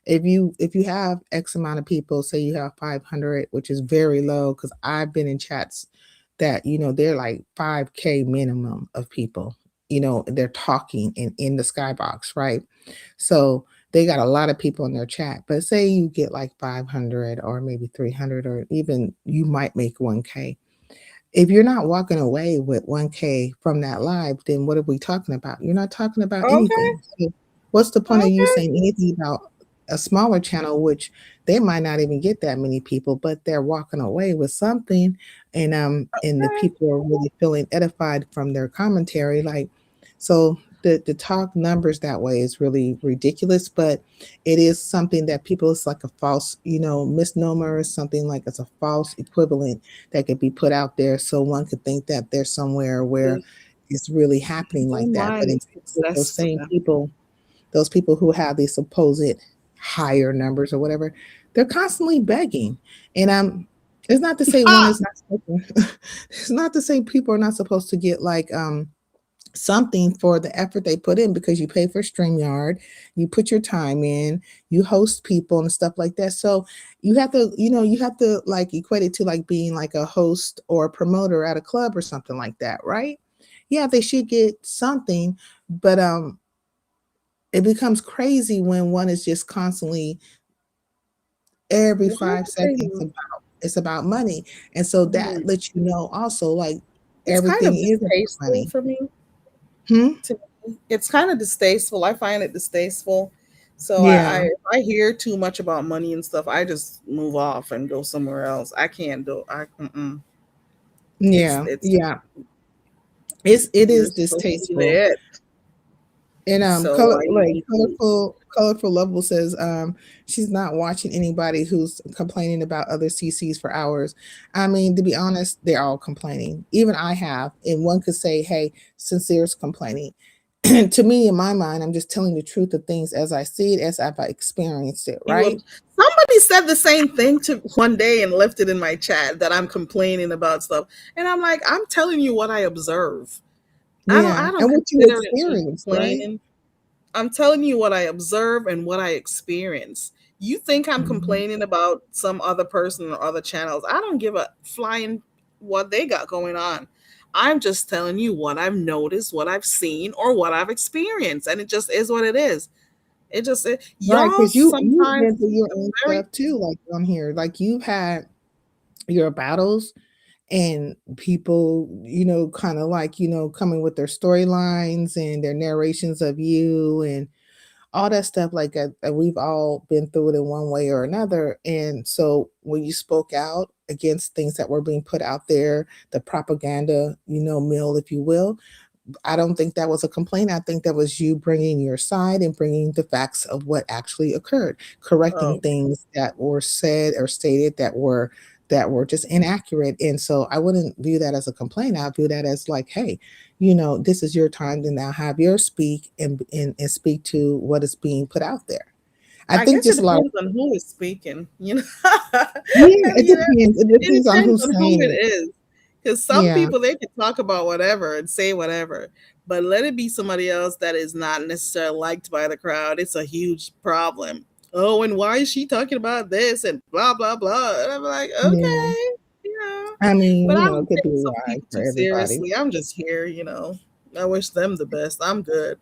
if you have X amount of people, say you have 500, which is very low, because I've been in chats that they're like 5K minimum of people, they're talking in the skybox, right? So they got a lot of people in their chat, but say you get like 500 or maybe 300, or even you might make 1K. If you're not walking away with 1K from that live, then what are we talking about? You're not talking about Okay. anything. So what's the point of you Okay. saying anything about a smaller channel, which they might not even get that many people, but they're walking away with something, and the Okay. people are really feeling edified from their commentary. Like, so the talk numbers that way is really ridiculous, but it is something that people, it's like a false, misnomer, or something like it's a false equivalent that could be put out there, so one could think that there's somewhere where it's really happening Their like that. But mind in is fact, those possessed to same them. people, those people who have these supposed higher numbers or whatever, they're constantly begging. And it's not to say one Ah! is not supposed to, it's not to say people are not supposed to get like something for the effort they put in, because you pay for StreamYard, you put your time in, you host people and stuff like that. So you have to like equate it to like being like a host or a promoter at a club or something like that, right? Yeah, they should get something, but it becomes crazy when one is just constantly every One 5 seconds thing, it's about money. And so that lets you know also, like, it's kind everything of is about distasteful money. for me. Hmm? To me, it's kind of distasteful. I find it distasteful. So Yeah. if I hear too much about money and stuff, I just move off and go somewhere else. I can't do. Yeah. It's Yeah. It you're is supposed to be distasteful. there. And So color why you like need to? colorful level says she's not watching anybody who's complaining about other CCs for hours. I mean, to be honest, they're all complaining. Even I have, and one could say, hey, Sincere's complaining. To me, in my mind, I'm just telling the truth of things as I see it, as I've experienced it, You right? would. Somebody said the same thing to one day and left it in my chat that I'm complaining about stuff, and I'm like, I'm telling you what I observe. Yeah. I don't And what you consider it me experienced, right? complaining. I'm telling you what I observe and what I experience. You think I'm Mhm. complaining about some other person or other channels. I don't give a flying what they got going on. I'm just telling you what I've noticed, what I've seen, or what I've experienced. And it just is what it is. Right, Y'all because you've sometimes been through your own very stuff too, like on here. Like you've had your battles and people, kind of like, coming with their storylines and their narrations of you and all that stuff. Like we've all been through it in one way or another. And so when you spoke out against things that were being put out there, the propaganda, mill, if you will, I don't think that was a complaint. I think that was you bringing your side and bringing the facts of what actually occurred, correcting oh, things that were said or stated that were just inaccurate. And so I wouldn't view that as a complaint. I view that as like, hey, this is your time to now have your speak and speak to what is being put out there. I I think guess it just a lot of, depends on who is speaking, yeah, and it depends. It it depends on depends who's on who it saying it. is. Because some Yeah. people they can talk about whatever and say whatever, but let it be somebody else that is not necessarily liked by the crowd. It's a huge problem. Oh, and why is she talking about this and blah blah blah? And I'm like, Yeah. okay, you know. I mean, But I it don't could take be some wide people for too everybody. seriously. I'm just here. I wish them the best. I'm good.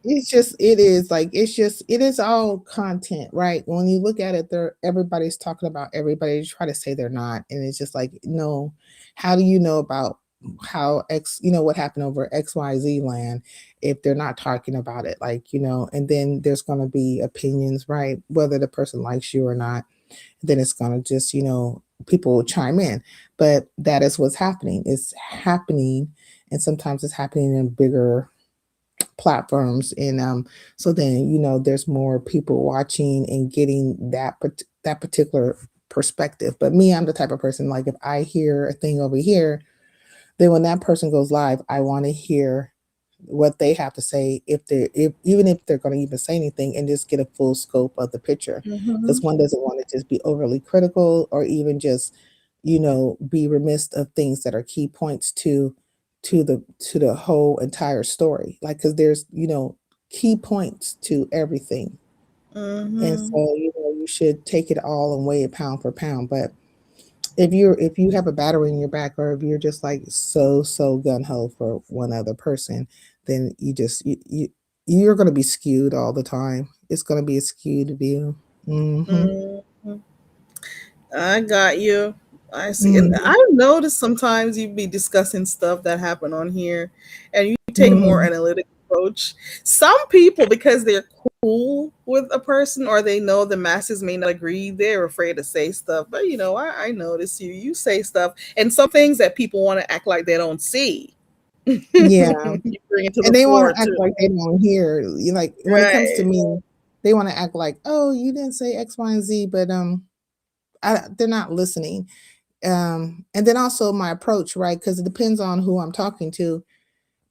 It is all content, right? When you look at it, everybody's talking about everybody. You try to say they're not, and it's just like, no. How do you know about how what happened over XYZ land if they're not talking about it? Like, and then there's going to be opinions, right? Whether the person likes you or not, then it's going to just, people will chime in. But that is what's happening. It's happening, and sometimes it's happening in bigger platforms, and so then there's more people watching and getting that particular perspective. But me, I'm the type of person, like, if I hear a thing over here, then when that person goes live, I want to hear what they have to say, if even if they're going to even say anything, and just get a full scope of the picture, because Mhm. one doesn't want to just be overly critical, or even just be remiss of things that are key points to the whole entire story, like, because there's key points to everything. And so Mhm. you should take it all and weigh it pound for pound. But if you have a battery in your back, or if you're just like so gun ho for one other person, then you're going to be skewed all the time. It's going to be a skewed view. Hmm. Mhm. I got you. I see. And Hmm. I've noticed sometimes you be discussing stuff that happened on here and you take a more Hmm. analytic approach. Some people, because they're cool with a person or they know the masses may not agree, they're afraid to say stuff. But I notice you say stuff and some things that people want to act like they don't see. You Yeah, bring it to the and they want fore to act too. like they don't hear. Like, when it comes to Right. me, they want to act like, oh, you didn't say X, Y, and Z, but they're not listening. And then also my approach, right? Because it depends on who I'm talking to.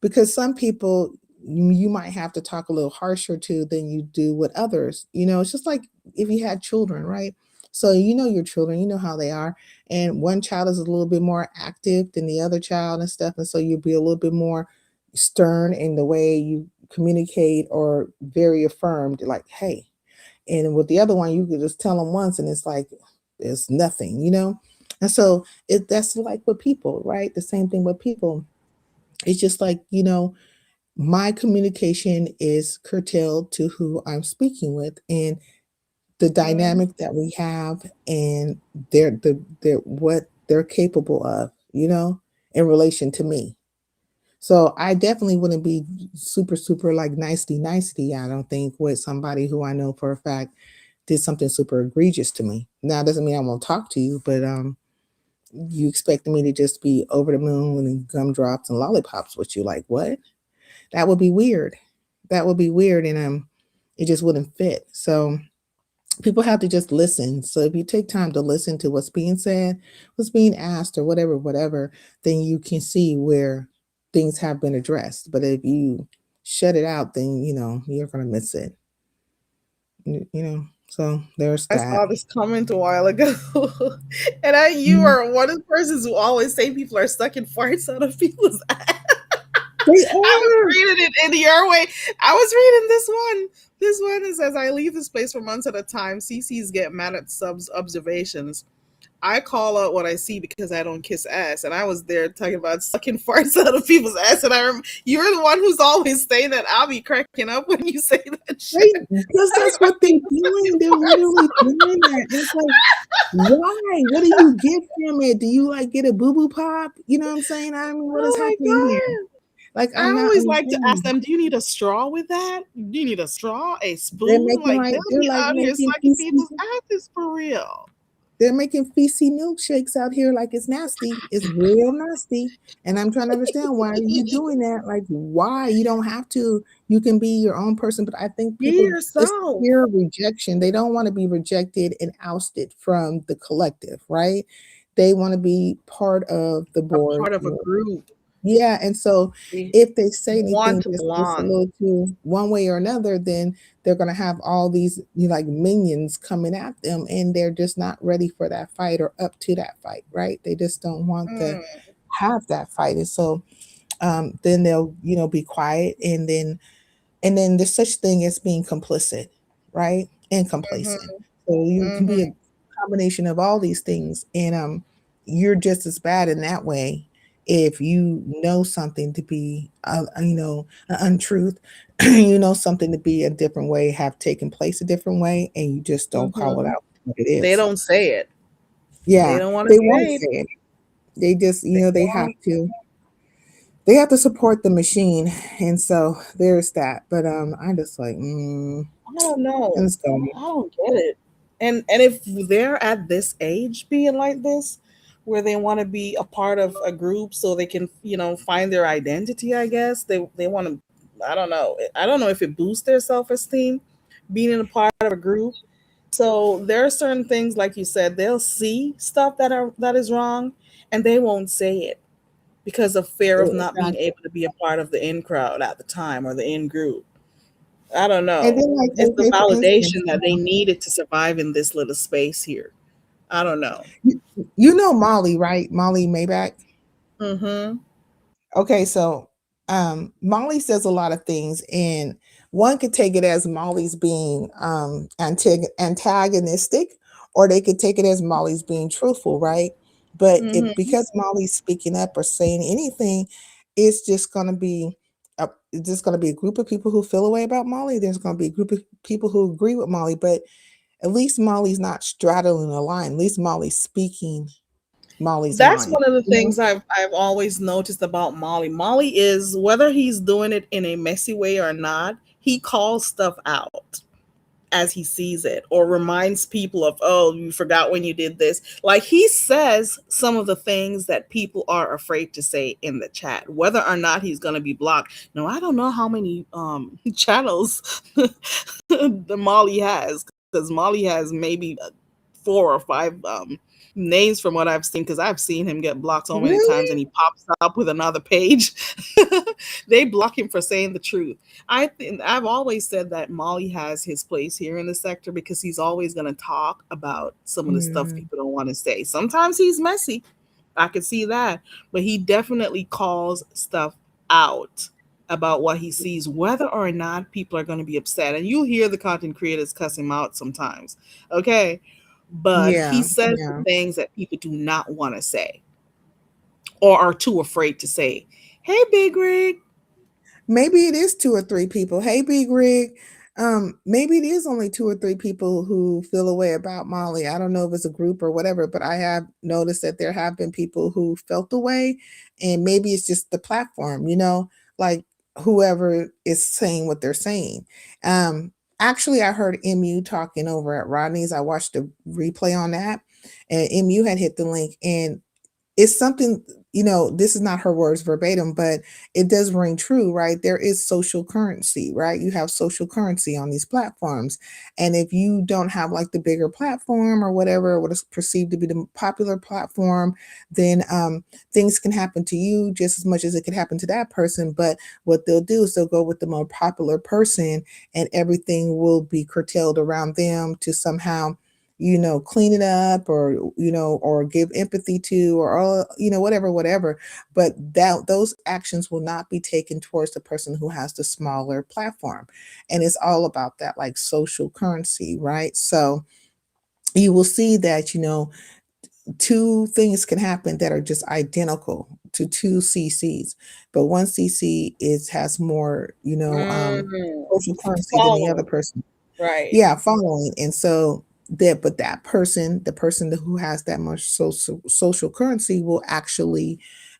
Because some people you might have to talk a little harsher to than you do with others. It's just like if you had children, right? So your children, you know how they are, and one child is a little bit more active than the other child and stuff, and so you'll be a little bit more stern in the way you communicate, or very affirmed, like, hey. And with the other one, you could just tell them once, and it's like it's nothing. And so that's like with people, right? The same thing with people. It's just like, my communication is curtailed to who I'm speaking with, and the Mhm. dynamic that we have, and their what they're capable of, in relation to me. So I definitely wouldn't be super, super like nicety, I don't think, with somebody who I know for a fact did something super egregious to me. Now, it doesn't mean I won't talk to you, but you expect me to just be over the moon and gumdrops and lollipops with you. Like, what? That would be weird. That would be weird, and it just wouldn't fit. So people have to just listen. So if you take time to listen to what's being said, what's being asked, or whatever, then you can see where things have been addressed. But if you shut it out, then you're gonna miss it. So there's I that. saw this comment a while ago, and you Mhm. are one of the persons who always say people are sucking farts out of people's ass. They I was are. reading it in your way. I was reading this one. This one it says, I leave this place for months at a time. CCs get mad at subs observations. I call out what I see because I don't kiss ass. And I was there talking about sucking farts out of people's ass. And you're the one who's always saying that. I'll be cracking up when you say that shit. Right, because Talking that's about what they're people doing. sucking They're farts. literally doing that. And it's like, why? What do you get from it? Do you like get a boo boo pop? You know what I'm saying? I mean, what is Oh my happening here? God. Like, I I'm not always like to ask understanding. them, do you need a straw with that? Do you need a straw, a They're spoon? making Like, like they'll they're be like out here making sucking feces. people's asses for real. They're making feces milkshakes out here like it's nasty. It's real nasty. And I'm trying to understand, why are you doing that? Like, why? You don't have to. You can be your own person. But I think Be people, it's yourself. fear of rejection. They don't want to be rejected and ousted from the collective, right? They want to be part of the A board. part of a group. Yeah, and so They if they say want anything to just a belong. little too one way or another, then they're gonna have all these like minions coming at them, and they're just not ready for that fight or up to that fight, right? They just don't want to Mm, have that fight, and so then they'll be quiet, and then there's such thing as being complicit, right, and complacent. mhm, So you can be a mhm, combination of all these things, and you're just as bad in that way if you know something to be an untruth, something to be a different way, have taken place a different way, and you just don't call it mhm. out what it They is. don't say it. They Yeah, don't want to they be won't made. say it. They just They they have won't. to. They have to support the machine, and so there's that. But I'm just like, I don't know. let's go. I don't get it. And if they're at this age being like this, where they want to be a part of a group so they can, find their identity, I guess. They want to I don't know. I don't know if it boosts their self-esteem being in a part of a group. So there are certain things, like you said, they'll see stuff that is wrong, and they won't say it because of fear of not being Exactly. able to be a part of the in crowd at the time or the in group. I don't And know. then, like, It's the okay, for validation instance, that they needed to survive in this little space here. I don't know. you know Molly, right? Molly Maybach. Mm-hmm. Okay, so Molly says a lot of things, and one could take it as Molly's being antagonistic, or they could take it as Molly's being truthful, right? But it Mm-hmm. because Molly's speaking up or saying anything, it's just gonna be it's just gonna be a group of people who feel a way about Molly. There's gonna be a group of people who agree with Molly, but at least Molly's not straddling a line. At least Molly's speaking Molly's That's mind. one of the You know? things I've always noticed about Molly. Molly is, whether he's doing it in a messy way or not, he calls stuff out as he sees it, or reminds people of, oh, you forgot when you did this. Like, he says some of the things that people are afraid to say in the chat, whether or not he's going to be blocked. Now, I don't know how many channels the Molly has, because Molly has maybe 4 or 5 names from what I've seen, because I've seen him get blocked so many times, and Really? he pops up with another page. They block him for saying the truth. I've always said that Molly has his place here in the sector, because he's always going to talk about some of the stuff Mm. people don't want to say. Sometimes he's messy, I could see that, but he definitely calls stuff out about what he sees, whether or not people are going to be upset. And you hear the content creators cuss him out sometimes, okay? But he Yeah, says the yeah. things that people do not want to say or are too afraid to say. Hey, Big Rig. Maybe it is 2 or 3 people. Hey, Big Rig. Maybe it is only 2 or 3 people who feel a way about Molly. I don't know if it's a group or whatever, but I have noticed that there have been people who felt the way, and maybe it's just the platform, like whoever is saying what they're saying. Actually, I heard MU talking over at Rodney's. I watched a replay on that, and MU had hit the link, and it's something, this is not her words verbatim, but it does ring true, right? There is social currency, right? You have social currency on these platforms. And if you don't have like the bigger platform or whatever, what is perceived to be the popular platform, then things can happen to you just as much as it could happen to that person. But what they'll do is they'll go with the more popular person, and everything will be curtailed around them to somehow clean it up, or give empathy to, or whatever. But that those actions will not be taken towards the person who has the smaller platform. And it's all about that, like, social currency, right? So you will see that, two things can happen that are just identical to two CCs, but one CC has more, Mm, social currency than the other following. person. Right. Yeah, following. And so that person, the person who has that much social currency will actually,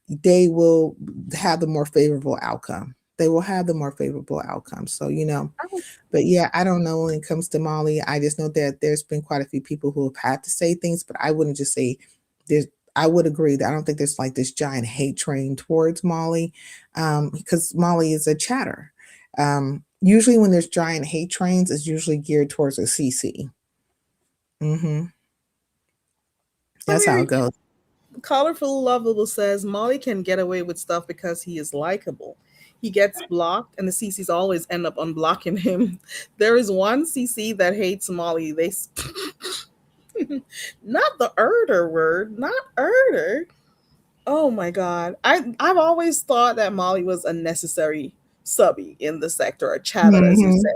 they will have the more favorable outcome. They will have the more favorable outcome. So, but yeah, I don't know when it comes to Molly. I just know that there's been quite a few people who have had to say things, but I wouldn't just say there's I would agree that I don't think there's like this giant hate train towards Molly, because Molly is a chatter. Usually when there's giant hate trains, it's usually geared towards a CC. Hmm. Let That's me how it read. goes. Colorful Lovable says Molly can get away with stuff because he is likable. He gets blocked, and the CCs always end up unblocking him. There is one CC that hates Molly. Not the Erder word, not Erder. Oh my god. I've always thought that Molly was a necessary subby in the sector, a chatter, as you Hmm. say.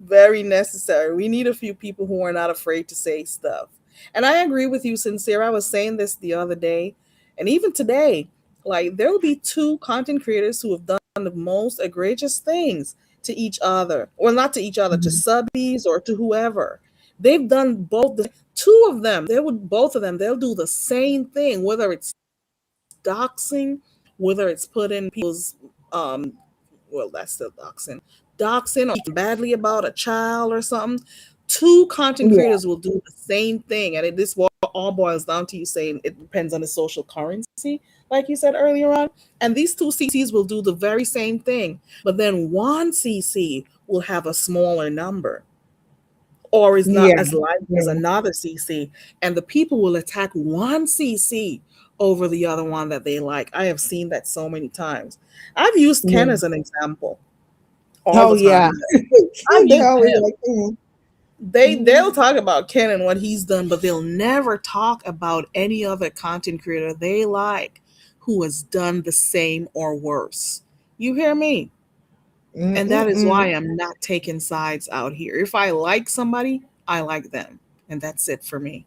Very necessary. We need a few people who are not afraid to say stuff. And I agree with you, Sincere. I was saying this the other day, and even today, like, there will be 2 content creators who have done the most egregious things to each other, or not to each other, to Hmm. subbies or to whoever. They've done both. The 2 of them, both of them, they'll do the same thing, whether it's doxing, whether it's putting people's um well, that's still doxing, or speaking badly about a child or something. 2 content Yeah. creators will do the same thing, and this all boils down to you saying it depends on the social currency. like you said earlier on. And these two CCs will do the very same thing, but then one CC will have a smaller number or is not Yeah, as likely as yeah, another CC. And the people will attack one CC over the other one that they like. I have seen that so many times. I've used Ken yeah. as an example all Oh the yeah. time. I've They're used always him. like, They'll talk about Ken and what he's done, but they'll never talk about any other content creator they like who has done the same or worse. You hear me? And that is mm-mm. why I'm not taking sides out here. If I like somebody, I like them. And that's it for me.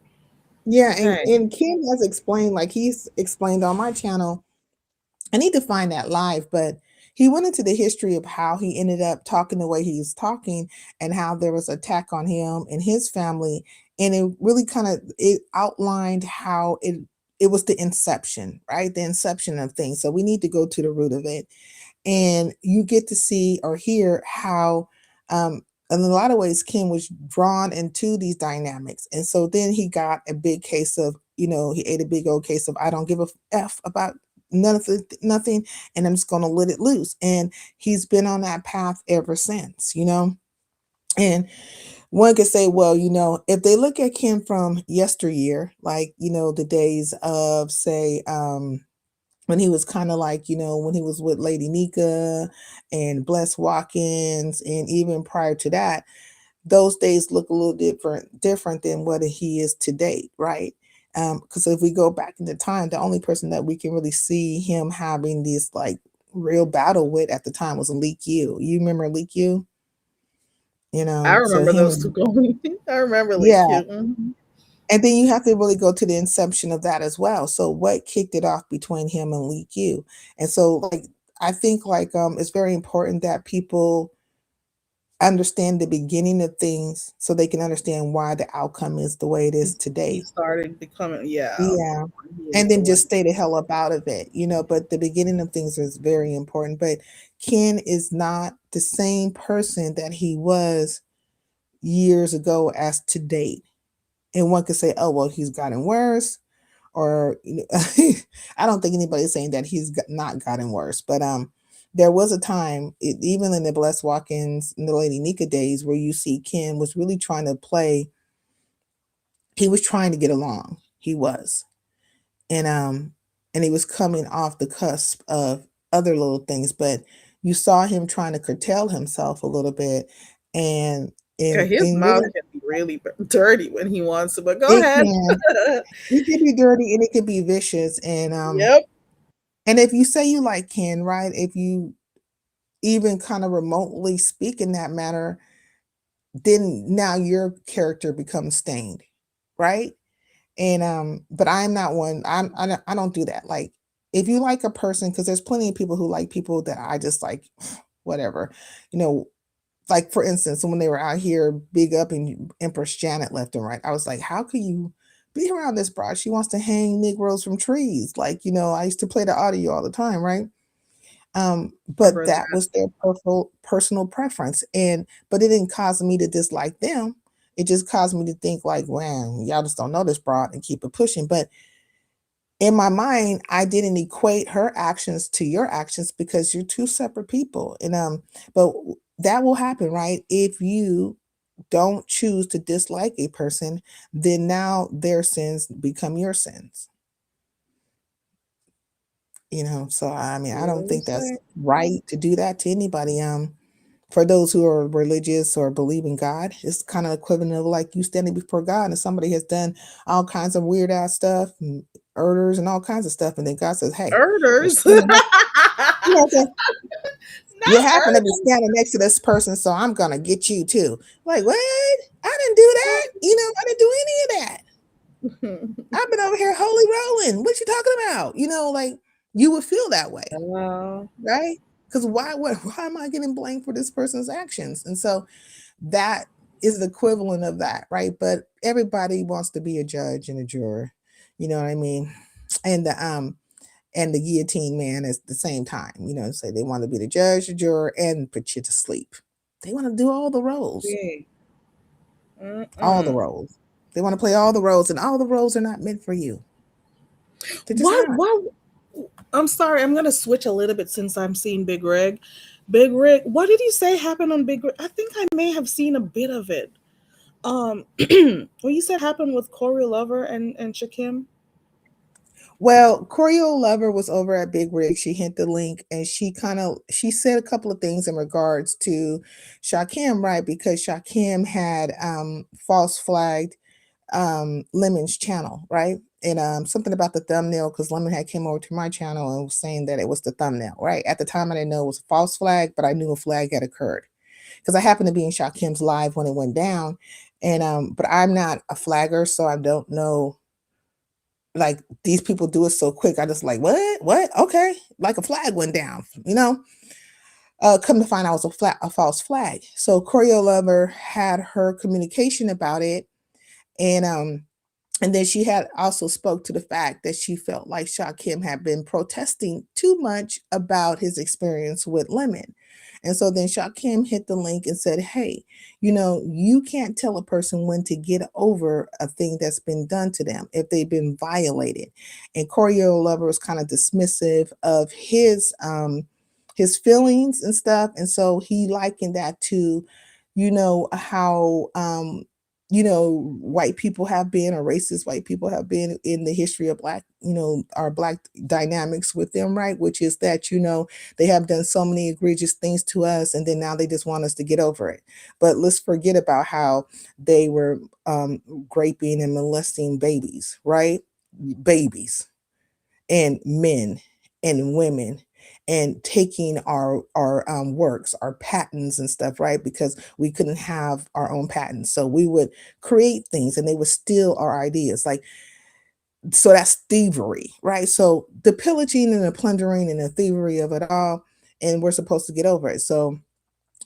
Yeah, Okay. and Kim has explained, like he's explained on my channel. I need to find that live, but he went into the history of how he ended up talking the way he was talking and how there was attack on him and his family. And it really kind of it outlined how it was the inception, right? The inception of things. So we need to go to the root of it. And you get to see or hear how in a lot of ways Kim was drawn into these dynamics. And so then he got a big case of, he ate a big old case of I don't give a F about nothing, and I'm just going to let it loose. And he's been on that path ever since. And one could say, well, if they look at Kim from yesteryear, like, the days of, say, when he was kind of like, when he was with Lady Nika and Bless Watkins, and even prior to that, those days look a little different than what he is to date, right? Because if we go back into time, the only person that we can really see him having this like real battle with at the time was Leak You. You remember Leak You? I So remember those two him, going. I remember like yeah. cute. Mhm. And then you have to really go to the inception of that as well. So what kicked it off between him and Leak You? And so like I think like it's very important that people understand the beginning of things so they can understand why the outcome is the way it is He today. started becoming, yeah. Yeah. He is And the then one. just stay the hell up out of it. But the beginning of things is very important. But Ken is not the same person that he was years ago as to date. And one could say, oh, well, he's gotten worse. Or I don't think anybody's saying that he's not gotten worse. But there was a time, even in the Bless Watkins and the Lady Nika days, where you see Ken was really trying to play. He was trying to get along. He was. And he was coming off the cusp of other little things, but you saw him trying to curtail himself a little bit, and Okay, in his in mouth really can be really dirty when he wants to, but go it ahead. can it can be dirty and it can be vicious, Yep. and if you say you like Ken, right, if you even kind of remotely speak in that manner, then now your character becomes stained, right? And but I'm not one. I don't do that. Like if you like a person, because there's plenty of people who like people that I just like, whatever, you know. Like for instance, when they were out here big up in Empress Janet left and right, I was like, how could you be around this broad? She wants to hang Negroes from trees. Like I used to play the audio all the time, right? But Remember that that. was their personal preference, but it didn't cause me to dislike them. It just caused me to think like, wow, y'all just don't know this broad and keep it pushing. But in my mind, I didn't equate her actions to your actions because you're two separate people. And but that will happen, right? If you don't choose to dislike a person, then now their sins become your sins. So I mean, I What don't do you think that's say? right to do that to anybody. For those who are religious or believe in God, it's kind of equivalent of like you standing before God and somebody has done all kinds of weird ass stuff, and murders and all kinds of stuff, and then God says, "Hey, you're Murders. standing next, say, you Not happen to be standing next to this person, so I'm gonna get you too." Like, what? I didn't do that. I didn't do any of that. murders. I've been over here holy rolling. What you talking about? Like you would feel that way, Hello. right? Because why am I getting blamed for this person's actions? And so that is the equivalent of that, right? But everybody wants to be a judge and a juror, you know what I mean? And the guillotine man at the same time, say they want to be the judge, the juror, and put you to sleep. They want to do all the roles, Okay. all the Mm-mm. roles. They want to play all the roles, and all the roles are not meant for you. They're just What? not. What? I'm sorry, I'm gonna switch a little bit since I'm seeing Big Rig. Big Rig, what did you say happened on Big Rig? I think I may have seen a bit of it. What you said happened with Corey Lover and Shakim. Well, Choreo Lover was over at Big Rig. She hit the link and she said a couple of things in regards to Shakim, right? Because Shakim had false flagged Lemon's channel, right? And something about the thumbnail, because Lemon had came over to my channel and was saying that it was the thumbnail, right? At the time I didn't know it was a false flag, but I knew a flag had occurred. Because I happened to be in Shakim's live when it went down. And but I'm not a flagger, so I don't know, like, these people do it so quick. I just like, what? Okay, like a flag went down, you know. Come to find out it was a false flag. So Choreo Lover had her communication about it, and and then she had also spoke to the fact that she felt like Shakim had been protesting too much about his experience with Lemon. And so then Shakim hit the link and said, hey, you can't tell a person when to get over a thing that's been done to them if they've been violated. And Choreo Lover was kind of dismissive of his feelings and stuff. And so he likened that to, how white people have been, or racist white people have been in the history of Black, our Black dynamics with them, right? Which is that, they have done so many egregious things to us, and then now they just want us to get over it. But let's forget about how they were raping and molesting babies, right? Babies and men and women, and taking our works, our patents and stuff, right? Because we couldn't have our own patents, so we would create things and they would steal our ideas, like, so that's thievery, right? So the pillaging and the plundering and the thievery of it all, and we're supposed to get over it. So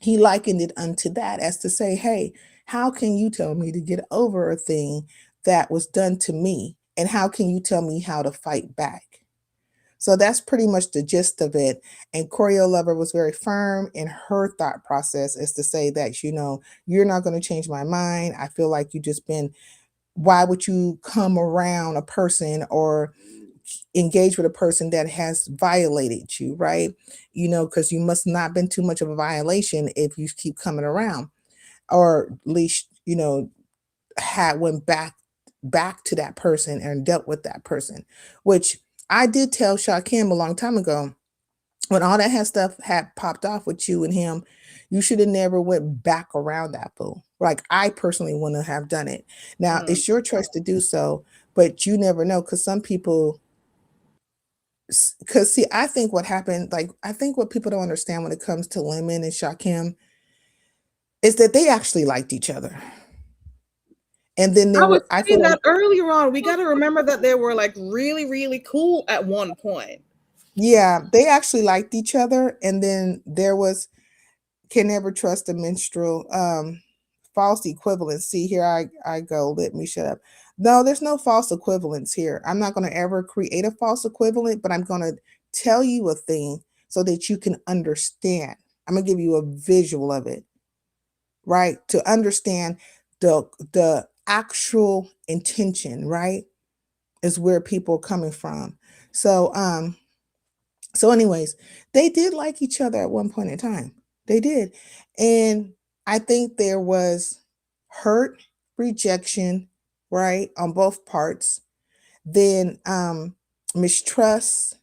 he likened it unto that, as to say, hey, how can you tell me to get over a thing that was done to me, and how can you tell me how to fight back? So that's pretty much the gist of it. And Choreo Lover was very firm in her thought process, as to say that, you're not going to change my mind. I feel like you just been, why would you come around a person or engage with a person that has violated you, right? Because you must not been too much of a violation if you keep coming around, or at least, had went back to that person and dealt with that person, which I did tell Shakim a long time ago, when all that stuff had popped off with you and him, you should have never went back around that fool. Like, I personally wouldn't have done it. Now it's your choice to do so, but you never know, because some people, because see, I think what happened, like, I think what people don't understand when it comes to Lemon and Shakim is that they actually liked each other. And then I was I saying feel like, that earlier on. We got to remember that they were like really, really cool at one point. yeah, they actually liked each other. And then there was, can never trust a minstrel, false equivalence. See, here I go, let me shut up. No, there's no false equivalence here. I'm not going to ever create a false equivalent, but I'm going to tell you a thing so that you can understand. I'm going to give you a visual of it, right? To understand the actual intention, right? Is where people are coming from. So anyways, they did like each other at one point in time. They did. And I think there was hurt, rejection, right, on both parts. Then mistrust,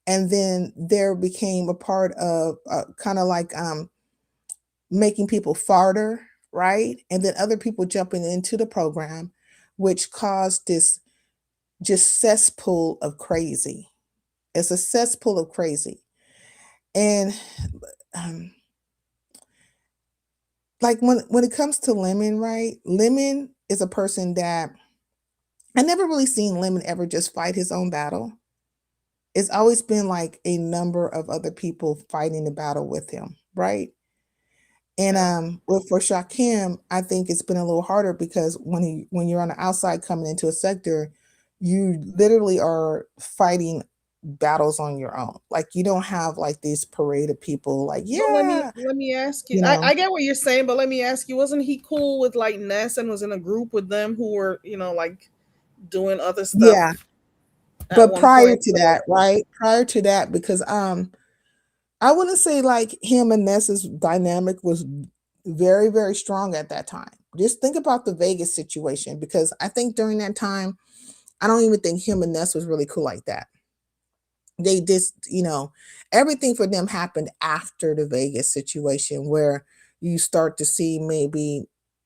and then there became a part of kind of like making people farther, right? And then other people jumping into the program, which caused this just cesspool of crazy. It's a cesspool of crazy. And um, like, when it comes to Lemon, right? Lemon is a person that I never really seen Lemon ever just fight his own battle. It's always been like a number of other people fighting the battle with him, right? And well, for Shakim, I think it's been a little harder, because when you're on the outside coming into a sector, you literally are fighting battles on your own. Like, you don't have like this parade of people like, But yeah, let me ask you. you know. I get what you're saying, but let me ask you. Wasn't he cool with like Ness and was in a group with them who were like doing other Yeah, stuff at But one prior point. to So that, right? Prior to that, because I wouldn't say like him and Ness's dynamic was very, very strong at that time. Just think about the Vegas situation, because I think during that time, I don't even think him and Ness was really cool like that. They just, everything for them happened after the Vegas situation, where you start to see maybe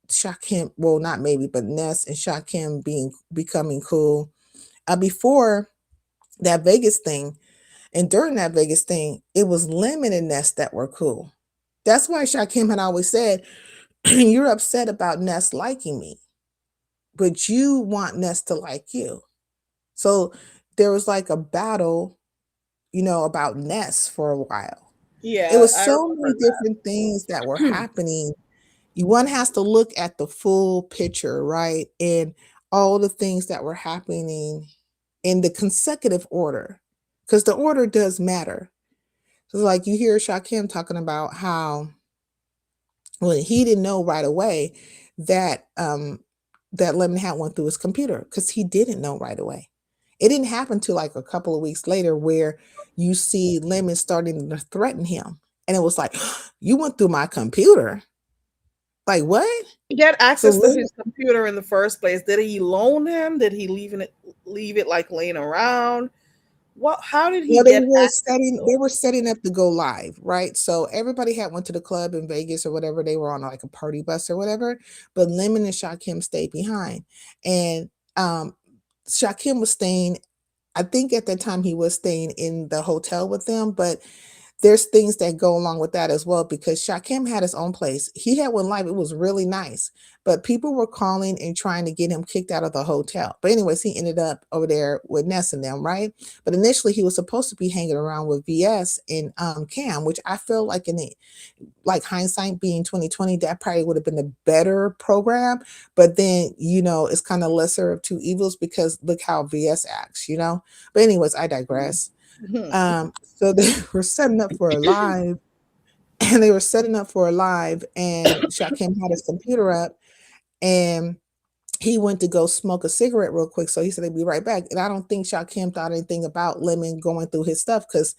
Shakim, well, not maybe, but Ness and Shakim becoming cool. Before that Vegas thing, and during that Vegas thing, it was Lemon and Ness that were cool. That's why Shakim had always said, "You're upset about Ness liking me, but you want Ness to like you." So there was like a battle, about Ness for a while. It yeah, was I so many remember different things that were that. happening. One has to look at the full picture, right? And all the things that were happening in the consecutive order, because the order does matter. So, like, you hear Shakim talking about how, well, he didn't know right away that that Lemon Hat went through his computer, because he didn't know right away. It didn't happen till like a couple of weeks later, where you see Lemon starting to threaten him, and it was like, "You went through my computer." Like, what? He had So access to Lemon, his computer in the first place. Did he loan him? Did he leave it like laying around? What? How did he well, they get were access setting to they it? were setting up to go live, right? So everybody had went to the club in Vegas or whatever. They were on like a party bus or whatever, but Lemon and Shakim stayed behind. And Shakim was staying, I think at that time he was staying in the hotel with them, but there's things that go along with that as well, because Shakim had his own place. He had one live. It was really nice, but people were calling and trying to get him kicked out of the hotel. But anyways, he ended up over there with Ness and them, right? But initially he was supposed to be hanging around with VS and Cam, which I feel like in the, like, hindsight being 2020, that probably would have been a better program. But then, it's kind of lesser of two evils, because look how VS acts. But anyways, I digress. So they were setting up for a live, and Shakim had his computer up, and he went to go smoke a cigarette real quick. So he said he'd be right back. And I don't think Shakim thought anything about Lemon going through his stuff, because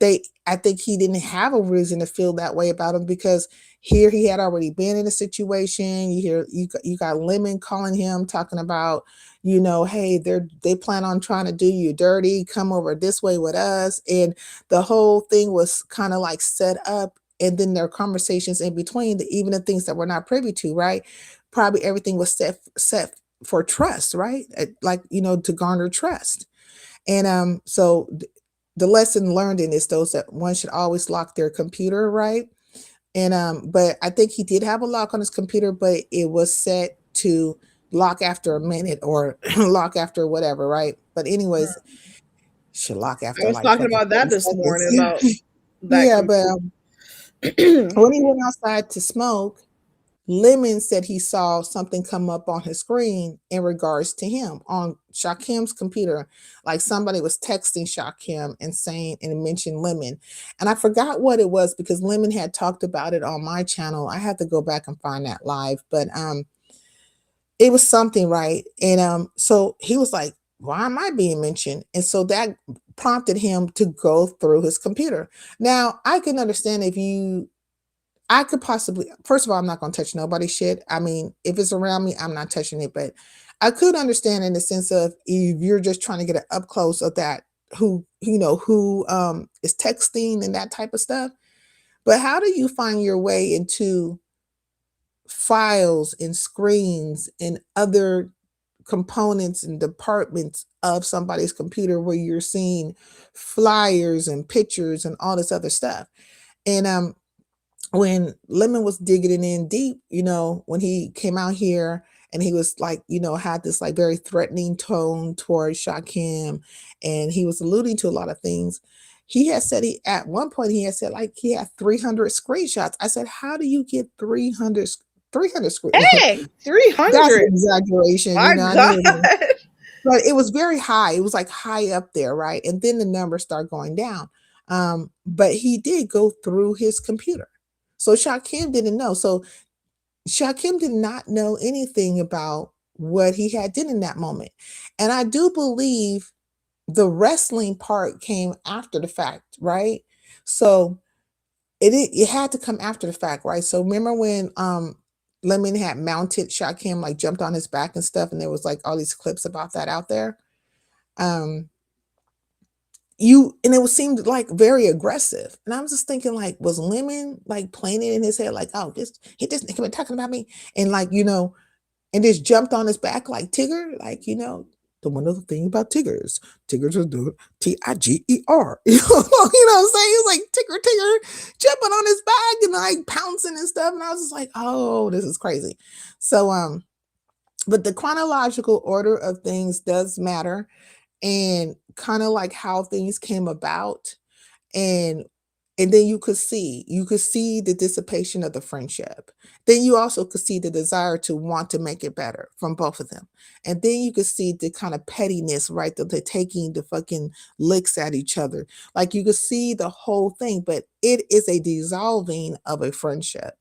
I think he didn't have a reason to feel that way about him, because here he had already been in a situation. You got Lemon calling him, talking about, hey, they plan on trying to do you dirty, come over this way with us. And the whole thing was kind of like set up. And then there are conversations in between, even the things that we're not privy to, right? Probably everything was set for trust, right? Like, to garner trust. And so the lesson learned in this, though, is that one should always lock their computer, right? And but I think he did have a lock on his computer, but it was set to lock after a minute, or lock after whatever, right? But anyways, should lock I after was like talking fucking about 30 that this seconds. morning about that Yeah, but computer. when he went outside to smoke, Lemon said he saw something come up on his screen in regards to him on Shakim's computer. Like somebody was texting Shakim and saying, and mentioned Lemon. And I forgot what it was, because Lemon had talked about it on my channel. I had to go back and find that live, but it was something, right? And so he was like, why am I being mentioned? And so that prompted him to go through his computer. Now I can understand I could possibly, first of all, I'm not going to touch nobody's shit. I mean, if it's around me, I'm not touching it. But I could understand in the sense of, if you're just trying to get it up close of that, who is texting and that type of stuff. But how do you find your way into files and screens and other components and departments of somebody's computer, where you're seeing flyers and pictures and all this other stuff? And when Lemon was digging it in deep, when he came out here, and he was like, had this like very threatening tone towards Shakim, and he was alluding to a lot of things. He had said, at one point he had said like he had 300 screenshots. I said, how do you get 300 Dang, That's an 300. exaggeration, My I God. know it is. But it was very high. It was like high up there, right? And then the numbers start going down. But he did go through his computer. So Shakim didn't know. So Shakim did not know anything about what he had did in that moment. And I do believe the wrestling part came after the fact, right? So it had to come after the fact, right? So remember when Lemon had mounted Shaquem, like jumped on his back and stuff, and there was like all these clips about that out there. Um and it was seemed like very aggressive. And I was just thinking, like, was Lemon like playing it in his head, like, oh, this nigga been talking about me, and like, and just jumped on his back like Tigger, like, the one other thing about Tiggers are the Tiger. You know what I'm saying? It's like Tigger jumping on his back and like pouncing and stuff. And I was just like, oh, this is crazy. So but the chronological order of things does matter, and kind of like how things came about, and then you could see the dissipation of the friendship. Then you also could see the desire to want to make it better from both of them. And then you could see the kind of pettiness, right? That they're taking the fucking licks at each other. Like you could see the whole thing, but it is a dissolving of a friendship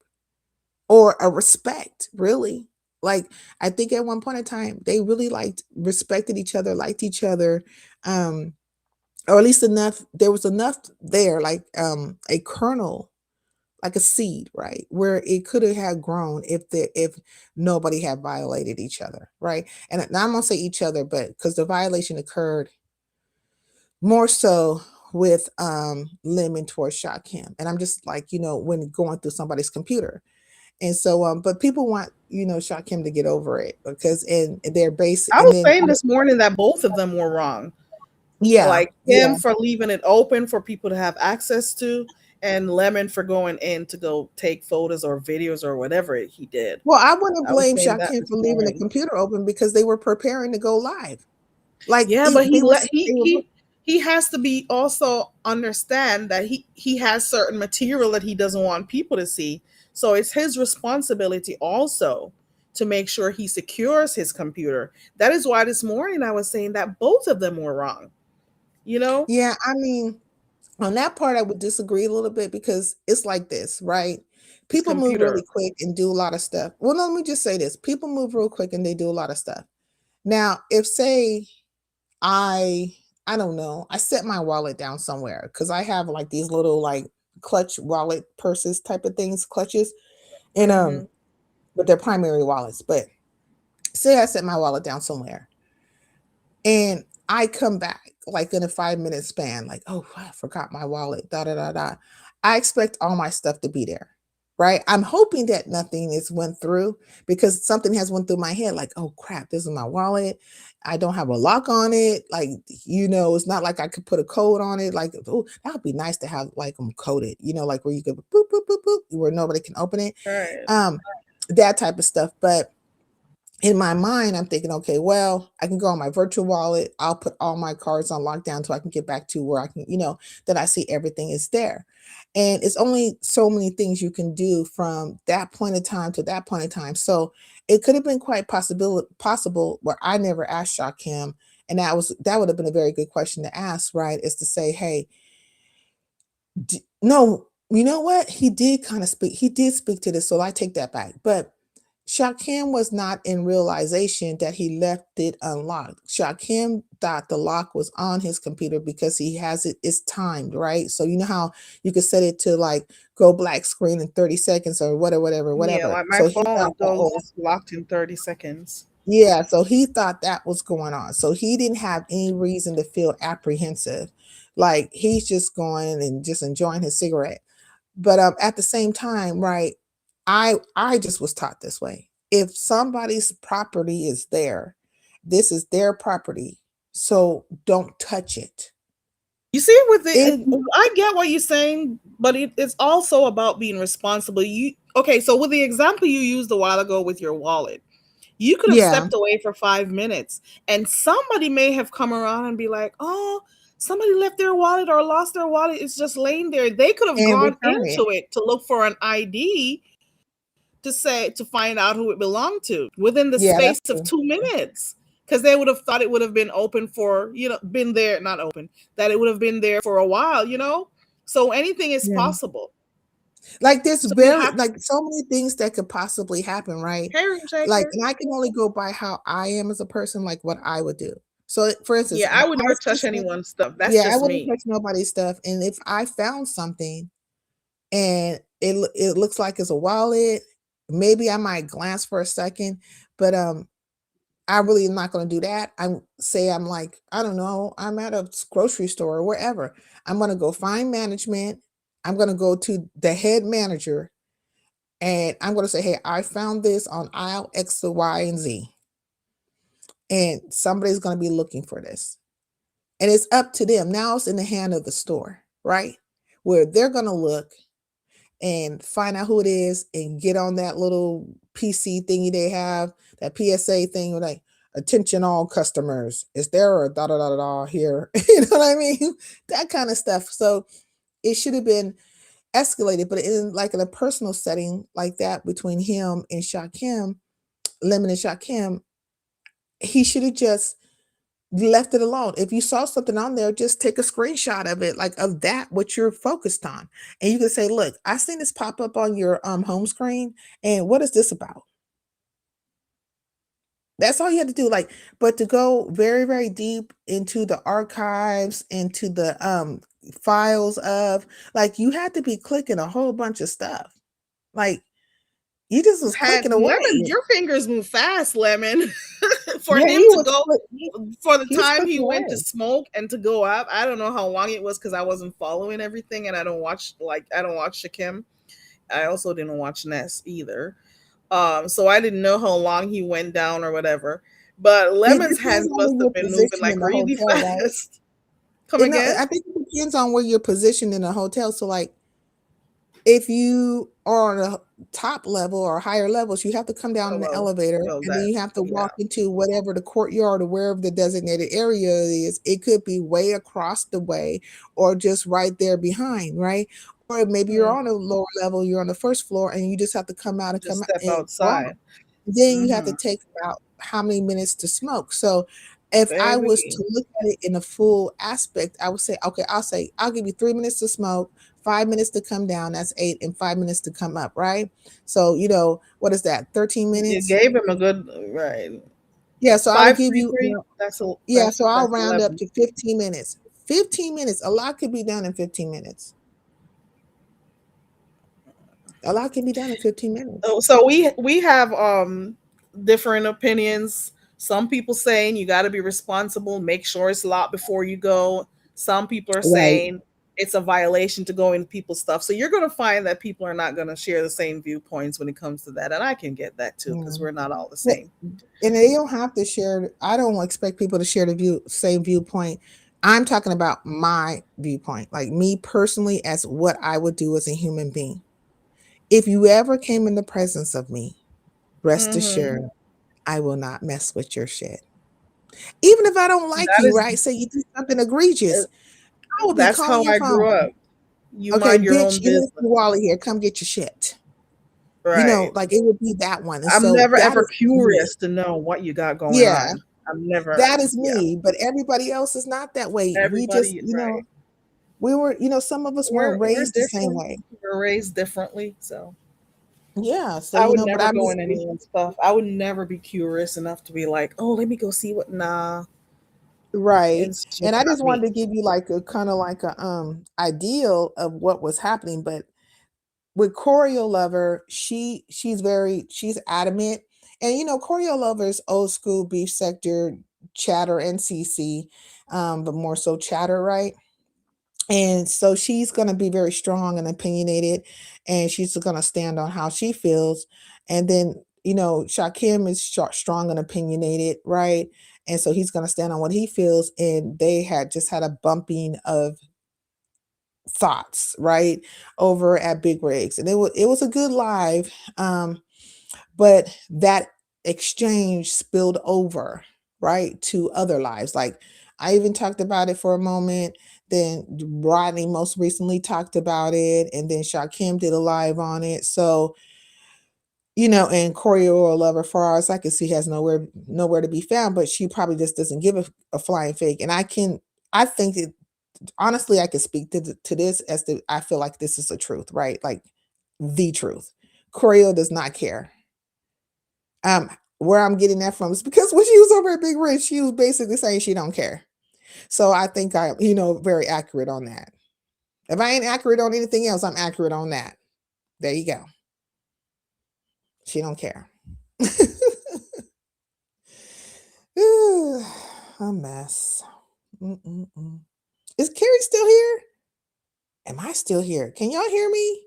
or a respect, really. Like I think at one point in time, they really respected each other, liked each other. Or at least enough, there was enough there, like a kernel, like a seed, right, where it could have had grown if nobody had violated each other, right? And now I'm gonna say each other, but because the violation occurred more so with Lemon towards Shaquem, and I'm just like, when going through somebody's computer. And so but people want, Shaquem to get over it, because in their base, I and was then saying this morning that both of them were wrong. yeah, Like yeah. him for leaving it open for people to have access to, and Lemon for going in to go take photos or videos or whatever he did. Well, I wouldn't I was blame saying that Shaquem this for leaving the morning. computer open because they were preparing to go live. Like Yeah, but they were, he has to be also understand that he has certain material that he doesn't want people to see. So it's his responsibility also to make sure he secures his computer. That is why this morning I was saying that both of them were wrong. Yeah, I mean, on that part, I would disagree a little bit because it's like this, right? His People move computer. really quick and do a lot of stuff. Well, no, let me just say this. People move real quick and they do a lot of stuff. Now, if say I don't know, I set my wallet down somewhere because I have like these little like clutch wallet purses type of things, clutches, and but they're primary wallets. But say I set my wallet down somewhere and I come back like in a 5-minute span, like, oh, I forgot my wallet, da da da da. I expect all my stuff to be there, right? I'm hoping that nothing is went through because something has went through my head, like, oh crap, this is my wallet. I don't have a lock on it. Like, it's not like I could put a code on it. Like, oh, that would be nice to have like them coded, like where you could boop, boop, boop, boop, where nobody can open it. Right. That type of stuff. But in my mind, I'm thinking, okay, well, I can go on my virtual wallet. I'll put all my cards on lockdown so I can get back to where I can, that I see everything is there. And it's only so many things you can do from that point in time to that point in time. So it could have been quite possible where I never asked Shaquem, and that would have been a very good question to ask, right? Is to say, hey, no, you know what? He did speak to this, so I take that back. But Shaquem was not in realization that he left it unlocked. Shaquem thought the lock was on his computer because he has it's timed, right? So you know how you could set it to like go black screen in 30 seconds or whatever. Yeah, like my So he phone, thought it goes locked in 30 seconds. yeah, so he thought that was going on. So he didn't have any reason to feel apprehensive. Like he's just going and just enjoying his cigarette. But at the same time, right, I just was taught this way. If somebody's property is there, this is their property. So don't touch it. You see, If I get what you're saying, but it's also about being responsible. Okay, so with the example you used a while ago with your wallet, you could have yeah, stepped away for 5 minutes, and somebody may have come around and be like, "Oh, somebody left their wallet or lost their wallet. It's just laying there." They could have and gone return it. into it to look for an ID to find out who it belonged to within the Yeah, space that's of true. 2 minutes. Because they would have thought it would have been open for, been there, not open, that it would have been there for a while, So anything is Yeah. possible. Like there's So you have like so many things that could possibly happen, right? Harry Like, Shaker. and I can only go by how I am as a person, like what I would do. So, for instance, Yeah, I would my never touch sister, anyone's stuff. That's yeah, I just wouldn't me. touch nobody's stuff. And if I found something and it looks like it's a wallet, maybe I might glance for a second, but I really am not going to do that. I'm like, I don't know, I'm at a grocery store or wherever. I'm going to go find management. I'm going to go to the head manager and I'm going to say, hey, I found this on aisle X, Y, and Z. And somebody's going to be looking for this. And it's up to them. Now it's in the hand of the store, right? Where they're going to look and find out who it is and get on that little PC thingy they have, that PSA thing, like, attention all customers. Is there a da da da da da here? You know what I mean? That kind of stuff. So it should have been escalated, but in a personal setting like that between him and Shakim, Lemon and Shakim, he should have just left it alone. If you saw something on there, just take a screenshot of it, like of that, what you're focused on. And you can say, look, I seen this pop up on your home screen. And what is this about? That's all you had to do. But to go very, very deep into the archives, into the files of, you had to be clicking a whole bunch of stuff. Like, you just was Had clicking Lemon, away. your fingers move fast, Lemon. For Yeah, him he to was go for the he was time he clicking went to away. smoke and to go up. I don't know how long it was because I wasn't following everything, and I don't watch Shakim. I also didn't watch Ness either. So I didn't know how long he went down or whatever. But It Lemon's hands depends on must where have you're been moving positioned like in the really hotel, right? fast. Come again? I think it depends on where you're positioned in a hotel. So, if you are on a top level or higher levels, you have to come down in the Well, elevator, well, and then that you have to yeah. walk into whatever the courtyard or wherever the designated area is. It could be way across the way or just right there behind, right? Or maybe you're on a lower level, you're on the first floor, and you just have to come out and Just come out step and go out. outside. Then you have to take about how many minutes to smoke. So if I was Baby. to look at it in a full aspect, I would say, okay, I'll give you 3 minutes to smoke, 5 minutes to come down, that's 8, and 5 minutes to come up, right? So, what is that, 13 You minutes? gave him a good right. Yeah, so I would give you, 533. That's a yeah, so I'll that's round up 11. to 15 minutes. 15 minutes, a lot could be done in 15 minutes. A lot can be done in 15 minutes. So we have different opinions. Some people saying you got to be responsible, make sure it's locked before you go. Some people are Right. saying it's a violation to go into people's stuff. So you're going to find that people are not going to share the same viewpoints when it comes to that, and I can get that too because Yeah. we're not all the But- same. And they don't have to share. I don't expect people to share the same viewpoint. I'm talking about my viewpoint, like me personally, as what I would do as a human being. If you ever came in the presence of me, rest assured, I will not mess with your shit. Even if I don't like That you, is right? Say you do something egregious, I will be that's calling how your I grew phone. up. You Okay, mind your bitch, own you business, Mr. Wally here. Come get your shit. right? It would be that one. And I'm so never that ever is me. curious to know what you got going Yeah, on. I'm never, that is yeah. me. But everybody else is not that way. We just, Everybody, right? we were, some of us weren't We're raised the same different. way. We're raised differently, so Yeah. So, I would but never I'm go just, in anyone's stuff. I would never be curious enough to be like, oh, let me go see what. Nah, right. it's just And I not just me. wanted to give you a kind of a ideal of what was happening. But with Choreo Lover, she's adamant. And Choreo Lover is old school beef sector chatter and CC, but more so chatter, right? And so she's going to be very strong and opinionated, and she's going to stand on how she feels. And then, Shakim is strong and opinionated, right? And so he's going to stand on what he feels. And they had just had a bumping of thoughts, right? Over at Big Rigs. And it was a good live. But that exchange spilled over, right, to other lives. Like, I even talked about it for a moment. Then Rodney most recently talked about it, and then Shakim did a live on it. So, and Choreo Lover, far as I can see, has nowhere to be found, but she probably just doesn't give a flying fake. And I think that honestly, I can speak to this I feel like this is the truth, right? Like the truth. Choreo does not care. where I'm getting that from is because when she was over at Big Rich, she was basically saying she don't care. So I think I, very accurate on that. If I ain't accurate on anything else, I'm accurate on that. There you go. She don't care. A mess. Mm-mm-mm. Is Carrie still here? Am I still here? Can y'all hear me?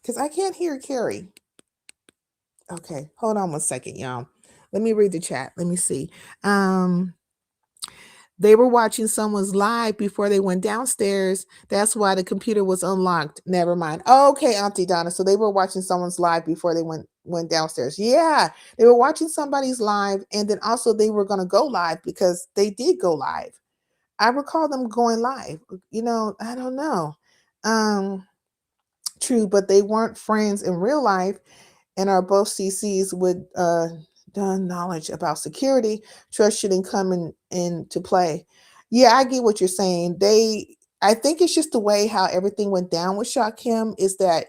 Because I can't hear Carrie. Okay, hold on one second, y'all. Let me read the chat. Let me see. They were watching someone's live before they went downstairs. That's why the computer was unlocked. Never mind. Okay, Auntie Donna. So they were watching someone's live before they went downstairs. Yeah, they were watching somebody's live, and then also they were going to go live because they did go live. I recall them going live. I don't know. True, but they weren't friends in real life and are both CCs with done knowledge about security. Trust shouldn't come into play. Yeah, I get what you're saying. I think it's just the way how everything went down with Shakim is that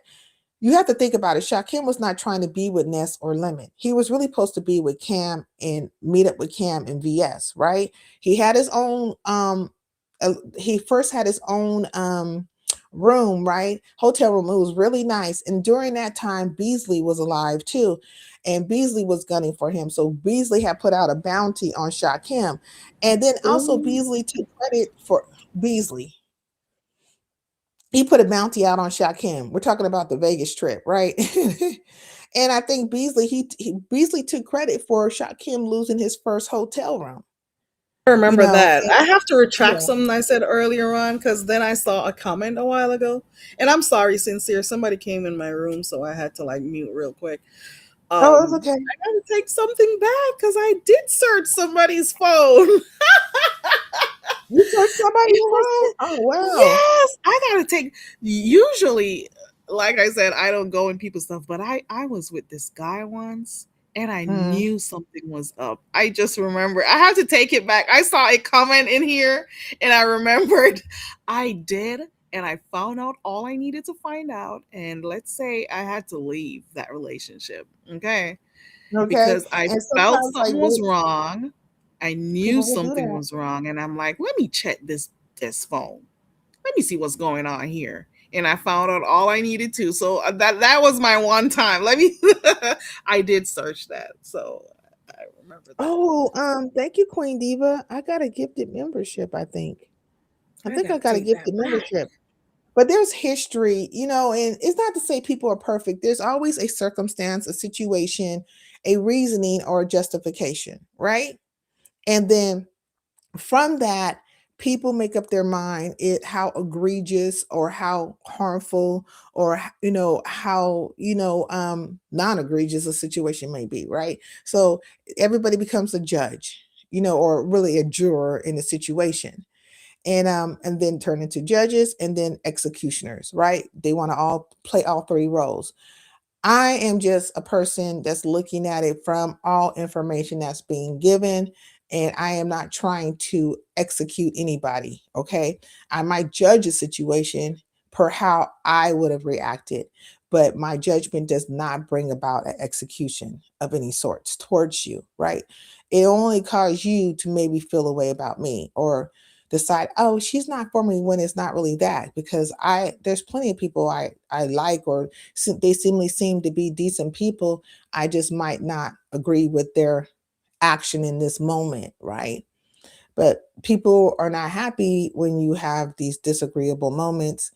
you have to think about it. Shakim was not trying to be with Ness or Lemon. He was really supposed to be with Cam and meet up with Cam and VS, right? He had his own he first had his own room, right? Hotel room. It was really nice. And during that time, Beasley was alive too. And Beasley was gunning for him. So Beasley had put out a bounty on Shakim. And then also Beasley took credit for Beasley. He put a bounty out on Shakim. We're talking about the Vegas trip, right? And I think Beasley, Beasley took credit for Shakim losing his first hotel room. I remember that. I have to retract something I said earlier on because then I saw a comment a while ago. And I'm sorry, Sincere. Somebody came in my room, so I had to mute real quick. It's okay. I gotta take something back because I did search somebody's phone. You searched somebody's phone? Oh wow. Yes, I gotta take. Usually, like I said, I don't go in people's stuff, but I was with this guy once. And I knew something was up. I just remember. I have to take it back. I saw a comment in here and I remembered I did. And I found out all I needed to find out. And let's say I had to leave that relationship. Okay. Because I felt something was wrong. I knew something was wrong. And I'm like, let me check this phone. Let me see what's going on here. And I found out all I needed to. So that was my one time. I did search that. So I remember that. Oh, thank you, Queen Diva. I got a gifted membership, I think. I got a gifted membership. But there's history, and it's not to say people are perfect. There's always a circumstance, a situation, a reasoning, or a justification, right? And then from that, people make up their mind how egregious or how harmful or how non-egregious a situation may be, right? So everybody becomes a judge, or really a juror in a situation, and then turn into judges and then executioners, right? They want to all play all three roles. I am just a person that's looking at it from all information that's being given, and I am not trying to execute anybody, okay? I might judge a situation per how I would have reacted, but my judgment does not bring about an execution of any sorts towards you, right? It only cause you to maybe feel a way about me or decide, oh, she's not for me, when it's not really that, because there's plenty of people I like, or they seem to be decent people. I just might not agree with their action in this moment, right? But people are not happy when you have these disagreeable moments.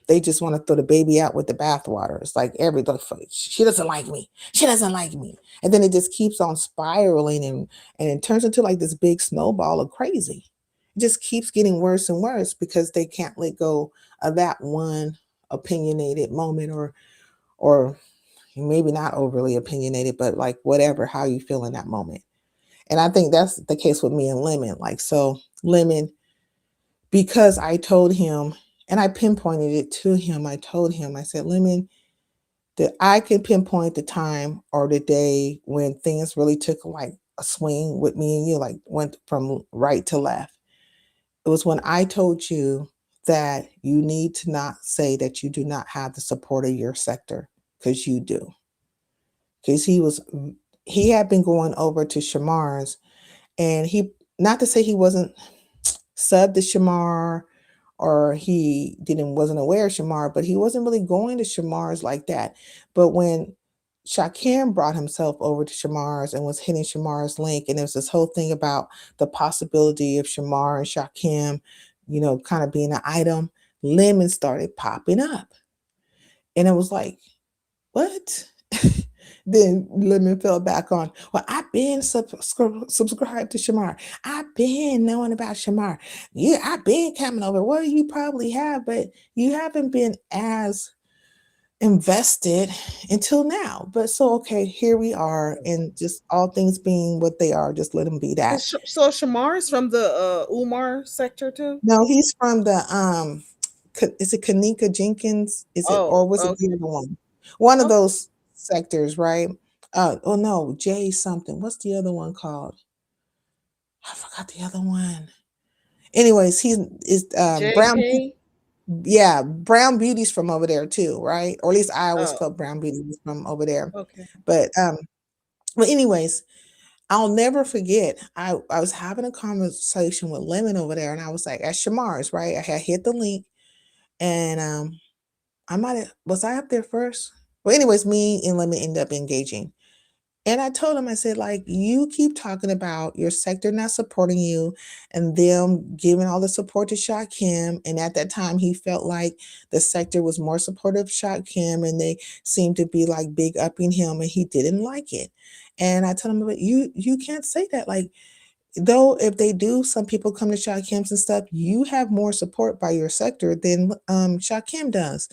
They just want to throw the baby out with the bathwater. It's like she doesn't like me. She doesn't like me. And then it just keeps on spiraling and it turns into like this big snowball of crazy. It just keeps getting worse and worse because they can't let go of that one opinionated moment or maybe not overly opinionated, but like whatever, how you feel in that moment. And I think that's the case with me and Lemon. So Lemon, because I told him, and I pinpointed it to him. I told him, I said, Lemon, that I can pinpoint the time or the day when things really took like a swing with me and you, like went from right to left. It was when I told you that you need to not say that you do not have the support of your sector, because you do. because he had been going over to Shamar's, and he, not to say he wasn't subbed to Shamar or he wasn't aware of Shamar, but he wasn't really going to Shamar's like that. But when Shakim brought himself over to Shamar's and was hitting Shamar's link, and there was this whole thing about the possibility of Shamar and Shakim, kind of being an item, Lemon started popping up. And it was like, what? Then Lemon fell back on, well, I've been subscribed to Shamar. I've been knowing about Shamar. Yeah, I've been coming over. Well, you probably have, but you haven't been as invested until now. But so, okay, here we are, and just all things being what they are, just let them be that. So Shamar is from the Umar sector too? No, he's from the is it Kanika Jenkins? Is it, or was it the other one? One of those sectors, right? Oh no, J something. What's the other one called? I forgot the other one. Anyways, is Brown. Yeah, Brown Beauty's from over there too, right? Or at least I always felt Brown Beauty was from over there. Okay. But anyways, I'll never forget. I was having a conversation with Lemon over there, and I was like, at Shamar's, right? I had hit the link, and was I up there first? Well, anyways, me and Lemon ended up engaging. And I told him, I said, like, you keep talking about your sector not supporting you and them giving all the support to Shakim. And at that time, he felt like the sector was more supportive of Shakim, and they seemed to be like big upping him, and he didn't like it. And I told him, but you can't say that. Like, though, if they do, some people come to Shakim's and stuff, you have more support by your sector than Shakim does.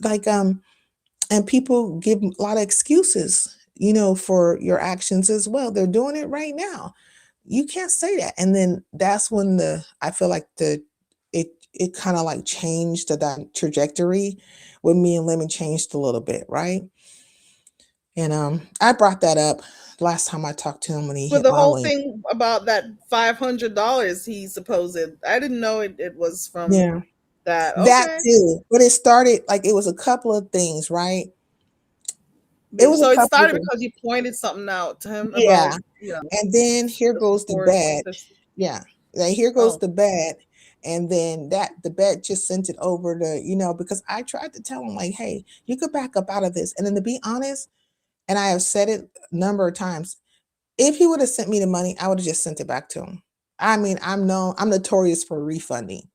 Like, and people give a lot of excuses, for your actions as well. They're doing it right now. You can't say that. And then that's when I feel like it kind of like changed the trajectory when me and Lemon changed a little bit, right? And I brought that up last time I talked to him when he For hit the my whole link. thing about that $500 he supposed. I didn't know it was from that. Okay. That too. But it started like it was a couple of things, right? It started because you pointed something out to him about, and then here goes the bad. Here goes the bad. And then the bad just sent it over to, because I tried to tell him, like, hey, you could back up out of this. And then to be honest, and I have said it a number of times, if he would have sent me the money, I would have just sent it back to him. I mean, I'm notorious for refunding.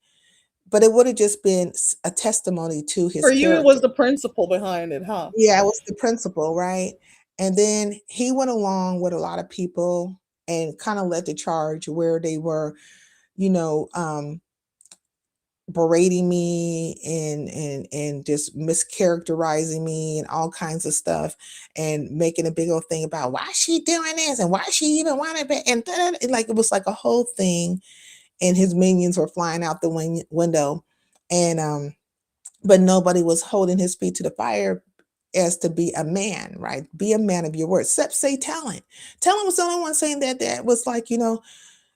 But it would have just been a testimony to his For you, character. it was the principle behind it, huh? Yeah, it was the principle, right? And then he went along with a lot of people and kind of led the charge where they were, berating me and just mischaracterizing me and all kinds of stuff, and making a big old thing about why she doing this and why she even wanted it, and like it was like a whole thing. And his minions were flying out the window, and but nobody was holding his feet to the fire as to be a man, right? Be a man of your word. Except say Talent. Talent was the only one saying that was like,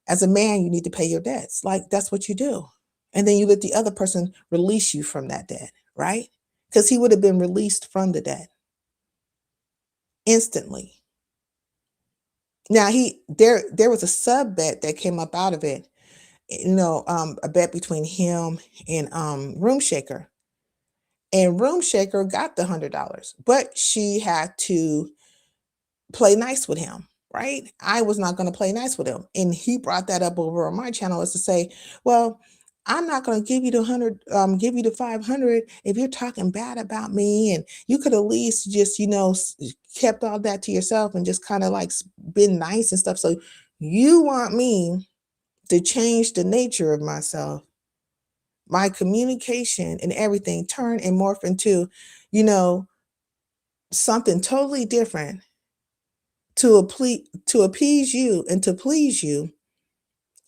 as a man, you need to pay your debts. Like, that's what you do. And then you let the other person release you from that debt, right? Because he would have been released from the debt instantly. Now there was a sub bet that came up out of it, a bet between him and Room Shaker. And Room Shaker got the $100, but she had to play nice with him, right? I was not going to play nice with him. And he brought that up over on my channel as to say, well, I'm not going to give you give you the 500 if you're talking bad about me. And you could at least just, kept all that to yourself and just kind of like been nice and stuff. So you want me to change the nature of myself, my communication and everything, turn and morph into, something totally different to appease you and to please you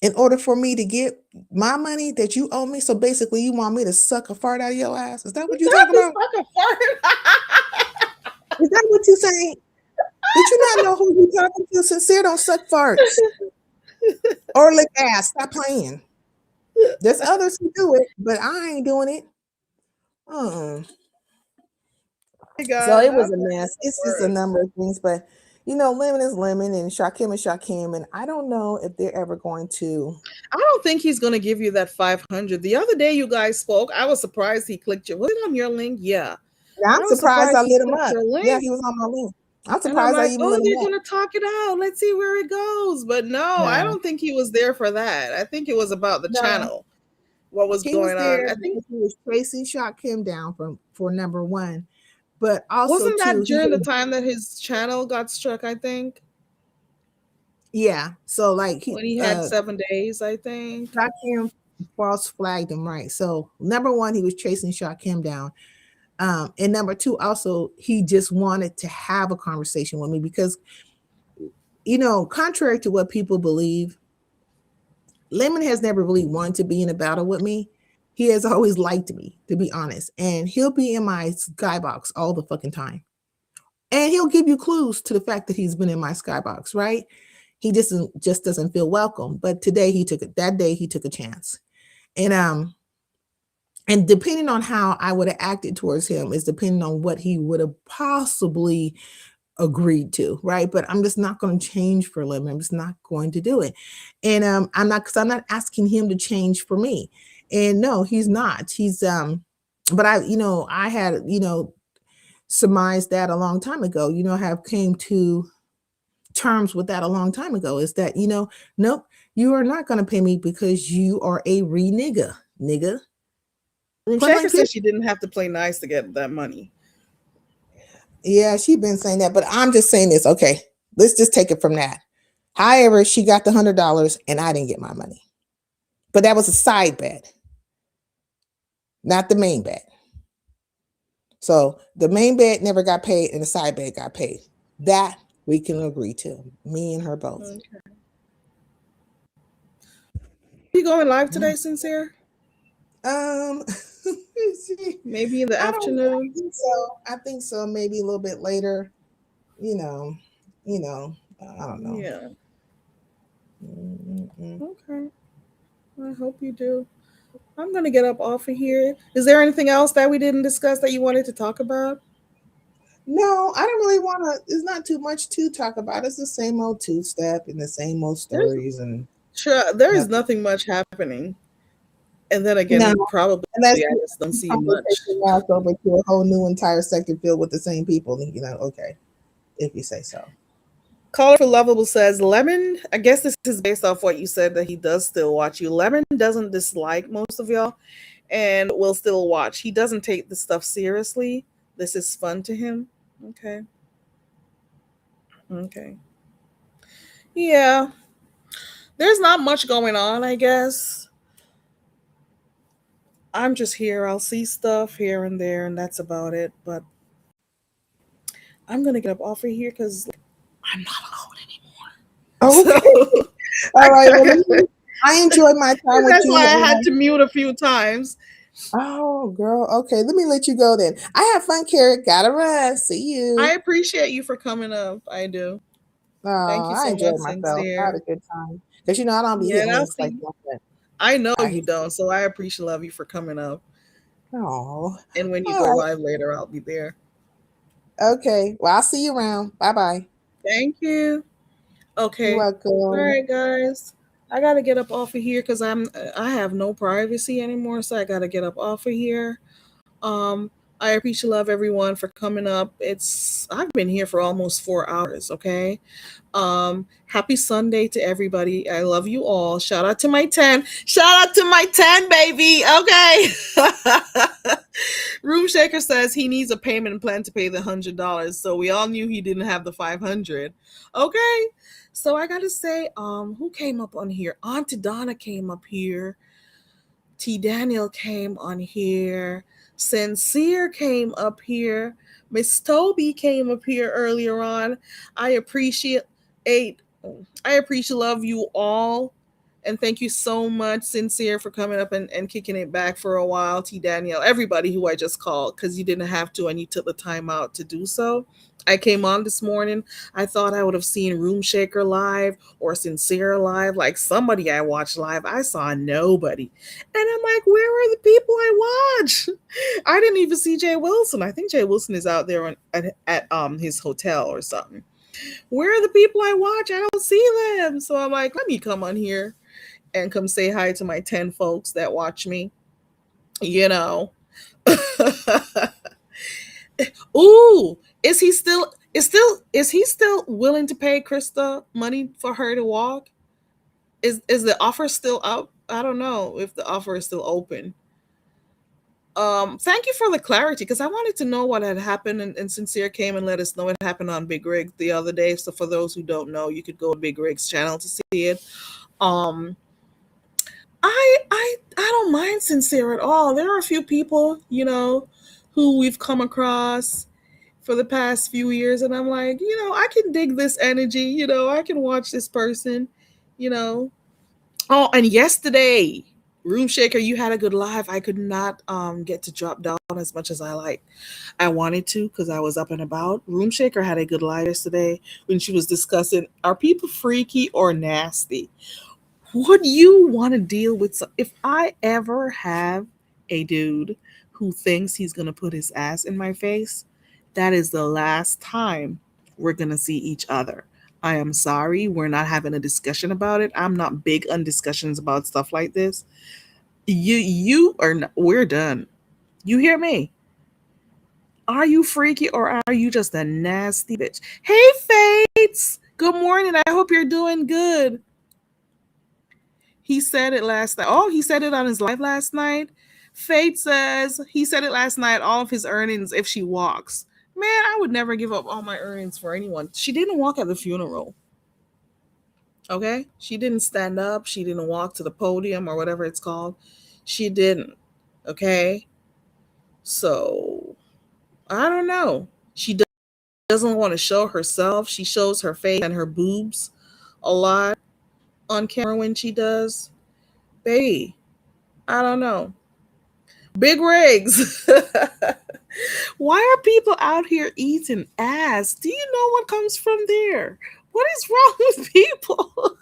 in order for me to get my money that you owe me. So basically you want me to suck a fart out of your ass? Is that what you're talking about? Suck a fart. Is that what you're saying? Did you not know who you're talking to? Sincere don't suck farts or lick ass. Stop playing. There's others who do it, but I ain't doing it. my So God, it was that's a the mess. It's just a worst. number of things, but Lemon is Lemon and Shakim is Shakim, and I don't know if they're ever going to. I don't think he's gonna give you that 500. The other day you guys spoke, I was surprised he clicked you. Was it on your link? Yeah. Yeah, I'm I was surprised I surprised he lit him clicked up. your Yeah, link. he was on my link. I'm And I'm surprised I like, even oh, lit him they're up. gonna talk it out. Let's see where it goes. But no, I No, don't think he was there for that. I think it was about the no, channel. What was he was going on? there I think because he was tracing Shakim down for number one, but also wasn't that too during the time that his channel got struck, I think? yeah. So like When he had 7 days, I think. Shakim false flagged him, right? So number one, he was chasing Shakim down. And number two, also, he just wanted to have a conversation with me because, contrary to what people believe, Lemon has never really wanted to be in a battle with me. He has always liked me, to be honest. And he'll be in my skybox all the fucking time. And he'll give you clues to the fact that he's been in my skybox, right? He just doesn't feel welcome. But today that day he took a chance. And depending on how I would have acted towards him is depending on what he would have possibly agreed to, right? But I'm just not going to change for Lemon. I'm just not going to do it. And I'm not asking him to change for me. And no, he's not. But I had, surmised that a long time ago, have came to terms with that a long time ago, is that, nope, you are not going to pay me because you are a nigga. Room Point Shaker blank, said she didn't have to play nice to get that money. yeah, she been saying that, but I'm just saying this. Okay, let's just take it from that. However, she got the $100 and I didn't get my money, but that was a side bet, not the main bet. So the main bet never got paid and the side bet got paid. That we can agree to, me and her both. Okay. You going live today, Sincere? Maybe in the I afternoon. think so. I think so. Maybe a little bit later. I don't know. Yeah. Mm-mm. Okay. I hope you do. I'm gonna get up off of here. Is there anything else that we didn't discuss that you wanted to talk about? No, I don't really want to. There's not too much to talk about. It's the same old two-step and the same old There's stories and sure there is nothing. nothing much happening. And then No, again, probably unless I the just don't see much. conversation mouse over to a whole new entire sector filled with the same people. Okay, if you say so. Colorful Lovable says Lemon. I guess this is based off what you said that he does still watch you. Lemon doesn't dislike most of y'all and will still watch. He doesn't take the stuff seriously. This is fun to him. Okay. Okay. Yeah. There's not much going on, I guess. I'm just here. I'll see stuff here and there, and that's about it. But I'm gonna get up off of here because I'm not alone anymore. Okay. So All right. Well, I enjoyed my time with that's you. why I had to mute a few times. Oh, girl. Okay, let me let you go then. I have fun, Carrot. Gotta run. See you. I appreciate you for coming up. I do. Thank Oh, you I so much, enjoyed myself. I had Sincere. a good time. Because I don't be Yeah, hitting and I'll links like see. that. I know I you don't, so I appreciate love you for coming up. Oh. And when you All go right. live later, I'll be there. Okay. Well, I'll see you around. Bye-bye. Thank you. You're Okay. welcome. All right, guys. I gotta get up off of here because I have no privacy anymore, so I gotta get up off of here. Um, I appreciate love everyone for coming up. I've been here for almost 4 hours. Okay. Happy Sunday to everybody. I love you all. Shout out to my 10. Shout out to my 10, baby. Okay. Room Shaker says he needs a payment plan to pay the $100. So we all knew he didn't have the 500. Okay. So I gotta say, who came up on here? Auntie Donna came up here. T Daniel came on here. Sincere came up here. Miss Toby came up here earlier on. I appreciate love you all. And thank you so much, Sincere, for coming up and kicking it back for a while. T. Danielle, everybody who I just called, because you didn't have to and you took the time out to do so. I came on this morning. I thought I would have seen Room Shaker live or Sincere live, like somebody I watched live. I saw nobody. And I'm like, where are the people I watch? I didn't even see Jay Wilson. I think Jay Wilson is out there at his hotel or something. Where are the people I watch? I don't see them. So I'm like, let me come on here and come say hi to my 10 folks that watch me. You know. Ooh, is he still willing to pay Krista money for her to walk? Is the offer still up? I don't know if the offer is still open. Thank you for the clarity, because I wanted to know what had happened, and Sincere came and let us know it happened on Big Rig the other day. So for those who don't know, you could go to Big Rig's channel to see it. I don't mind Sincere at all. There are a few people, who we've come across for the past few years, and I'm like, I can dig this energy, I can watch this person, Oh, and yesterday, Room Shaker, you had a good live. I could not get to drop down as much as I wanted to, because I was up and about. Room Shaker had a good live yesterday when she was discussing, are people freaky or nasty? Would you want to deal with if I ever have a dude who thinks he's going to put his ass in my face, that is the last time we're going to see each other. I am sorry, we're not having a discussion about it. I'm not big on discussions about stuff like this. You are not, we're done. You hear me? Are you freaky or are you just a nasty bitch? Hey, Fates. Good morning. I hope you're doing good. He said it last night. Oh, he said it on his live last night. Fate says he said it last night, all of his earnings if she walks. Man, I would never give up all my earnings for anyone. She didn't walk at the funeral. Okay? She didn't stand up. She didn't walk to the podium or whatever it's called. She didn't. Okay? So, I don't know. She doesn't want to show herself. She shows her face and her boobs a lot on camera when she does. Baby, I don't know. Big Rigs. Why are people out here eating ass? Do you know what comes from there? What is wrong with people?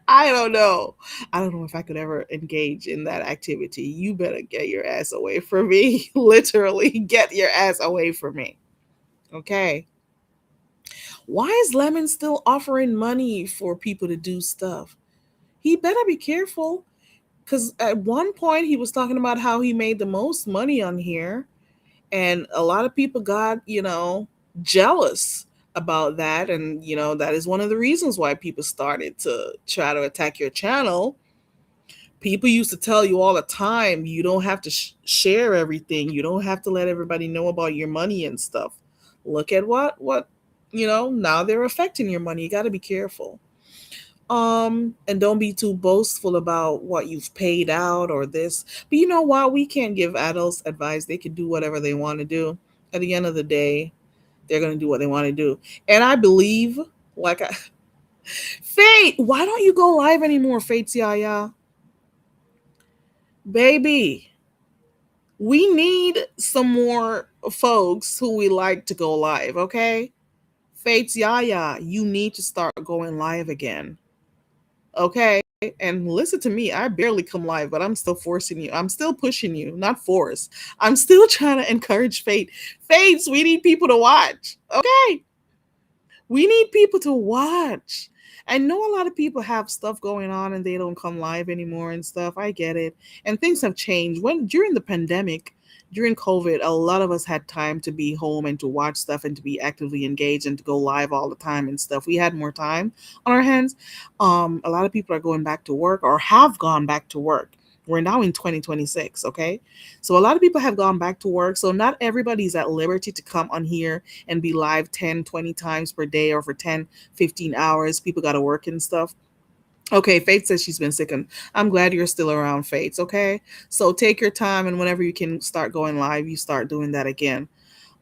I don't know. I don't know if I could ever engage in that activity. You better get your ass away from me. Literally, get your ass away from me. Okay. Why is Lemon still offering money for people to do stuff? He better be careful, because at one point he was talking about how he made the most money on here, and a lot of people got, jealous about that. And, that is one of the reasons why people started to try to attack your channel. People used to tell you all the time, you don't have to share everything. You don't have to let everybody know about your money and stuff. Look at what, now they're affecting your money. You got to be careful. And don't be too boastful about what you've paid out or this. But you know what? We can't give adults advice. They can do whatever they want to do. At the end of the day, they're going to do what they want to do. And I believe, Fate, why don't you go live anymore, Fate's Yaya? Baby, we need some more folks who we like to go live, okay? Fate's Yaya, you need to start going live again. Okay? And listen to me, I barely come live, but I'm still forcing you. I'm still pushing you, not force. I'm still trying to encourage Fate. Fates, we need people to watch. Okay? We need people to watch. I know a lot of people have stuff going on and they don't come live anymore and stuff. I get it. And things have changed. During the pandemic, during COVID, a lot of us had time to be home and to watch stuff and to be actively engaged and to go live all the time and stuff. We had more time on our hands. A lot of people are going back to work or have gone back to work. We're now in 2026, okay? So a lot of people have gone back to work. So not everybody's at liberty to come on here and be live 10, 20 times per day or for 10, 15 hours. People got to work and stuff. Okay, Faith says she's been sick, and I'm glad you're still around, Faith, okay? So take your time, and whenever you can start going live, you start doing that again,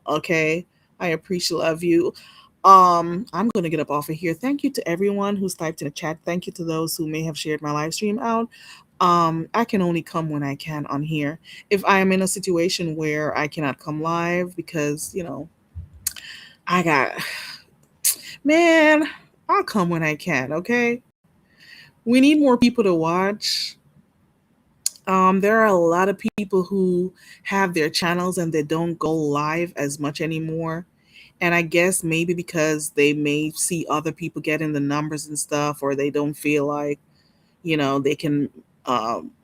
okay? I appreciate love you. I'm gonna get up off of here. Thank you to everyone who's typed in the chat. Thank you to those who may have shared my live stream out. I can only come when I can on here. If I am in a situation where I cannot come live because, I got, man, I'll come when I can, okay? We need more people to watch. There are a lot of people who have their channels and they don't go live as much anymore. And I guess maybe because they may see other people getting the numbers and stuff, or they don't feel like, they can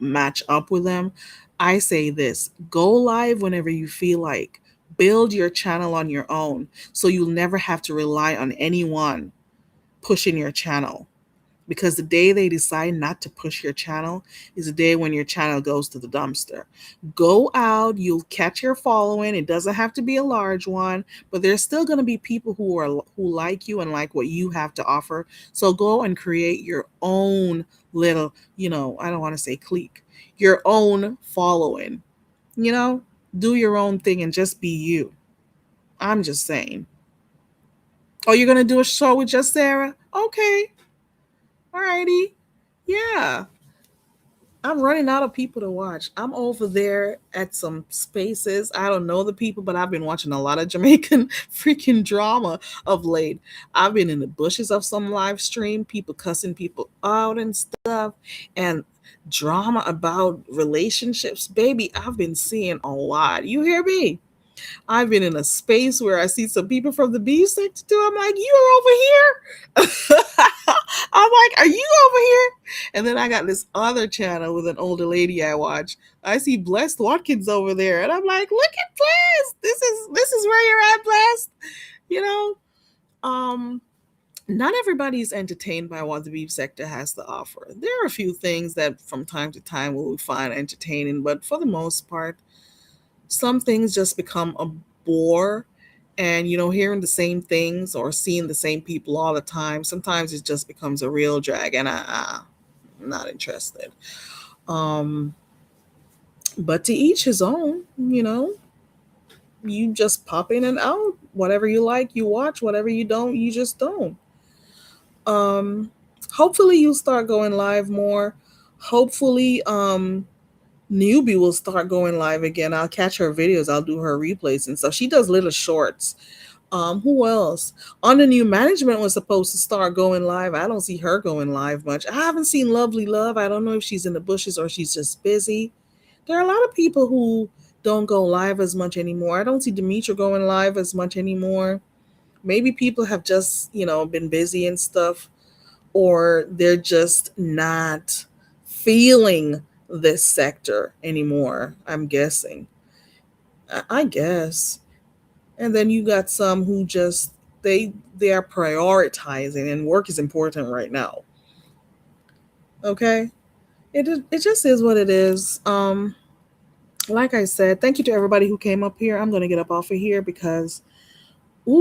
match up with them. I say this: go live whenever you feel like. Build your channel on your own so you'll never have to rely on anyone pushing your channel. Because the day they decide not to push your channel is the day when your channel goes to the dumpster. Go out, you'll catch your following. It doesn't have to be a large one, but there's still going to be people who like you and like what you have to offer. So go and create your own little, I don't want to say clique, your own following. Do your own thing and just be you. I'm just saying. Oh, you're going to do a show with just Sarah? Okay. Alrighty. Yeah. I'm running out of people to watch. I'm over there at some spaces. I don't know the people, but I've been watching a lot of Jamaican freaking drama of late. I've been in the bushes of some live stream, people cussing people out and stuff, and drama about relationships. Baby, I've been seeing a lot. You hear me? I've been in a space where I see some people from the B sector too. I'm like, you're over here? I'm like, are you over here? And then I got this other channel with an older lady I watch. I see Blessed Watkins over there. And I'm like, look at Blessed. This is where you're at, Blessed. Not everybody's entertained by what the beef sector has to offer. There are a few things that from time to time we'll find entertaining, but for the most part, some things just become a bore. And hearing the same things or seeing the same people all the time, sometimes it just becomes a real drag, and I'm not interested. But to each his own. You just pop in and out. Whatever you like, you watch. Whatever you don't, you just don't. Hopefully you'll start going live more. Hopefully Newbie will start going live again. I'll catch her videos. I'll do her replays and stuff. She does little shorts. Who else? On the new management was supposed to start going live. I don't see her going live much. I haven't seen Lovely Love. I don't know if she's in the bushes or she's just busy. There are a lot of people who don't go live as much anymore. I don't see Demetra going live as much anymore. Maybe people have just, been busy and stuff, or they're just not feeling this sector anymore, I'm guessing. I guess. And then you got some who just they are prioritizing, and work is important right now. Okay? It just is what it is. Like I said, thank you to everybody who came up here. I'm gonna get up off of here because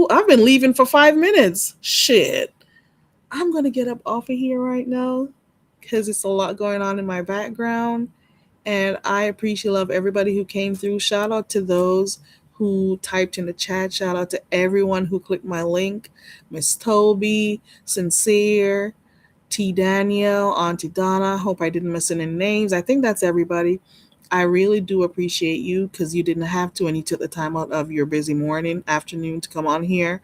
I've been leaving for 5 minutes. Shit. I'm gonna get up off of here right now because it's a lot going on in my background. And I appreciate love everybody who came through. Shout out to those who typed in the chat. Shout out to everyone who clicked my link. Miss Toby, Sincere, T. Danielle, Auntie Donna. Hope I didn't miss any names. I think that's everybody. I really do appreciate you because you didn't have to, and you took the time out of your busy morning, afternoon to come on here.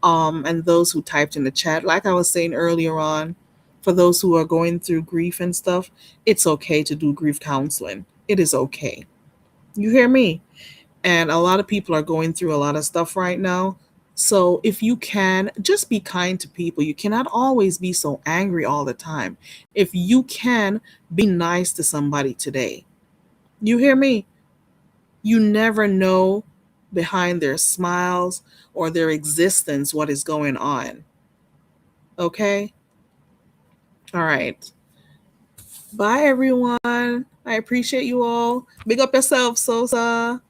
And those who typed in the chat, like I was saying earlier on, for those who are going through grief and stuff, it's okay to do grief counseling. It is okay. You hear me? And a lot of people are going through a lot of stuff right now. So if you can, just be kind to people. You cannot always be so angry all the time. If you can, be nice to somebody today. You hear me? You never know behind their smiles or their existence what is going on. Okay? All right. Bye, everyone. I appreciate you all. Big up yourself, Sosa.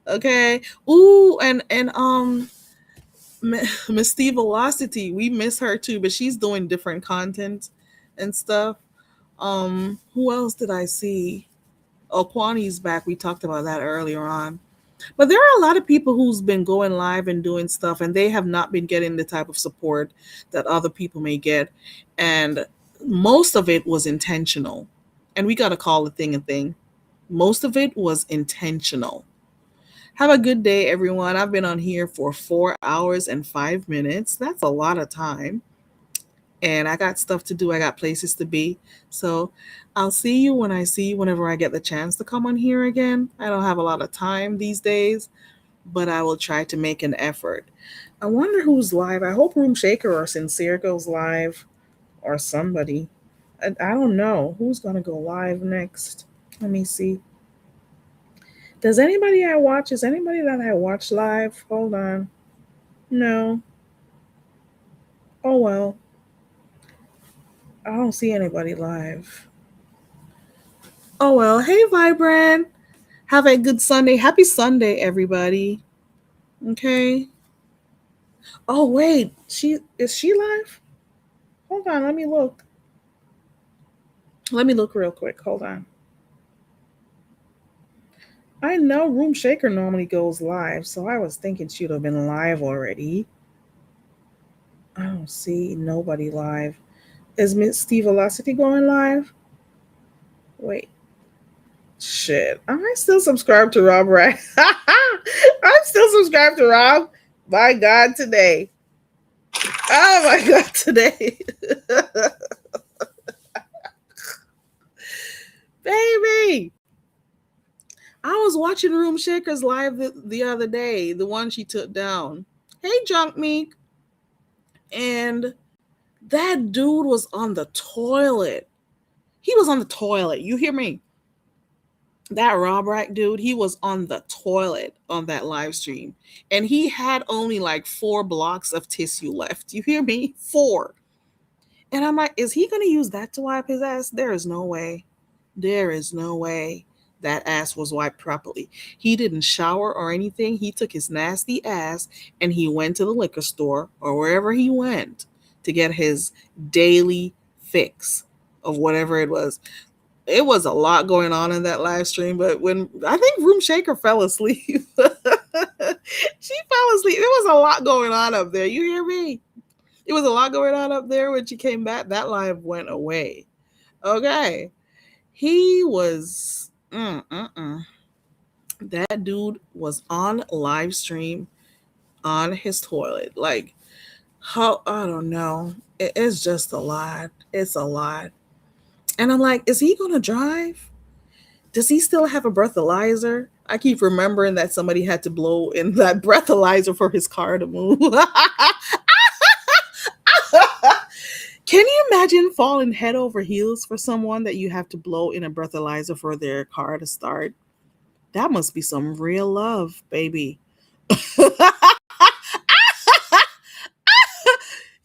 Okay. Ooh, and Miss Steve Velocity, we miss her too, but she's doing different content and stuff. Who else did I see? Oh, Kwani's back. We talked about that earlier on. But there are a lot of people who's been going live and doing stuff, and they have not been getting the type of support that other people may get. And most of it was intentional. And we got to call the thing a thing. Most of it was intentional. Have a good day, everyone. I've been on here for 4 hours and 5 minutes. That's a lot of time. And I got stuff to do. I got places to be. So I'll see you when I see you whenever I get the chance to come on here again. I don't have a lot of time these days, but I will try to make an effort. I wonder who's live. I hope Room Shaker or Sincere goes live or somebody. I don't know who's going to go live next. Let me see. Does anybody I watch? Is anybody that I watch live? Hold on. No. Oh, well. I don't see anybody live. Oh, well. Hey, Vibrant. Have a good Sunday. Happy Sunday, everybody. Okay. Oh, wait. Is she live? Hold on. Let me look. Let me look real quick. Hold on. I know Room Shaker normally goes live, so I was thinking she would have been live already. I don't see nobody live. Is Miss Steve Velocity going live? Wait. Shit. Am I still subscribed to Rob, right? I'm still subscribed to Rob. My God, today. Oh my God, today. Baby. I was watching Room Shakers live the other day, the one she took down. Hey, Junk Meek. And that dude was on the toilet. He was on the toilet. You hear me? That Rob Rack dude, he was on the toilet on that live stream. And he had only like 4 blocks of tissue left. You hear me? 4. And I'm like, is he going to use that to wipe his ass? There is no way. There is no way that ass was wiped properly. He didn't shower or anything. He took his nasty ass and he went to the liquor store or wherever he went to get his daily fix of whatever it was. It was a lot going on in that live stream, but when I think Room Shaker fell asleep, she fell asleep. There was a lot going on up there. You hear me? It was a lot going on up there. When she came back, that live went away. Okay. He was, that dude was on live stream on his toilet. Like, how, I don't know. It's just a lot. It's a lot. And I'm like, is he going to drive? Does he still have a breathalyzer? I keep remembering that somebody had to blow in that breathalyzer for his car to move. Can you imagine falling head over heels for someone that you have to blow in a breathalyzer for their car to start? That must be some real love, baby.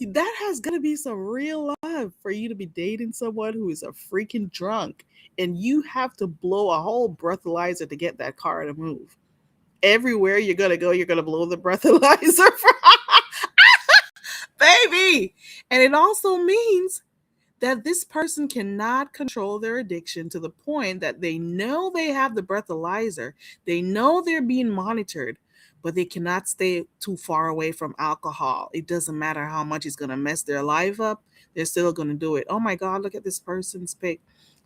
That has got to be some real love for you to be dating someone who is a freaking drunk and you have to blow a whole breathalyzer to get that car to move. Everywhere you're going to go, you're going to blow the breathalyzer for baby. And it also means that this person cannot control their addiction to the point that they know they have the breathalyzer. They know they're being monitored, but they cannot stay too far away from alcohol. It doesn't matter how much it's going to mess their life up. They're still going to do it. Oh my God, look at this person's pic.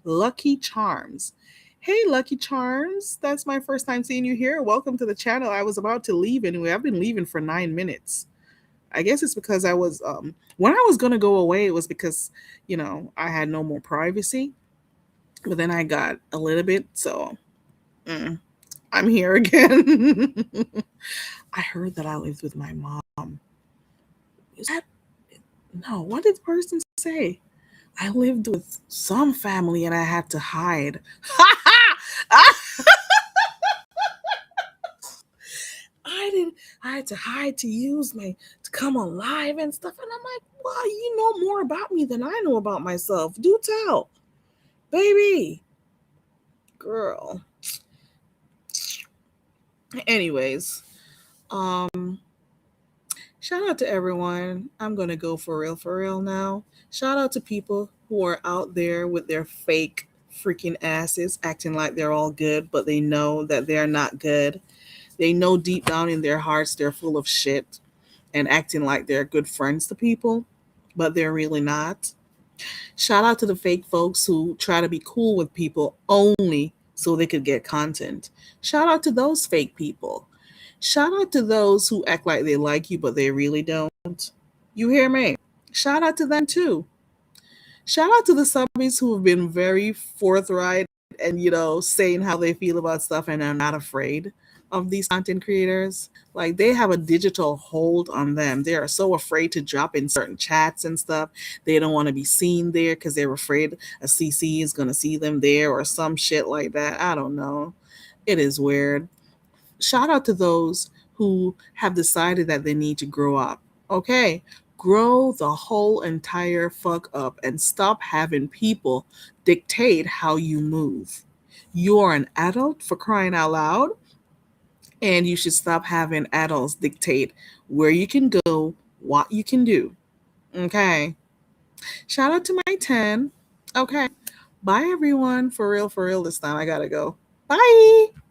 Lucky Charms. Hey, Lucky Charms. That's my first time seeing you here. Welcome to the channel. I was about to leave anyway. I've been leaving for 9 minutes. I guess it's because I was, when I was going to go away, it was because, I had no more privacy. But then I got a little bit, so I'm here again. I heard that I lived with my mom. Is that, no, what did the person say? I lived with some family and I had to hide. I had to hide to come on live and stuff. And I'm like, well, you know more about me than I know about myself. Do tell. Baby. Girl. Anyways, shout out to everyone. I'm going to go for real now. Shout out to people who are out there with their fake freaking asses acting like they're all good, but they know that they're not good. They know deep down in their hearts they're full of shit and acting like they're good friends to people, but they're really not. Shout out to the fake folks who try to be cool with people only so they could get content. Shout out to those fake people. Shout out to those who act like they like you, but they really don't. You hear me? Shout out to them too. Shout out to the subbies who have been very forthright and, saying how they feel about stuff and are not afraid of these content creators. Like, they have a digital hold on them. They are so afraid to drop in certain chats and stuff. They don't want to be seen there because they're afraid a CC is going to see them there or some shit like that. I don't know. It is weird. Shout out to those who have decided that they need to grow up. Okay, grow the whole entire fuck up and stop having people dictate how you move. You're an adult, for crying out loud, and you should stop having adults dictate where you can go, what you can do. Okay. Shout out to my 10. Okay. Bye, everyone. For real this time. I gotta go. Bye.